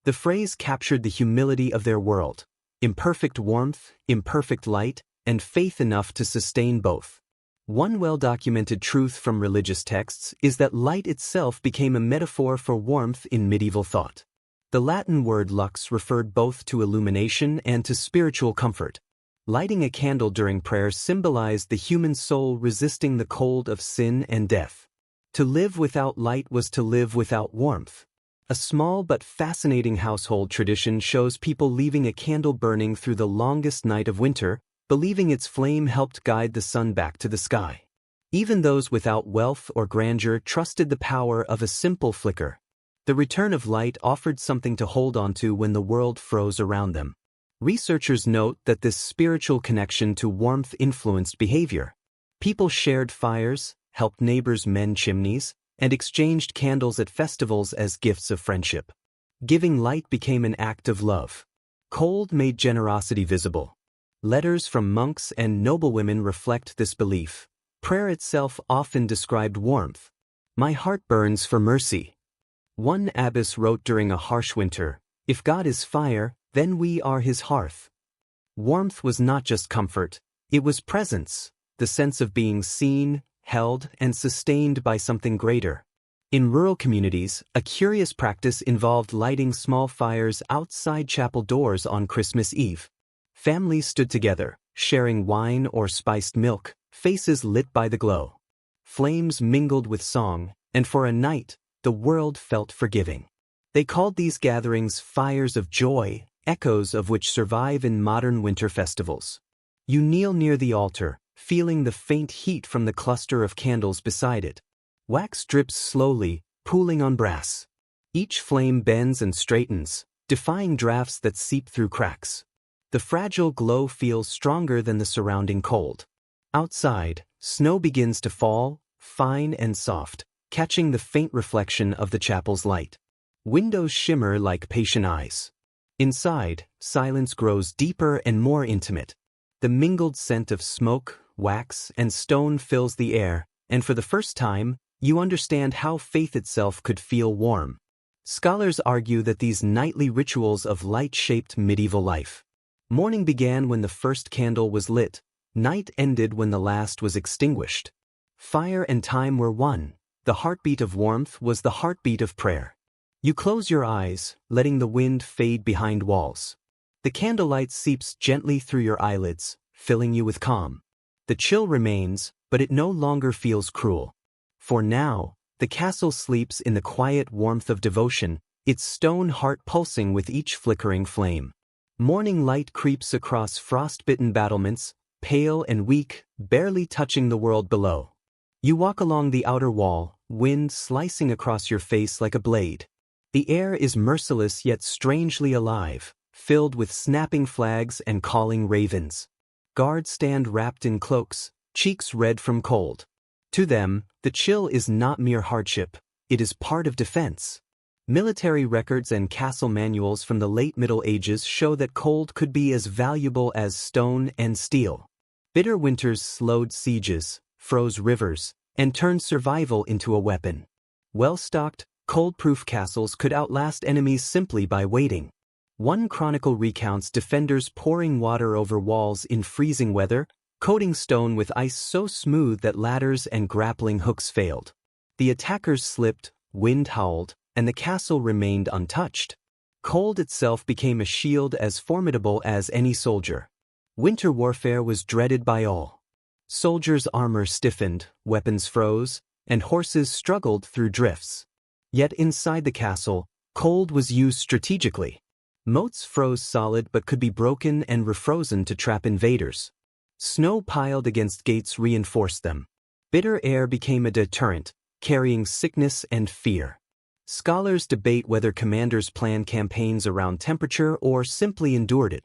The phrase captured the humility of their world: imperfect warmth, imperfect light, and faith enough to sustain both. One well-documented truth from religious texts is that light itself became a metaphor for warmth in medieval thought. The Latin word lux referred both to illumination and to spiritual comfort. Lighting a candle during prayer symbolized the human soul resisting the cold of sin and death. To live without light was to live without warmth. A small but fascinating household tradition shows people leaving a candle burning through the longest night of winter, believing its flame helped guide the sun back to the sky. Even those without wealth or grandeur trusted the power of a simple flicker. The return of light offered something to hold on to when the world froze around them. Researchers note that this spiritual connection to warmth influenced behavior. People shared fires, helped neighbors mend chimneys, and exchanged candles at festivals as gifts of friendship. Giving light became an act of love. Cold made generosity visible. Letters from monks and noblewomen reflect this belief. Prayer itself often described warmth. "My heart burns for mercy." One abbess wrote during a harsh winter, "If God is fire, then we are his hearth." Warmth was not just comfort, it was presence, the sense of being seen, held, and sustained by something greater. In rural communities, a curious practice involved lighting small fires outside chapel doors on Christmas Eve. Families stood together, sharing wine or spiced milk, faces lit by the glow. Flames mingled with song, and for a night, the world felt forgiving. They called these gatherings fires of joy, echoes of which survive in modern winter festivals. You kneel near the altar, feeling the faint heat from the cluster of candles beside it. Wax drips slowly, pooling on brass. Each flame bends and straightens, defying drafts that seep through cracks. The fragile glow feels stronger than the surrounding cold. Outside, snow begins to fall, fine and soft, catching the faint reflection of the chapel's light. Windows shimmer like patient eyes. Inside, silence grows deeper and more intimate. The mingled scent of smoke, wax, and stone fills the air, and for the first time, you understand how faith itself could feel warm. Scholars argue that these nightly rituals of light shaped medieval life. Morning began when the first candle was lit, night ended when the last was extinguished. Fire and time were one, the heartbeat of warmth was the heartbeat of prayer. You close your eyes, letting the wind fade behind walls. The candlelight seeps gently through your eyelids, filling you with calm. The chill remains, but it no longer feels cruel. For now, the castle sleeps in the quiet warmth of devotion, its stone heart pulsing with each flickering flame. Morning light creeps across frost-bitten battlements, pale and weak, barely touching the world below. You walk along the outer wall, wind slicing across your face like a blade. The air is merciless yet strangely alive, filled with snapping flags and calling ravens. Guards stand wrapped in cloaks, cheeks red from cold. To them, the chill is not mere hardship, it is part of defense. Military records and castle manuals from the late Middle Ages show that cold could be as valuable as stone and steel. Bitter winters slowed sieges, froze rivers, and turned survival into a weapon. Well-stocked, cold-proof castles could outlast enemies simply by waiting. One chronicle recounts defenders pouring water over walls in freezing weather, coating stone with ice so smooth that ladders and grappling hooks failed. The attackers slipped, wind howled, and the castle remained untouched. Cold itself became a shield as formidable as any soldier. Winter warfare was dreaded by all. Soldiers' armor stiffened, weapons froze, and horses struggled through drifts. Yet inside the castle, cold was used strategically. Moats froze solid but could be broken and refrozen to trap invaders. Snow piled against gates reinforced them. Bitter air became a deterrent, carrying sickness and fear. Scholars debate whether commanders planned campaigns around temperature or simply endured it.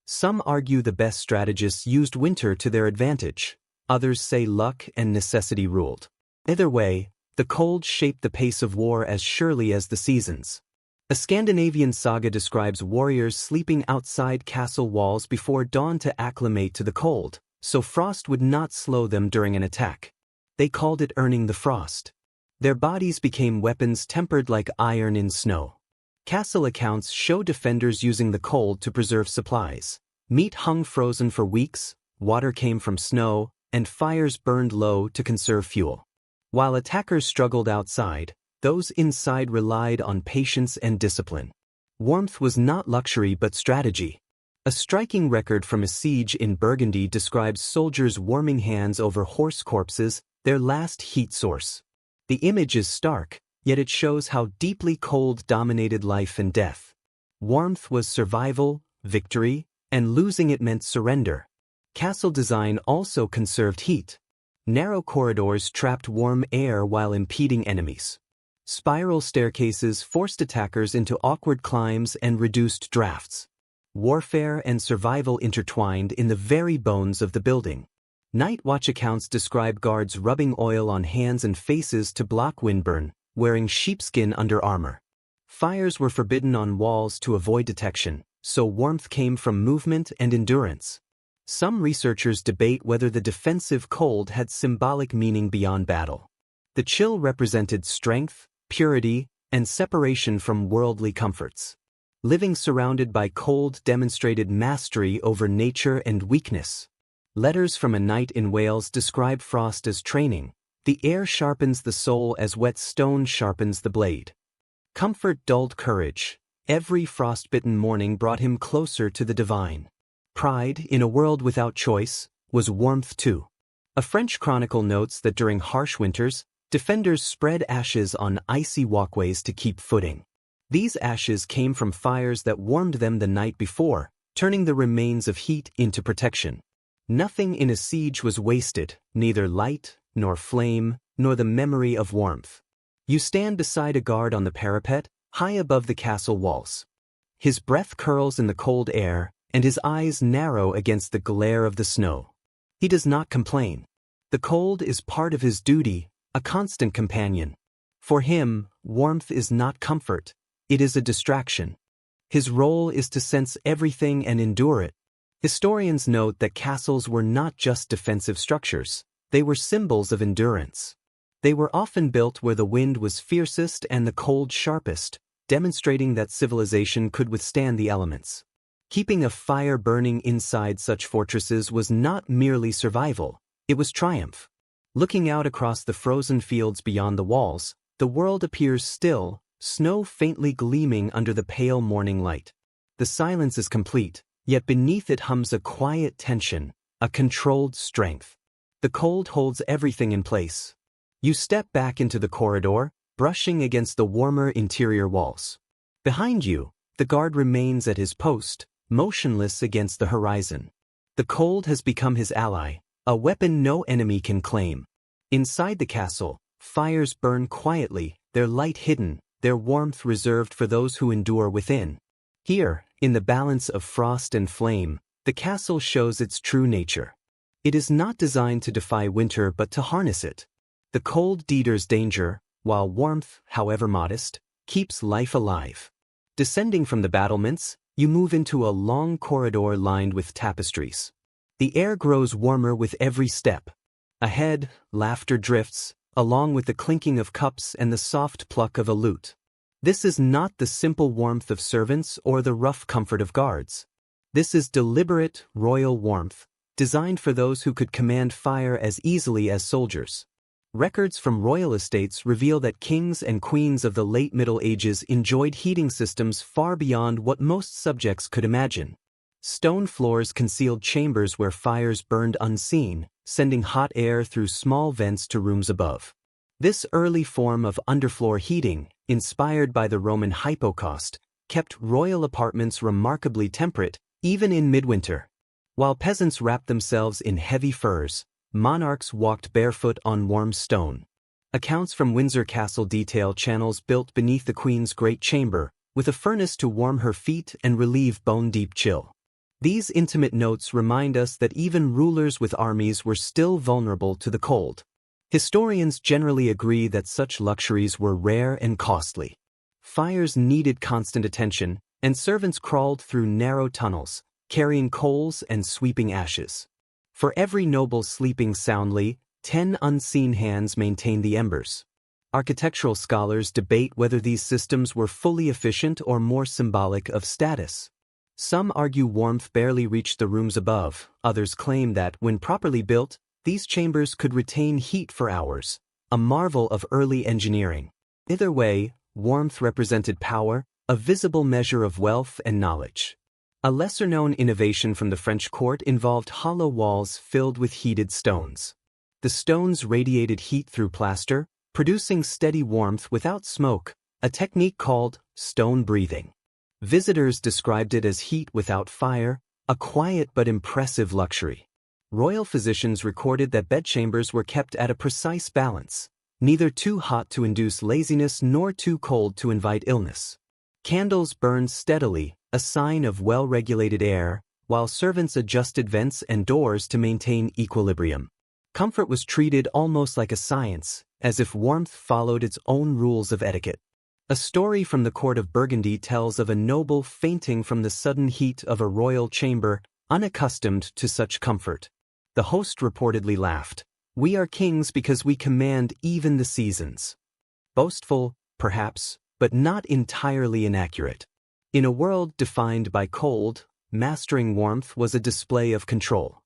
Some argue the best strategists used winter to their advantage. Others say luck and necessity ruled. Either way, the cold shaped the pace of war as surely as the seasons. A Scandinavian saga describes warriors sleeping outside castle walls before dawn to acclimate to the cold, so frost would not slow them during an attack. They called it earning the frost. Their bodies became weapons tempered like iron in snow. Castle accounts show defenders using the cold to preserve supplies. Meat hung frozen for weeks, water came from snow, and fires burned low to conserve fuel. While attackers struggled outside, those inside relied on patience and discipline. Warmth was not luxury but strategy. A striking record from a siege in Burgundy describes soldiers warming hands over horse corpses, their last heat source. The image is stark, yet it shows how deeply cold dominated life and death. Warmth was survival, victory, and losing it meant surrender. Castle design also conserved heat. Narrow corridors trapped warm air while impeding enemies. Spiral staircases forced attackers into awkward climbs and reduced drafts. Warfare and survival intertwined in the very bones of the building. Night watch accounts describe guards rubbing oil on hands and faces to block windburn, wearing sheepskin under armor. Fires were forbidden on walls to avoid detection, so warmth came from movement and endurance. Some researchers debate whether the defensive cold had symbolic meaning beyond battle. The chill represented strength, purity, and separation from worldly comforts. Living surrounded by cold demonstrated mastery over nature and weakness. Letters from a Knight in Wales describe frost as training. The air sharpens the soul as wet stone sharpens the blade. Comfort dulled courage. Every frostbitten morning brought him closer to the divine. Pride, in a world without choice, was warmth too. A French chronicle notes that during harsh winters, defenders spread ashes on icy walkways to keep footing. These ashes came from fires that warmed them the night before, turning the remains of heat into protection. Nothing in a siege was wasted, neither light, nor flame, nor the memory of warmth. You stand beside a guard on the parapet, high above the castle walls. His breath curls in the cold air, and his eyes narrow against the glare of the snow. He does not complain. The cold is part of his duty, a constant companion. For him, warmth is not comfort, it is a distraction. His role is to sense everything and endure it. Historians note that castles were not just defensive structures, they were symbols of endurance. They were often built where the wind was fiercest and the cold sharpest, demonstrating that civilization could withstand the elements. Keeping a fire burning inside such fortresses was not merely survival, it was triumph. Looking out across the frozen fields beyond the walls, the world appears still, snow faintly gleaming under the pale morning light. The silence is complete, yet beneath it hums a quiet tension, a controlled strength. The cold holds everything in place. You step back into the corridor, brushing against the warmer interior walls. Behind you, the guard remains at his post, motionless against the horizon. The cold has become his ally, a weapon no enemy can claim. Inside the castle, fires burn quietly, their light hidden, their warmth reserved for those who endure within. Here, in the balance of frost and flame, the castle shows its true nature. It is not designed to defy winter but to harness it. The cold deters danger, while warmth, however modest, keeps life alive. Descending from the battlements, you move into a long corridor lined with tapestries. The air grows warmer with every step. Ahead, laughter drifts, along with the clinking of cups and the soft pluck of a lute. This is not the simple warmth of servants or the rough comfort of guards. This is deliberate, royal warmth, designed for those who could command fire as easily as soldiers. Records from royal estates reveal that kings and queens of the late Middle Ages enjoyed heating systems far beyond what most subjects could imagine. Stone floors concealed chambers where fires burned unseen, sending hot air through small vents to rooms above. This early form of underfloor heating, inspired by the Roman hypocaust, kept royal apartments remarkably temperate, even in midwinter. While peasants wrapped themselves in heavy furs, monarchs walked barefoot on warm stone. Accounts from Windsor Castle detail channels built beneath the Queen's great chamber, with a furnace to warm her feet and relieve bone-deep chill. These intimate notes remind us that even rulers with armies were still vulnerable to the cold. Historians generally agree that such luxuries were rare and costly. Fires needed constant attention, and servants crawled through narrow tunnels, carrying coals and sweeping ashes. For every noble sleeping soundly, 10 unseen hands maintained the embers. Architectural scholars debate whether these systems were fully efficient or more symbolic of status. Some argue warmth barely reached the rooms above, others claim that, when properly built, these chambers could retain heat for hours, a marvel of early engineering. Either way, warmth represented power, a visible measure of wealth and knowledge. A lesser-known innovation from the French court involved hollow walls filled with heated stones. The stones radiated heat through plaster, producing steady warmth without smoke, a technique called stone breathing. Visitors described it as heat without fire, a quiet but impressive luxury. Royal physicians recorded that bedchambers were kept at a precise balance, neither too hot to induce laziness nor too cold to invite illness. Candles burned steadily, a sign of well-regulated air, while servants adjusted vents and doors to maintain equilibrium. Comfort was treated almost like a science, as if warmth followed its own rules of etiquette. A story from the court of Burgundy tells of a noble fainting from the sudden heat of a royal chamber, unaccustomed to such comfort. The host reportedly laughed, "We are kings because we command even the seasons." Boastful, perhaps, but not entirely inaccurate. In a world defined by cold, mastering warmth was a display of control.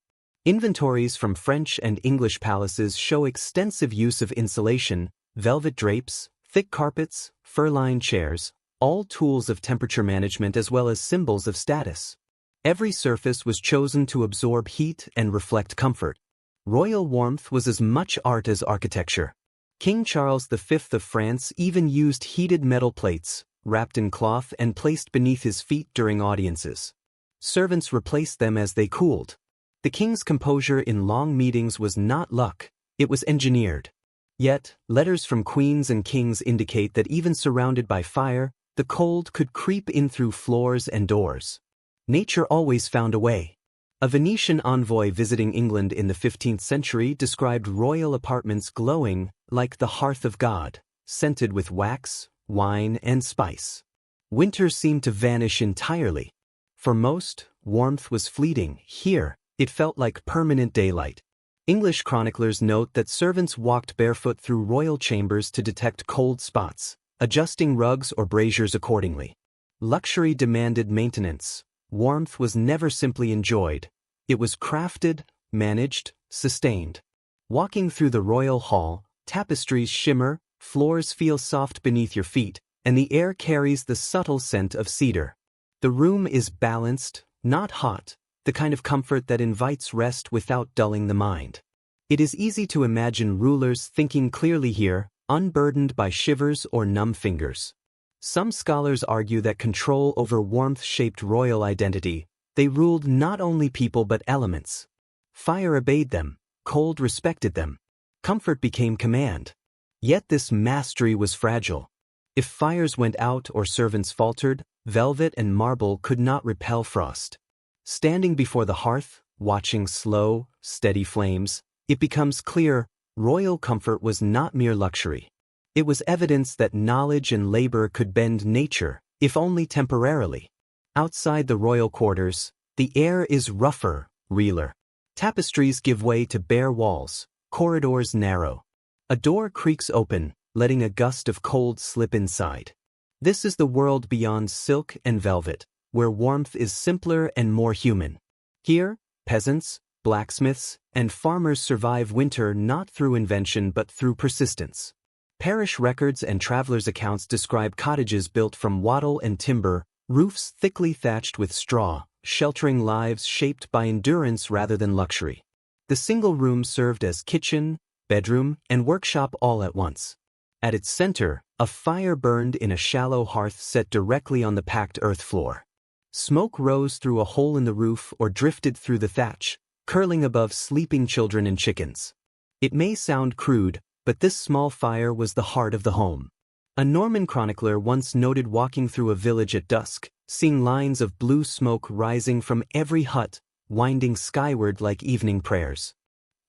Inventories from French and English palaces show extensive use of insulation, velvet drapes, thick carpets, fur-lined chairs, all tools of temperature management as well as symbols of status. Every surface was chosen to absorb heat and reflect comfort. Royal warmth was as much art as architecture. King Charles V of France even used heated metal plates, wrapped in cloth and placed beneath his feet during audiences. Servants replaced them as they cooled. The king's composure in long meetings was not luck, it was engineered. Yet, letters from queens and kings indicate that even surrounded by fire, the cold could creep in through floors and doors. Nature always found a way. A Venetian envoy visiting England in the 15th century described royal apartments glowing like the hearth of God, scented with wax, wine, and spice. Winter seemed to vanish entirely. For most, warmth was fleeting. Here, it felt like permanent daylight. English chroniclers note that servants walked barefoot through royal chambers to detect cold spots, adjusting rugs or braziers accordingly. Luxury demanded maintenance. Warmth was never simply enjoyed. It was crafted, managed, sustained. Walking through the royal hall, tapestries shimmer, floors feel soft beneath your feet, and the air carries the subtle scent of cedar. The room is balanced, not hot, the kind of comfort that invites rest without dulling the mind. It is easy to imagine rulers thinking clearly here, unburdened by shivers or numb fingers. Some scholars argue that control over warmth shaped royal identity. They ruled not only people but elements. Fire obeyed them, cold respected them. Comfort became command. Yet this mastery was fragile. If fires went out or servants faltered, velvet and marble could not repel frost. Standing before the hearth, watching slow, steady flames, it becomes clear royal comfort was not mere luxury. It was evidence that knowledge and labor could bend nature, if only temporarily. Outside the royal quarters, the air is rougher, realer. Tapestries give way to bare walls, corridors narrow. A door creaks open, letting a gust of cold slip inside. This is the world beyond silk and velvet, where warmth is simpler and more human. Here, peasants, blacksmiths, and farmers survive winter not through invention but through persistence. Parish records and travelers' accounts describe cottages built from wattle and timber, roofs thickly thatched with straw, sheltering lives shaped by endurance rather than luxury. The single room served as kitchen, bedroom, and workshop all at once. At its center, a fire burned in a shallow hearth set directly on the packed earth floor. Smoke rose through a hole in the roof or drifted through the thatch, curling above sleeping children and chickens. It may sound crude, but this small fire was the heart of the home. A Norman chronicler once noted walking through a village at dusk, seeing lines of blue smoke rising from every hut, winding skyward like evening prayers.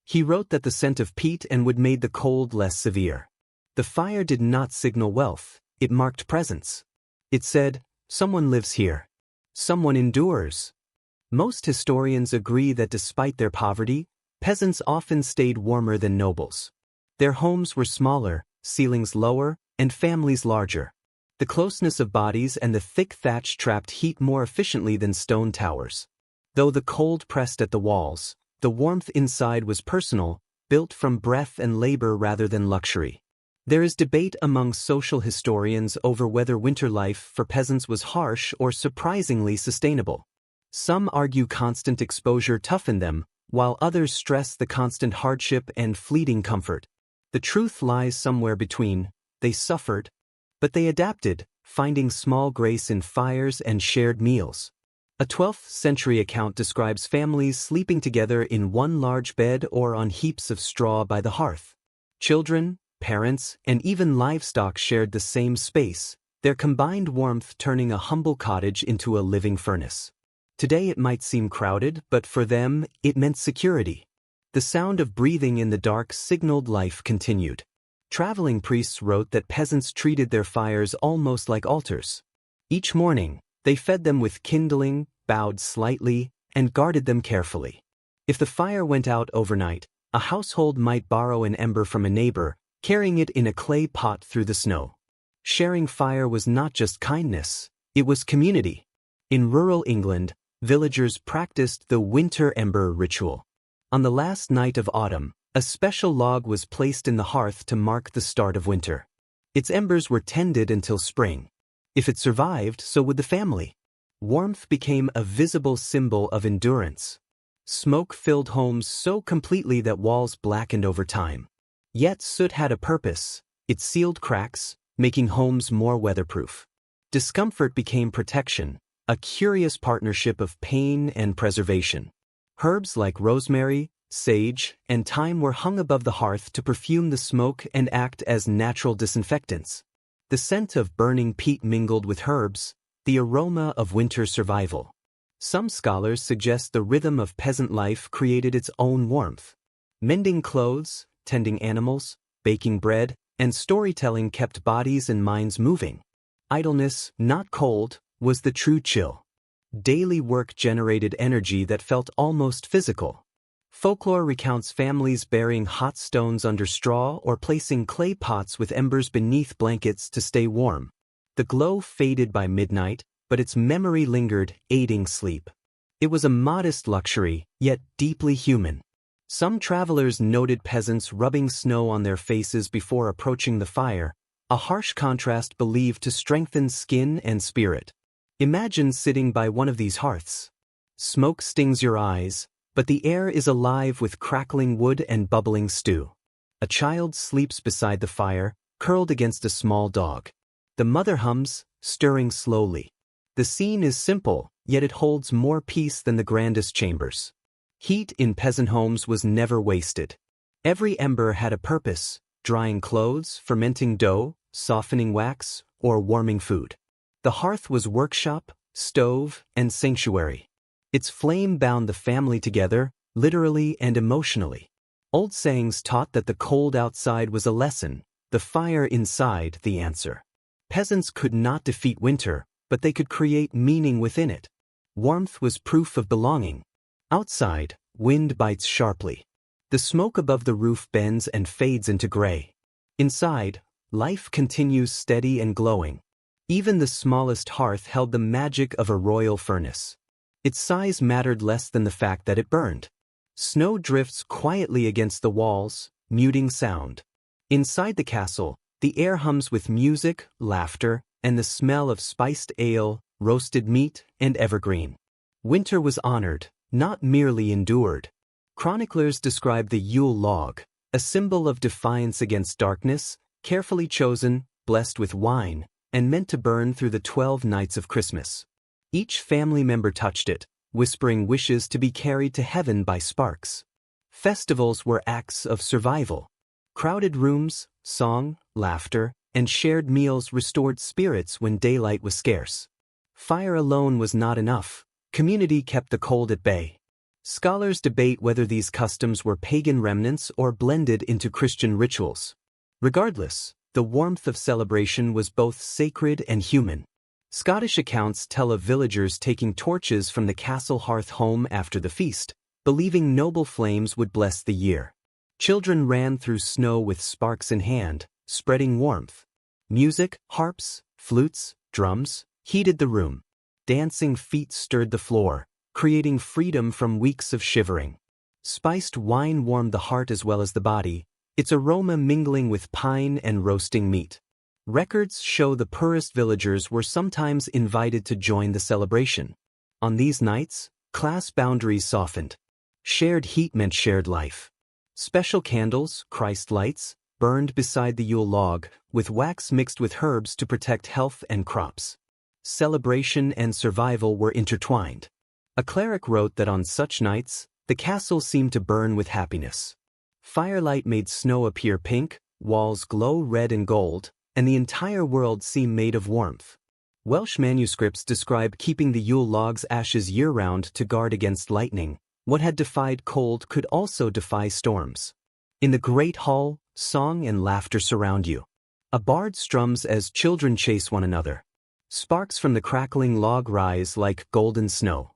He wrote that the scent of peat and wood made the cold less severe. The fire did not signal wealth, it marked presence. It said, "Someone lives here. Someone endures." Most historians agree that despite their poverty, peasants often stayed warmer than nobles. Their homes were smaller, ceilings lower, and families larger. The closeness of bodies and the thick thatch trapped heat more efficiently than stone towers. Though the cold pressed at the walls, the warmth inside was personal, built from breath and labor rather than luxury. There is debate among social historians over whether winter life for peasants was harsh or surprisingly sustainable. Some argue constant exposure toughened them, while others stress the constant hardship and fleeting comfort. The truth lies somewhere between. They suffered, but they adapted, finding small grace in fires and shared meals. A 12th century account describes families sleeping together in one large bed or on heaps of straw by the hearth. Children, parents, and even livestock shared the same space, their combined warmth turning a humble cottage into a living furnace. Today it might seem crowded, but for them, it meant security. The sound of breathing in the dark signaled life continued. Traveling priests wrote that peasants treated their fires almost like altars. Each morning, they fed them with kindling, bowed slightly, and guarded them carefully. If the fire went out overnight, a household might borrow an ember from a neighbor, carrying it in a clay pot through the snow. Sharing fire was not just kindness, it was community. In rural England, villagers practiced the winter ember ritual. On the last night of autumn, a special log was placed in the hearth to mark the start of winter. Its embers were tended until spring. If it survived, so would the family. Warmth became a visible symbol of endurance. Smoke filled homes so completely that walls blackened over time. Yet soot had a purpose. It sealed cracks, making homes more weatherproof. Discomfort became protection, a curious partnership of pain and preservation. Herbs like rosemary, sage, and thyme were hung above the hearth to perfume the smoke and act as natural disinfectants. The scent of burning peat mingled with herbs, the aroma of winter survival. Some scholars suggest the rhythm of peasant life created its own warmth. Mending clothes, tending animals, baking bread, and storytelling kept bodies and minds moving. Idleness, not cold, was the true chill. Daily work generated energy that felt almost physical. Folklore recounts families burying hot stones under straw or placing clay pots with embers beneath blankets to stay warm. The glow faded by midnight, but its memory lingered, aiding sleep. It was a modest luxury, yet deeply human. Some travelers noted peasants rubbing snow on their faces before approaching the fire, a harsh contrast believed to strengthen skin and spirit. Imagine sitting by one of these hearths. Smoke stings your eyes, but the air is alive with crackling wood and bubbling stew. A child sleeps beside the fire, curled against a small dog. The mother hums, stirring slowly. The scene is simple, yet it holds more peace than the grandest chambers. Heat in peasant homes was never wasted. Every ember had a purpose: drying clothes, fermenting dough, softening wax, or warming food. The hearth was workshop, stove, and sanctuary. Its flame bound the family together, literally and emotionally. Old sayings taught that the cold outside was a lesson, the fire inside the answer. Peasants could not defeat winter, but they could create meaning within it. Warmth was proof of belonging. Outside, wind bites sharply. The smoke above the roof bends and fades into gray. Inside, life continues steady and glowing. Even the smallest hearth held the magic of a royal furnace. Its size mattered less than the fact that it burned. Snow drifts quietly against the walls, muting sound. Inside the castle, the air hums with music, laughter, and the smell of spiced ale, roasted meat, and evergreen. Winter was honored, not merely endured. Chroniclers describe the Yule log, a symbol of defiance against darkness, carefully chosen, blessed with wine, and meant to burn through the 12 nights of Christmas. Each family member touched it, whispering wishes to be carried to heaven by sparks. Festivals were acts of survival. Crowded rooms, song, laughter, and shared meals restored spirits when daylight was scarce. Fire alone was not enough. Community kept the cold at bay. Scholars debate whether these customs were pagan remnants or blended into Christian rituals. Regardless, the warmth of celebration was both sacred and human. Scottish accounts tell of villagers taking torches from the castle hearth home after the feast, believing noble flames would bless the year. Children ran through snow with sparks in hand, spreading warmth. Music, harps, flutes, drums, heated the room. Dancing feet stirred the floor, creating freedom from weeks of shivering. Spiced wine warmed the heart as well as the body, its aroma mingling with pine and roasting meat. Records show the poorest villagers were sometimes invited to join the celebration. On these nights, class boundaries softened. Shared heat meant shared life. Special candles, Christ lights, burned beside the Yule log, with wax mixed with herbs to protect health and crops. Celebration and survival were intertwined. A cleric wrote that on such nights, the castle seemed to burn with happiness. Firelight made snow appear pink, walls glow red and gold, and the entire world seemed made of warmth. Welsh manuscripts describe keeping the Yule log's ashes year-round to guard against lightning. What had defied cold could also defy storms. In the great hall, song and laughter surround you. A bard strums as children chase one another. Sparks from the crackling log rise like golden snow.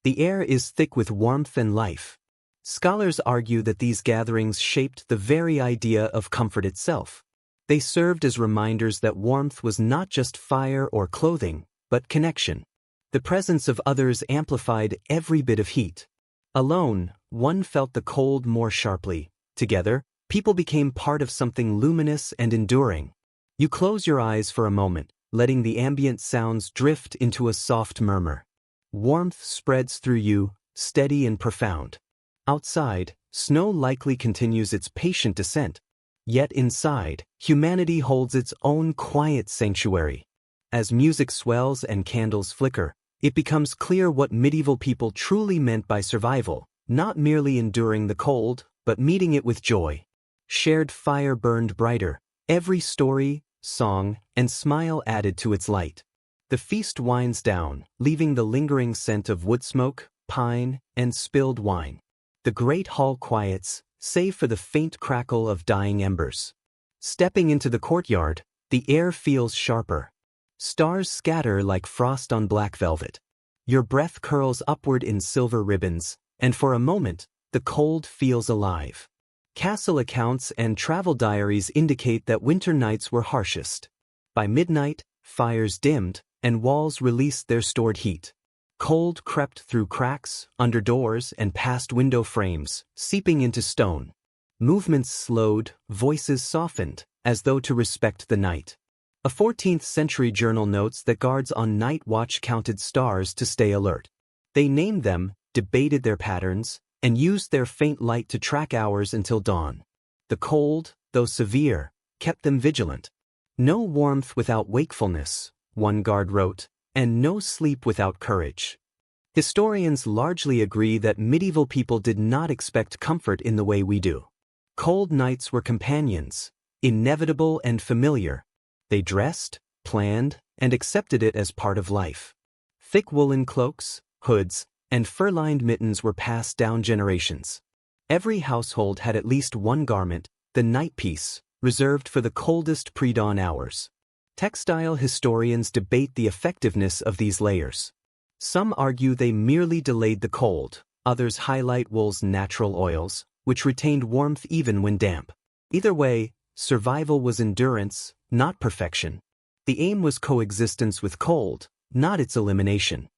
The air is thick with warmth and life. Scholars argue that these gatherings shaped the very idea of comfort itself. They served as reminders that warmth was not just fire or clothing, but connection. The presence of others amplified every bit of heat. Alone, one felt the cold more sharply. Together, people became part of something luminous and enduring. You close your eyes for a moment, letting the ambient sounds drift into a soft murmur. Warmth spreads through you, steady and profound. Outside, snow likely continues its patient descent. Yet inside, humanity holds its own quiet sanctuary. As music swells and candles flicker, it becomes clear what medieval people truly meant by survival, not merely enduring the cold, but meeting it with joy. Shared fire burned brighter, every story, song, and smile added to its light. The feast winds down, leaving the lingering scent of wood smoke, pine, and spilled wine. The great hall quiets, save for the faint crackle of dying embers. Stepping into the courtyard, the air feels sharper. Stars scatter like frost on black velvet. Your breath curls upward in silver ribbons, and for a moment, the cold feels alive. Castle accounts and travel diaries indicate that winter nights were harshest. By midnight, fires dimmed, and walls released their stored heat. Cold crept through cracks, under doors, and past window frames, seeping into stone. Movements slowed, voices softened, as though to respect the night. A 14th-century journal notes that guards on night watch counted stars to stay alert. They named them, debated their patterns, and used their faint light to track hours until dawn. The cold, though severe, kept them vigilant. No warmth without wakefulness, one guard wrote, and no sleep without courage. Historians largely agree that medieval people did not expect comfort in the way we do. Cold nights were companions, inevitable and familiar. They dressed, planned, and accepted it as part of life. Thick woolen cloaks, hoods, and fur-lined mittens were passed down generations. Every household had at least one garment, the night piece, reserved for the coldest pre-dawn hours. Textile historians debate the effectiveness of these layers. Some argue they merely delayed the cold, others highlight wool's natural oils, which retained warmth even when damp. Either way, survival was endurance, not perfection. The aim was coexistence with cold, not its elimination.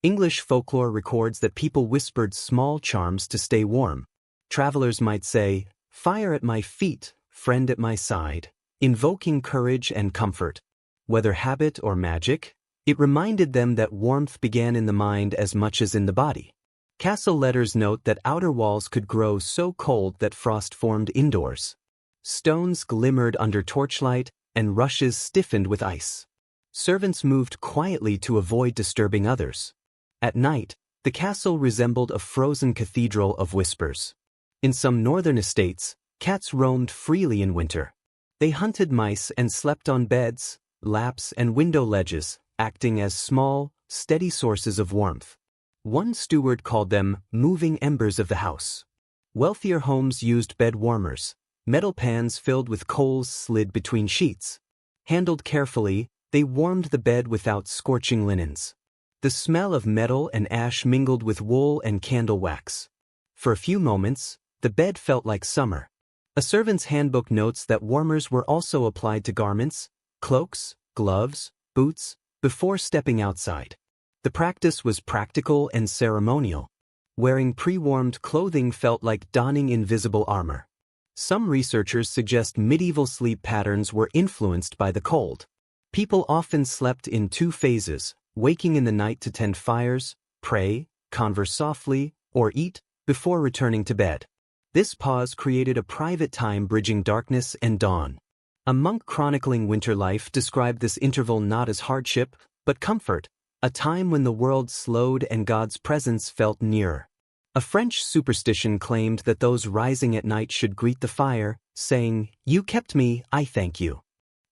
English folklore records that people whispered small charms to stay warm. Travelers might say, "Fire at my feet, friend at my side," invoking courage and comfort. Whether habit or magic, it reminded them that warmth began in the mind as much as in the body. Castle letters note that outer walls could grow so cold that frost formed indoors. Stones glimmered under torchlight, and rushes stiffened with ice. Servants moved quietly to avoid disturbing others. At night, the castle resembled a frozen cathedral of whispers. In some northern estates, cats roamed freely in winter. They hunted mice and slept on beds, laps, and window ledges, acting as small, steady sources of warmth. One steward called them moving embers of the house. Wealthier homes used bed warmers. Metal pans filled with coals slid between sheets. Handled carefully, they warmed the bed without scorching linens. The smell of metal and ash mingled with wool and candle wax. For a few moments, the bed felt like summer. A servant's handbook notes that warmers were also applied to garments, cloaks, gloves, boots, before stepping outside. The practice was practical and ceremonial. Wearing pre-warmed clothing felt like donning invisible armor. Some researchers suggest medieval sleep patterns were influenced by the cold. People often slept in two phases, waking in the night to tend fires, pray, converse softly, or eat, before returning to bed. This pause created a private time bridging darkness and dawn. A monk chronicling winter life described this interval not as hardship, but comfort, a time when the world slowed and God's presence felt nearer. A French superstition claimed that those rising at night should greet the fire, saying, "You kept me, I thank you,"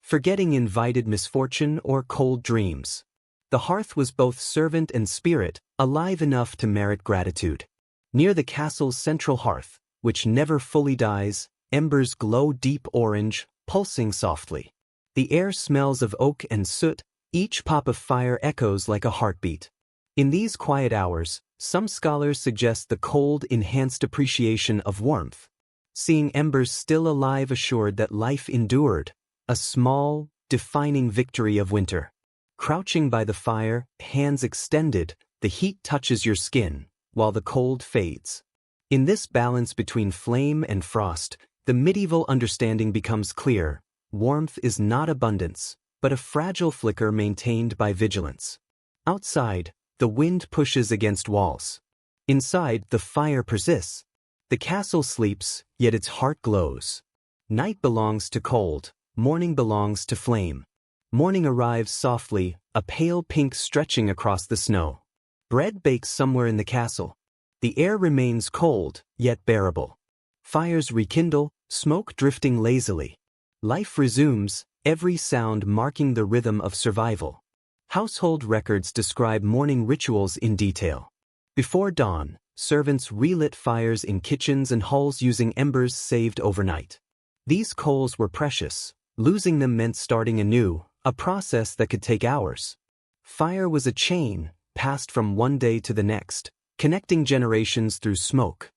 forgetting invited misfortune or cold dreams. The hearth was both servant and spirit, alive enough to merit gratitude. Near the castle's central hearth, which never fully dies, embers glow deep orange, pulsing softly. The air smells of oak and soot, each pop of fire echoes like a heartbeat. In these quiet hours, some scholars suggest the cold enhanced appreciation of warmth. Seeing embers still alive assured that life endured, a small, defining victory of winter. Crouching by the fire, hands extended, the heat touches your skin, while the cold fades. In this balance between flame and frost, the medieval understanding becomes clear. Warmth is not abundance, but a fragile flicker maintained by vigilance. Outside, the wind pushes against walls. Inside, the fire persists. The castle sleeps, yet its heart glows. Night belongs to cold, morning belongs to flame. Morning arrives softly, a pale pink stretching across the snow. Bread bakes somewhere in the castle. The air remains cold, yet bearable. Fires rekindle, smoke drifting lazily. Life resumes, every sound marking the rhythm of survival. Household records describe morning rituals in detail. Before dawn, servants relit fires in kitchens and halls using embers saved overnight. These coals were precious. Losing them meant starting anew, a process that could take hours. Fire was a chain, passed from one day to the next, connecting generations through smoke.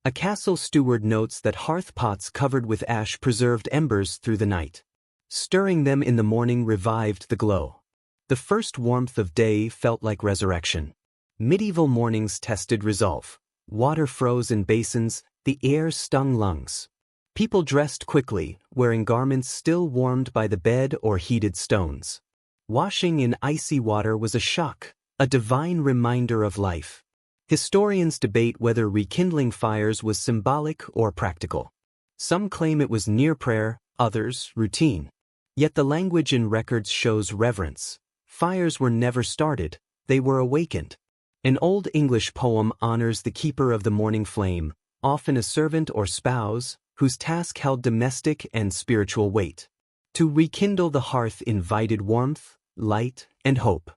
A castle steward notes that hearth pots covered with ash preserved embers through the night. Stirring them in the morning revived the glow. The first warmth of day felt like resurrection. Medieval mornings tested resolve. Water froze in basins, the air stung lungs. People dressed quickly, wearing garments still warmed by the bed or heated stones. Washing in icy water was a shock, a divine reminder of life. Historians debate whether rekindling fires was symbolic or practical. Some claim it was near prayer, others routine. Yet the language in records shows reverence. Fires were never started, they were awakened. An Old English poem honors the keeper of the morning flame, often a servant or spouse, whose task held domestic and spiritual weight. To rekindle the hearth invited warmth, light, and hope.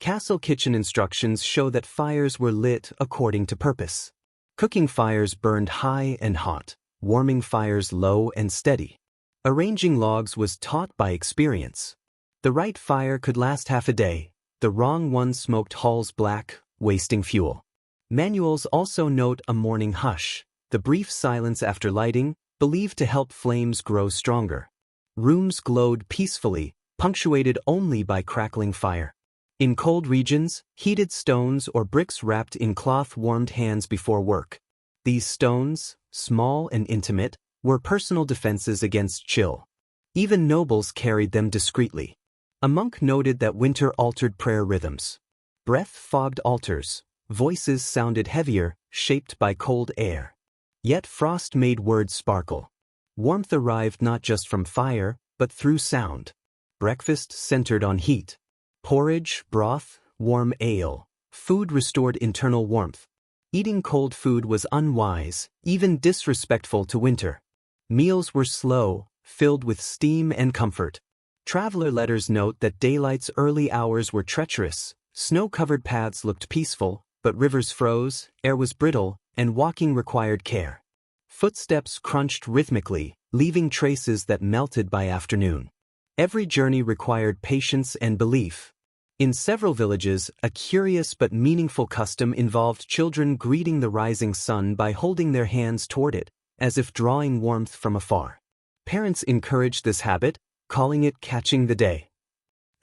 Castle kitchen instructions show that fires were lit according to purpose. Cooking fires burned high and hot, warming fires low and steady. Arranging logs was taught by experience. The right fire could last half a day, the wrong one smoked hulls black, wasting fuel. Manuals also note a morning hush, the brief silence after lighting, believed to help flames grow stronger. Rooms glowed peacefully, punctuated only by crackling fire. In cold regions, heated stones or bricks wrapped in cloth warmed hands before work. These stones, small and intimate, were personal defenses against chill. Even nobles carried them discreetly. A monk noted that winter altered prayer rhythms. Breath fogged altars, voices sounded heavier, shaped by cold air. Yet frost made words sparkle. Warmth arrived not just from fire, but through sound. Breakfast centered on heat. Porridge, broth, warm ale. Food restored internal warmth. Eating cold food was unwise, even disrespectful to winter. Meals were slow, filled with steam and comfort. Traveler letters note that daylight's early hours were treacherous. Snow-covered paths looked peaceful, but rivers froze, air was brittle, and walking required care. Footsteps crunched rhythmically, leaving traces that melted by afternoon. Every journey required patience and belief. In several villages, a curious but meaningful custom involved children greeting the rising sun by holding their hands toward it, as if drawing warmth from afar. Parents encouraged this habit, calling it catching the day.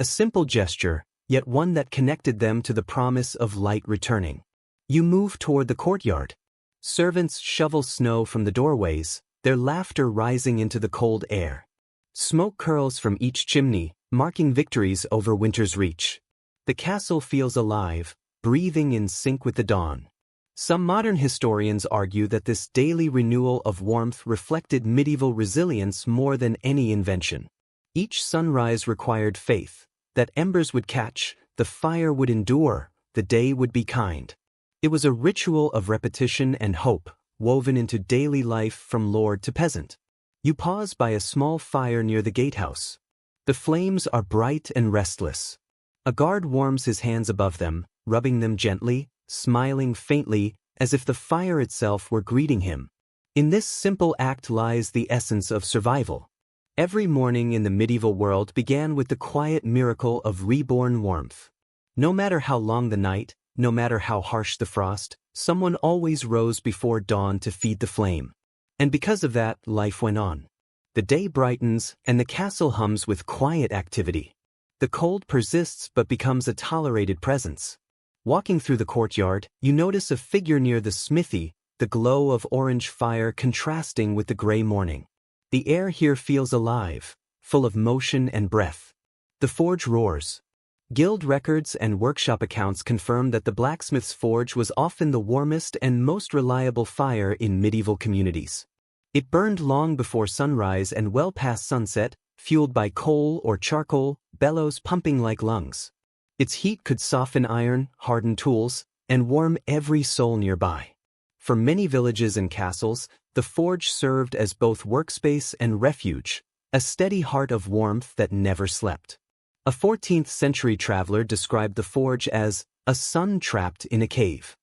A simple gesture, yet one that connected them to the promise of light returning. You move toward the courtyard. Servants shovel snow from the doorways, their laughter rising into the cold air. Smoke curls from each chimney, marking victories over winter's reach. The castle feels alive, breathing in sync with the dawn. Some modern historians argue that this daily renewal of warmth reflected medieval resilience more than any invention. Each sunrise required faith, that embers would catch, the fire would endure, the day would be kind. It was a ritual of repetition and hope, woven into daily life from lord to peasant. You pause by a small fire near the gatehouse. The flames are bright and restless. A guard warms his hands above them, rubbing them gently, smiling faintly, as if the fire itself were greeting him. In this simple act lies the essence of survival. Every morning in the medieval world began with the quiet miracle of reborn warmth. No matter how long the night, no matter how harsh the frost, someone always rose before dawn to feed the flame. And because of that, life went on. The day brightens, and the castle hums with quiet activity. The cold persists but becomes a tolerated presence. Walking through the courtyard, you notice a figure near the smithy, the glow of orange fire contrasting with the gray morning. The air here feels alive, full of motion and breath. The forge roars. Guild records and workshop accounts confirm that the blacksmith's forge was often the warmest and most reliable fire in medieval communities. It burned long before sunrise and well past sunset, fueled by coal or charcoal, bellows pumping like lungs. Its heat could soften iron, harden tools, and warm every soul nearby. For many villages and castles, the forge served as both workspace and refuge, a steady heart of warmth that never slept. A 14th-century traveler described the forge as a sun trapped in a cave.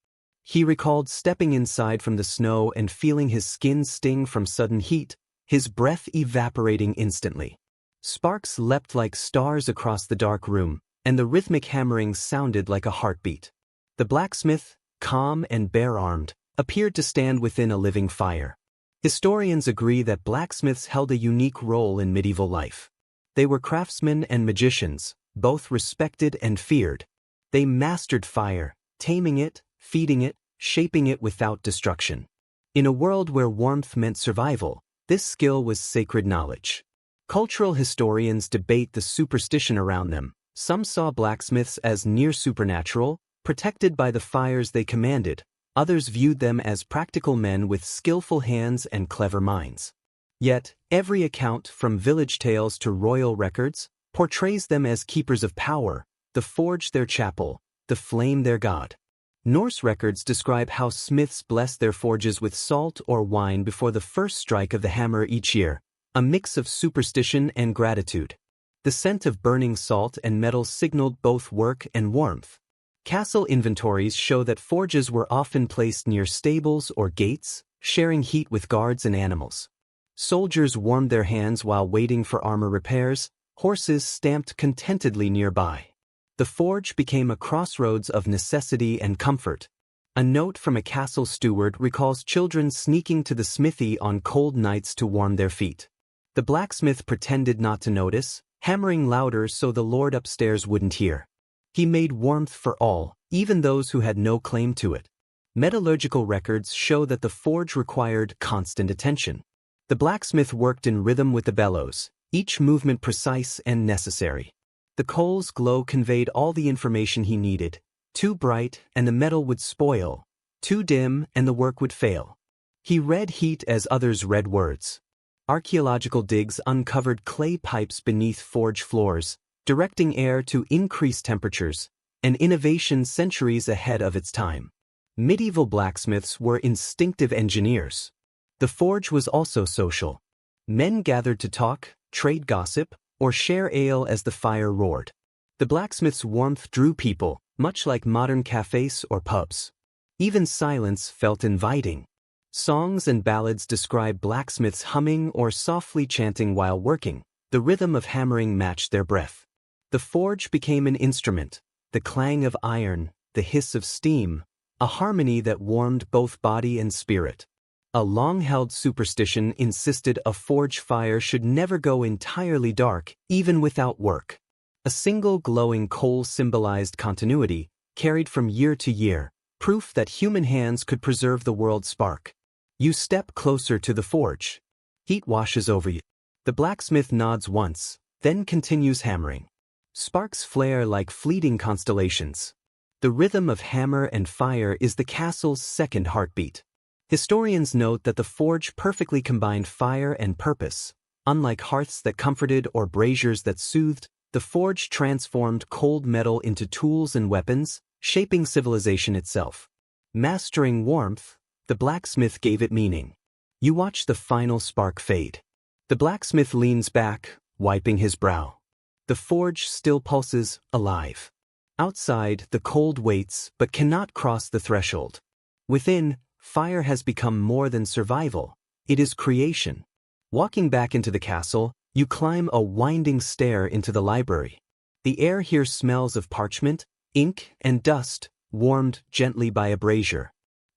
He recalled stepping inside from the snow and feeling his skin sting from sudden heat, his breath evaporating instantly. Sparks leapt like stars across the dark room, and the rhythmic hammering sounded like a heartbeat. The blacksmith, calm and bare-armed, appeared to stand within a living fire. Historians agree that blacksmiths held a unique role in medieval life. They were craftsmen and magicians, both respected and feared. They mastered fire, taming it, feeding it, shaping it without destruction. In a world where warmth meant survival, this skill was sacred knowledge. Cultural historians debate the superstition around them. Some saw blacksmiths as near supernatural, protected by the fires they commanded. Others viewed them as practical men with skillful hands and clever minds. Yet, every account, from village tales to royal records, portrays them as keepers of power, the forge their chapel, the flame their god. Norse records describe how smiths blessed their forges with salt or wine before the first strike of the hammer each year, a mix of superstition and gratitude. The scent of burning salt and metal signaled both work and warmth. Castle inventories show that forges were often placed near stables or gates, sharing heat with guards and animals. Soldiers warmed their hands while waiting for armor repairs. Horses stamped contentedly nearby. The forge became a crossroads of necessity and comfort. A note from a castle steward recalls children sneaking to the smithy on cold nights to warm their feet. The blacksmith pretended not to notice, hammering louder so the lord upstairs wouldn't hear. He made warmth for all, even those who had no claim to it. Metallurgical records show that the forge required constant attention. The blacksmith worked in rhythm with the bellows, each movement precise and necessary. The coal's glow conveyed all the information he needed. Too bright, and the metal would spoil. Too dim, and the work would fail. He read heat as others read words. Archaeological digs uncovered clay pipes beneath forge floors, directing air to increase temperatures, an innovation centuries ahead of its time. Medieval blacksmiths were instinctive engineers. The forge was also social. Men gathered to talk, trade gossip, or share ale as the fire roared. The blacksmith's warmth drew people, much like modern cafes or pubs. Even silence felt inviting. Songs and ballads describe blacksmiths humming or softly chanting while working. The rhythm of hammering matched their breath. The forge became an instrument, the clang of iron, the hiss of steam, a harmony that warmed both body and spirit. A long-held superstition insisted a forge fire should never go entirely dark, even without work. A single glowing coal symbolized continuity, carried from year to year, proof that human hands could preserve the world's spark. You step closer to the forge. Heat washes over you. The blacksmith nods once, then continues hammering. Sparks flare like fleeting constellations. The rhythm of hammer and fire is the castle's second heartbeat. Historians note that the forge perfectly combined fire and purpose. Unlike hearths that comforted or braziers that soothed, the forge transformed cold metal into tools and weapons, shaping civilization itself. Mastering warmth, the blacksmith gave it meaning. You watch the final spark fade. The blacksmith leans back, wiping his brow. The forge still pulses, alive. Outside, the cold waits but cannot cross the threshold. Within, fire has become more than survival. It is creation. Walking back into the castle, you climb a winding stair into the library. The air here smells of parchment, ink, and dust, warmed gently by a brazier.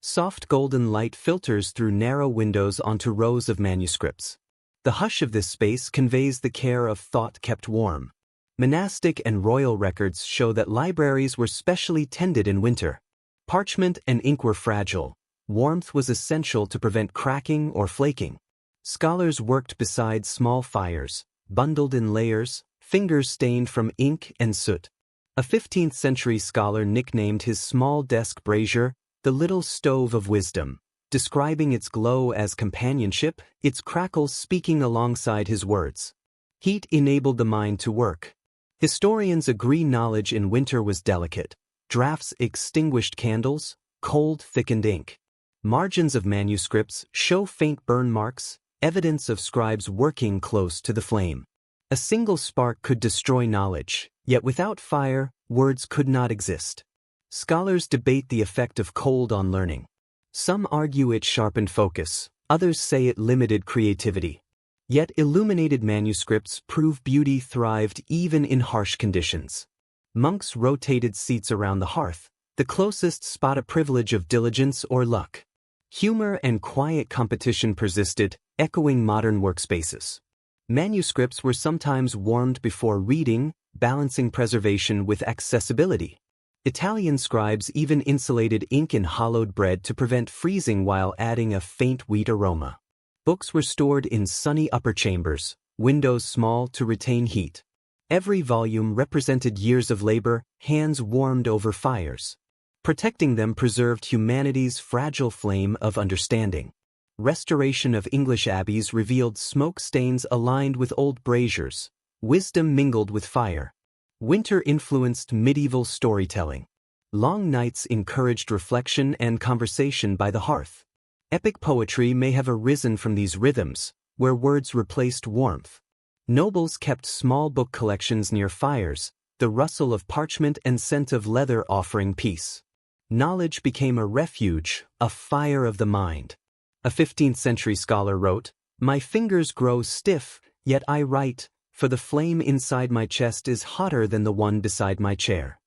Soft golden light filters through narrow windows onto rows of manuscripts. The hush of this space conveys the care of thought kept warm. Monastic and royal records show that libraries were specially tended in winter. Parchment and ink were fragile. Warmth was essential to prevent cracking or flaking. Scholars worked beside small fires, bundled in layers, fingers stained from ink and soot. A 15th-century scholar nicknamed his small desk brazier the little stove of wisdom, describing its glow as companionship, its crackles speaking alongside his words. Heat enabled the mind to work. Historians agree knowledge in winter was delicate. Drafts extinguished candles, cold thickened ink. Margins of manuscripts show faint burn marks, evidence of scribes working close to the flame. A single spark could destroy knowledge, yet without fire, words could not exist. Scholars debate the effect of cold on learning. Some argue it sharpened focus, others say it limited creativity. Yet illuminated manuscripts prove beauty thrived even in harsh conditions. Monks rotated seats around the hearth, the closest spot a privilege of diligence or luck. Humor and quiet competition persisted, echoing modern workspaces. Manuscripts were sometimes warmed before reading, balancing preservation with accessibility. Italian scribes even insulated ink in hollowed bread to prevent freezing while adding a faint wheat aroma. Books were stored in sunny upper chambers, windows small to retain heat. Every volume represented years of labor, hands warmed over fires. Protecting them preserved humanity's fragile flame of understanding. Restoration of English abbeys revealed smoke stains aligned with old braziers. Wisdom mingled with fire. Winter influenced medieval storytelling. Long nights encouraged reflection and conversation by the hearth. Epic poetry may have arisen from these rhythms, where words replaced warmth. Nobles kept small book collections near fires, the rustle of parchment and scent of leather offering peace. Knowledge became a refuge, a fire of the mind. A 15th-century scholar wrote, "My fingers grow stiff, yet I write, for the flame inside my chest is hotter than the one beside my chair."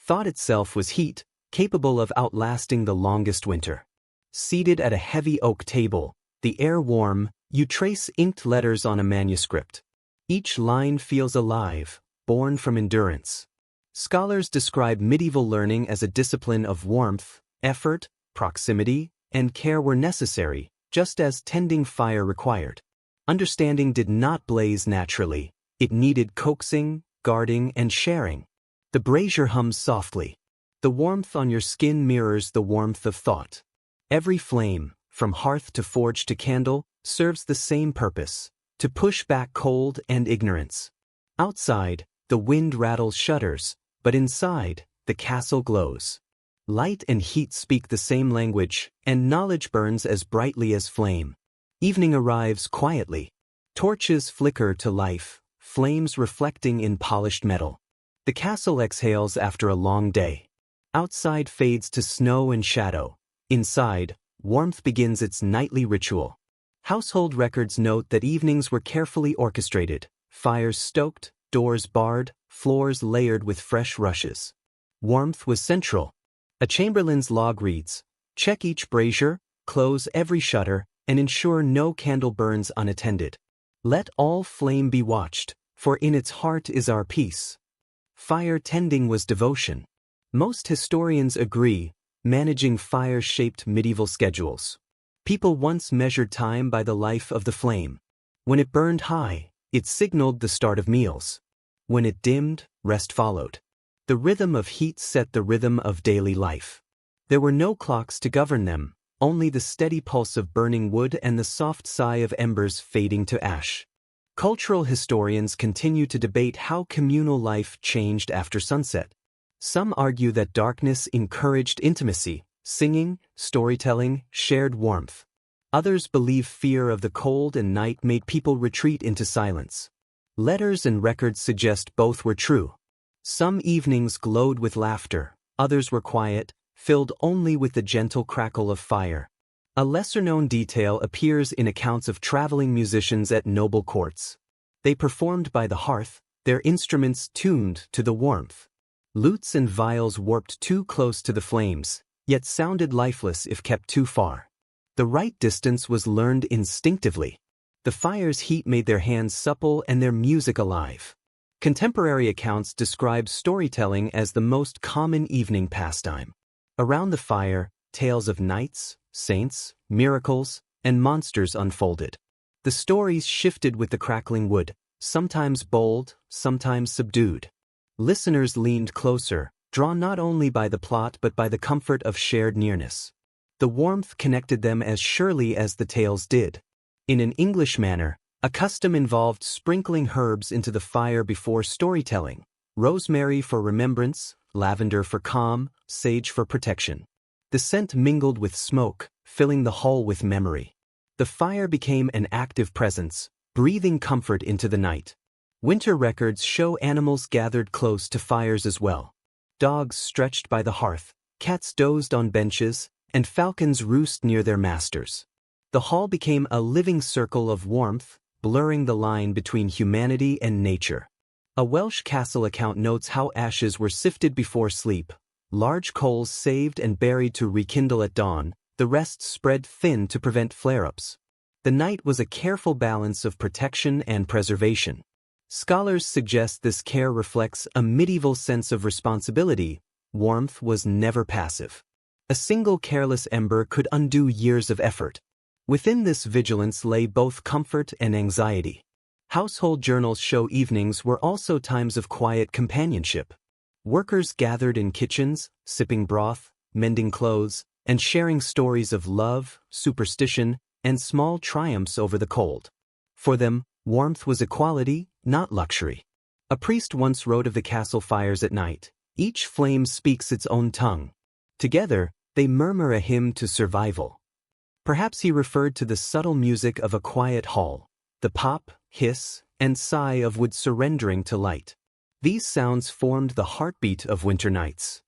Thought itself was heat, capable of outlasting the longest winter. Seated at a heavy oak table, the air warm, you trace inked letters on a manuscript. Each line feels alive, born from endurance. Scholars describe medieval learning as a discipline of warmth, effort, proximity, and care were necessary, just as tending fire required. Understanding did not blaze naturally. It needed coaxing, guarding, and sharing. The brazier hums softly. The warmth on your skin mirrors the warmth of thought. Every flame, from hearth to forge to candle, serves the same purpose: to push back cold and ignorance. Outside, the wind rattles shutters, but inside, the castle glows. Light and heat speak the same language, and knowledge burns as brightly as flame. Evening arrives quietly. Torches flicker to life, flames reflecting in polished metal. The castle exhales after a long day. Outside fades to snow and shadow. Inside, warmth begins its nightly ritual. Household records note that evenings were carefully orchestrated, fires stoked, doors barred, floors layered with fresh rushes. Warmth was central. A chamberlain's log reads, "Check each brazier, close every shutter, and ensure no candle burns unattended. Let all flame be watched, for in its heart is our peace." Fire tending was devotion. Most historians agree, managing fire shaped medieval schedules. People once measured time by the life of the flame. When it burned high, it signaled the start of meals. When it dimmed, rest followed. The rhythm of heat set the rhythm of daily life. There were no clocks to govern them, only the steady pulse of burning wood and the soft sigh of embers fading to ash. Cultural historians continue to debate how communal life changed after sunset. Some argue that darkness encouraged intimacy, singing, storytelling, shared warmth. Others believe fear of the cold and night made people retreat into silence. Letters and records suggest both were true. Some evenings glowed with laughter, others were quiet, filled only with the gentle crackle of fire. A lesser-known detail appears in accounts of traveling musicians at noble courts. They performed by the hearth, their instruments tuned to the warmth. Lutes and viols warped too close to the flames, yet sounded lifeless if kept too far. The right distance was learned instinctively. The fire's heat made their hands supple and their music alive. Contemporary accounts describe storytelling as the most common evening pastime. Around the fire, tales of knights, saints, miracles, and monsters unfolded. The stories shifted with the crackling wood, sometimes bold, sometimes subdued. Listeners leaned closer, drawn not only by the plot but by the comfort of shared nearness. The warmth connected them as surely as the tales did. In an English manner, a custom involved sprinkling herbs into the fire before storytelling: rosemary for remembrance, lavender for calm, sage for protection. The scent mingled with smoke, filling the hall with memory. The fire became an active presence, breathing comfort into the night. Winter records show animals gathered close to fires as well. Dogs stretched by the hearth, cats dozed on benches, and falcons roost near their masters. The hall became a living circle of warmth, blurring the line between humanity and nature. A Welsh castle account notes how ashes were sifted before sleep, large coals saved and buried to rekindle at dawn, the rest spread thin to prevent flare-ups. The night was a careful balance of protection and preservation. Scholars suggest this care reflects a medieval sense of responsibility. Warmth was never passive. A single careless ember could undo years of effort. Within this vigilance lay both comfort and anxiety. Household journals show evenings were also times of quiet companionship. Workers gathered in kitchens, sipping broth, mending clothes, and sharing stories of love, superstition, and small triumphs over the cold. For them, warmth was equality, not luxury. A priest once wrote of the castle fires at night, "Each flame speaks its own tongue. Together, they murmur a hymn to survival." Perhaps he referred to the subtle music of a quiet hall, the pop, hiss, and sigh of wood surrendering to light. These sounds formed the heartbeat of winter nights.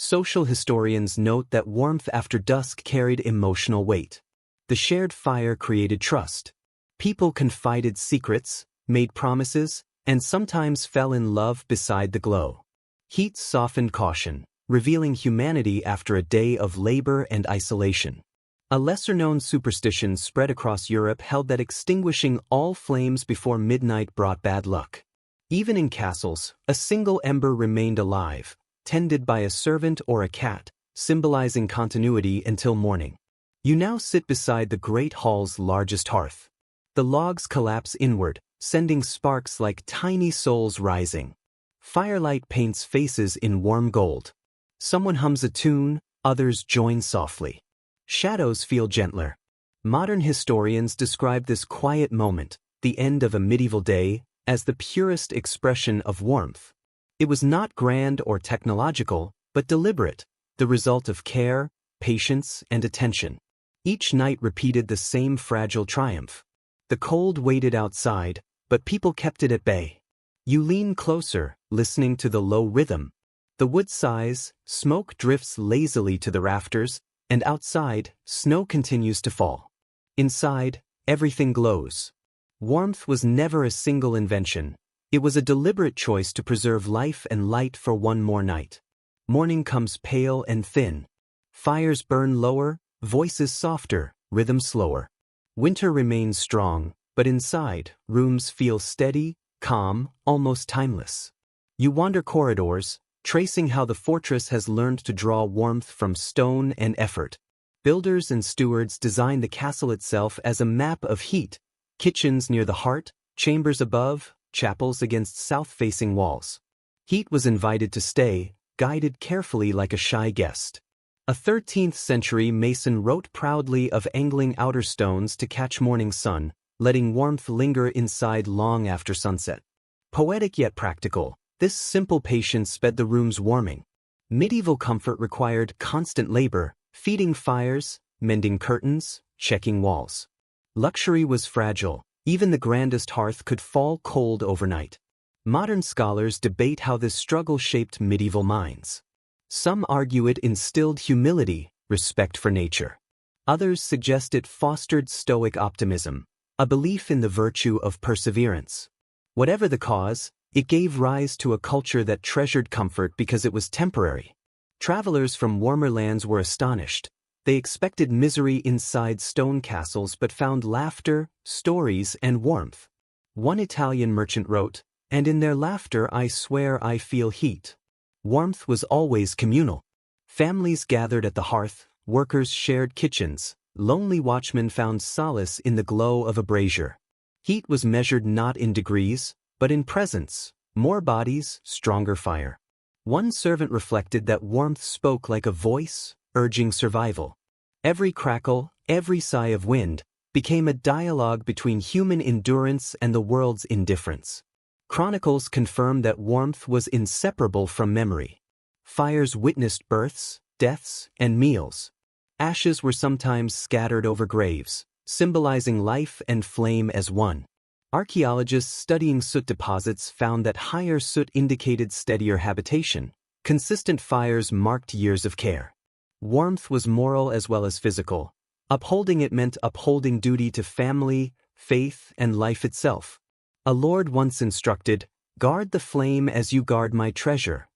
Social historians note that warmth after dusk carried emotional weight. The shared fire created trust. People confided secrets, made promises, and sometimes fell in love beside the glow. Heat softened caution, revealing humanity after a day of labor and isolation. A lesser-known superstition spread across Europe held that extinguishing all flames before midnight brought bad luck. Even in castles, a single ember remained alive, tended by a servant or a cat, symbolizing continuity until morning. You now sit beside the great hall's largest hearth. The logs collapse inward, sending sparks like tiny souls rising. Firelight paints faces in warm gold. Someone hums a tune, others join softly. Shadows feel gentler. Modern historians describe this quiet moment, the end of a medieval day, as the purest expression of warmth. It was not grand or technological, but deliberate, the result of care, patience, and attention. Each night repeated the same fragile triumph. The cold waited outside, but people kept it at bay. You lean closer, listening to the low rhythm. The wood sighs, smoke drifts lazily to the rafters, and outside, snow continues to fall. Inside, everything glows. Warmth was never a single invention. It was a deliberate choice to preserve life and light for one more night. Morning comes pale and thin. Fires burn lower, voices softer, rhythm slower. Winter remains strong, but inside, rooms feel steady, calm, almost timeless. You wander corridors, tracing how the fortress has learned to draw warmth from stone and effort. Builders and stewards designed the castle itself as a map of heat, kitchens near the heart, chambers above, chapels against south-facing walls. Heat was invited to stay, guided carefully like a shy guest. A 13th-century mason wrote proudly of angling outer stones to catch morning sun, letting warmth linger inside long after sunset. Poetic yet practical, this simple patience sped the room's warming. Medieval comfort required constant labor, feeding fires, mending curtains, checking walls. Luxury was fragile, even the grandest hearth could fall cold overnight. Modern scholars debate how this struggle shaped medieval minds. Some argue it instilled humility, respect for nature. Others suggest it fostered stoic optimism, a belief in the virtue of perseverance. Whatever the cause, it gave rise to a culture that treasured comfort because it was temporary. Travelers from warmer lands were astonished. They expected misery inside stone castles but found laughter, stories, and warmth. One Italian merchant wrote, "And in their laughter I swear I feel heat." Warmth was always communal. Families gathered at the hearth, workers shared kitchens, lonely watchmen found solace in the glow of a brazier. Heat was measured not in degrees, but in presence, more bodies, stronger fire. One servant reflected that warmth spoke like a voice, urging survival. Every crackle, every sigh of wind, became a dialogue between human endurance and the world's indifference. Chronicles confirm that warmth was inseparable from memory. Fires witnessed births, deaths, and meals. Ashes were sometimes scattered over graves, symbolizing life and flame as one. Archaeologists studying soot deposits found that higher soot indicated steadier habitation. Consistent fires marked years of care. Warmth was moral as well as physical. Upholding it meant upholding duty to family, faith, and life itself. A lord once instructed, "Guard the flame as you guard my treasure."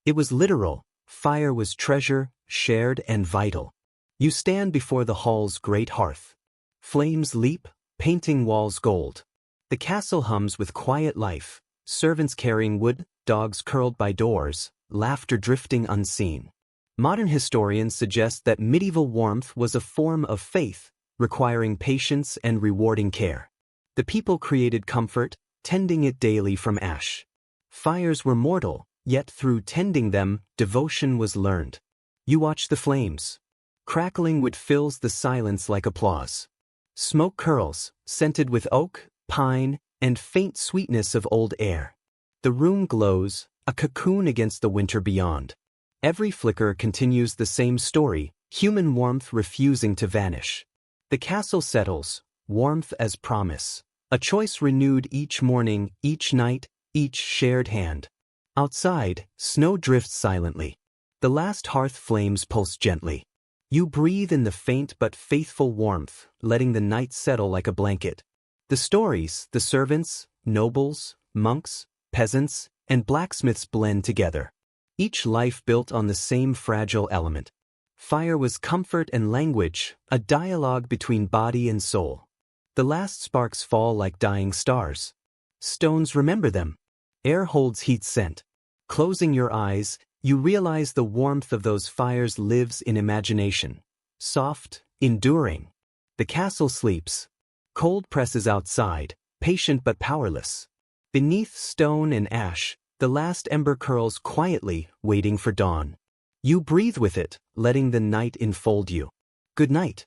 It was literal. Fire was treasure, shared and vital. You stand before the hall's great hearth. Flames leap, painting walls gold. The castle hums with quiet life, servants carrying wood, dogs curled by doors, laughter drifting unseen. Modern historians suggest that medieval warmth was a form of faith, requiring patience and rewarding care. The people created comfort, tending it daily from ash. Fires were mortal, yet through tending them, devotion was learned. You watch the flames. Crackling wood fills the silence like applause. Smoke curls, scented with oak, pine, and faint sweetness of old air. The room glows, a cocoon against the winter beyond. Every flicker continues the same story, human warmth refusing to vanish. The castle settles, warmth as promise. A choice renewed each morning, each night, each shared hand. Outside, snow drifts silently. The last hearth flames pulse gently. You breathe in the faint but faithful warmth, letting the night settle like a blanket. The stories, the servants, nobles, monks, peasants, and blacksmiths blend together. Each life built on the same fragile element. Fire was comfort and language, a dialogue between body and soul. The last sparks fall like dying stars. Stones remember them. Air holds heat scent. Closing your eyes, you realize the warmth of those fires lives in imagination. Soft, enduring. The castle sleeps. Cold presses outside, patient but powerless. Beneath stone and ash, the last ember curls quietly, waiting for dawn. You breathe with it, letting the night enfold you. Good night.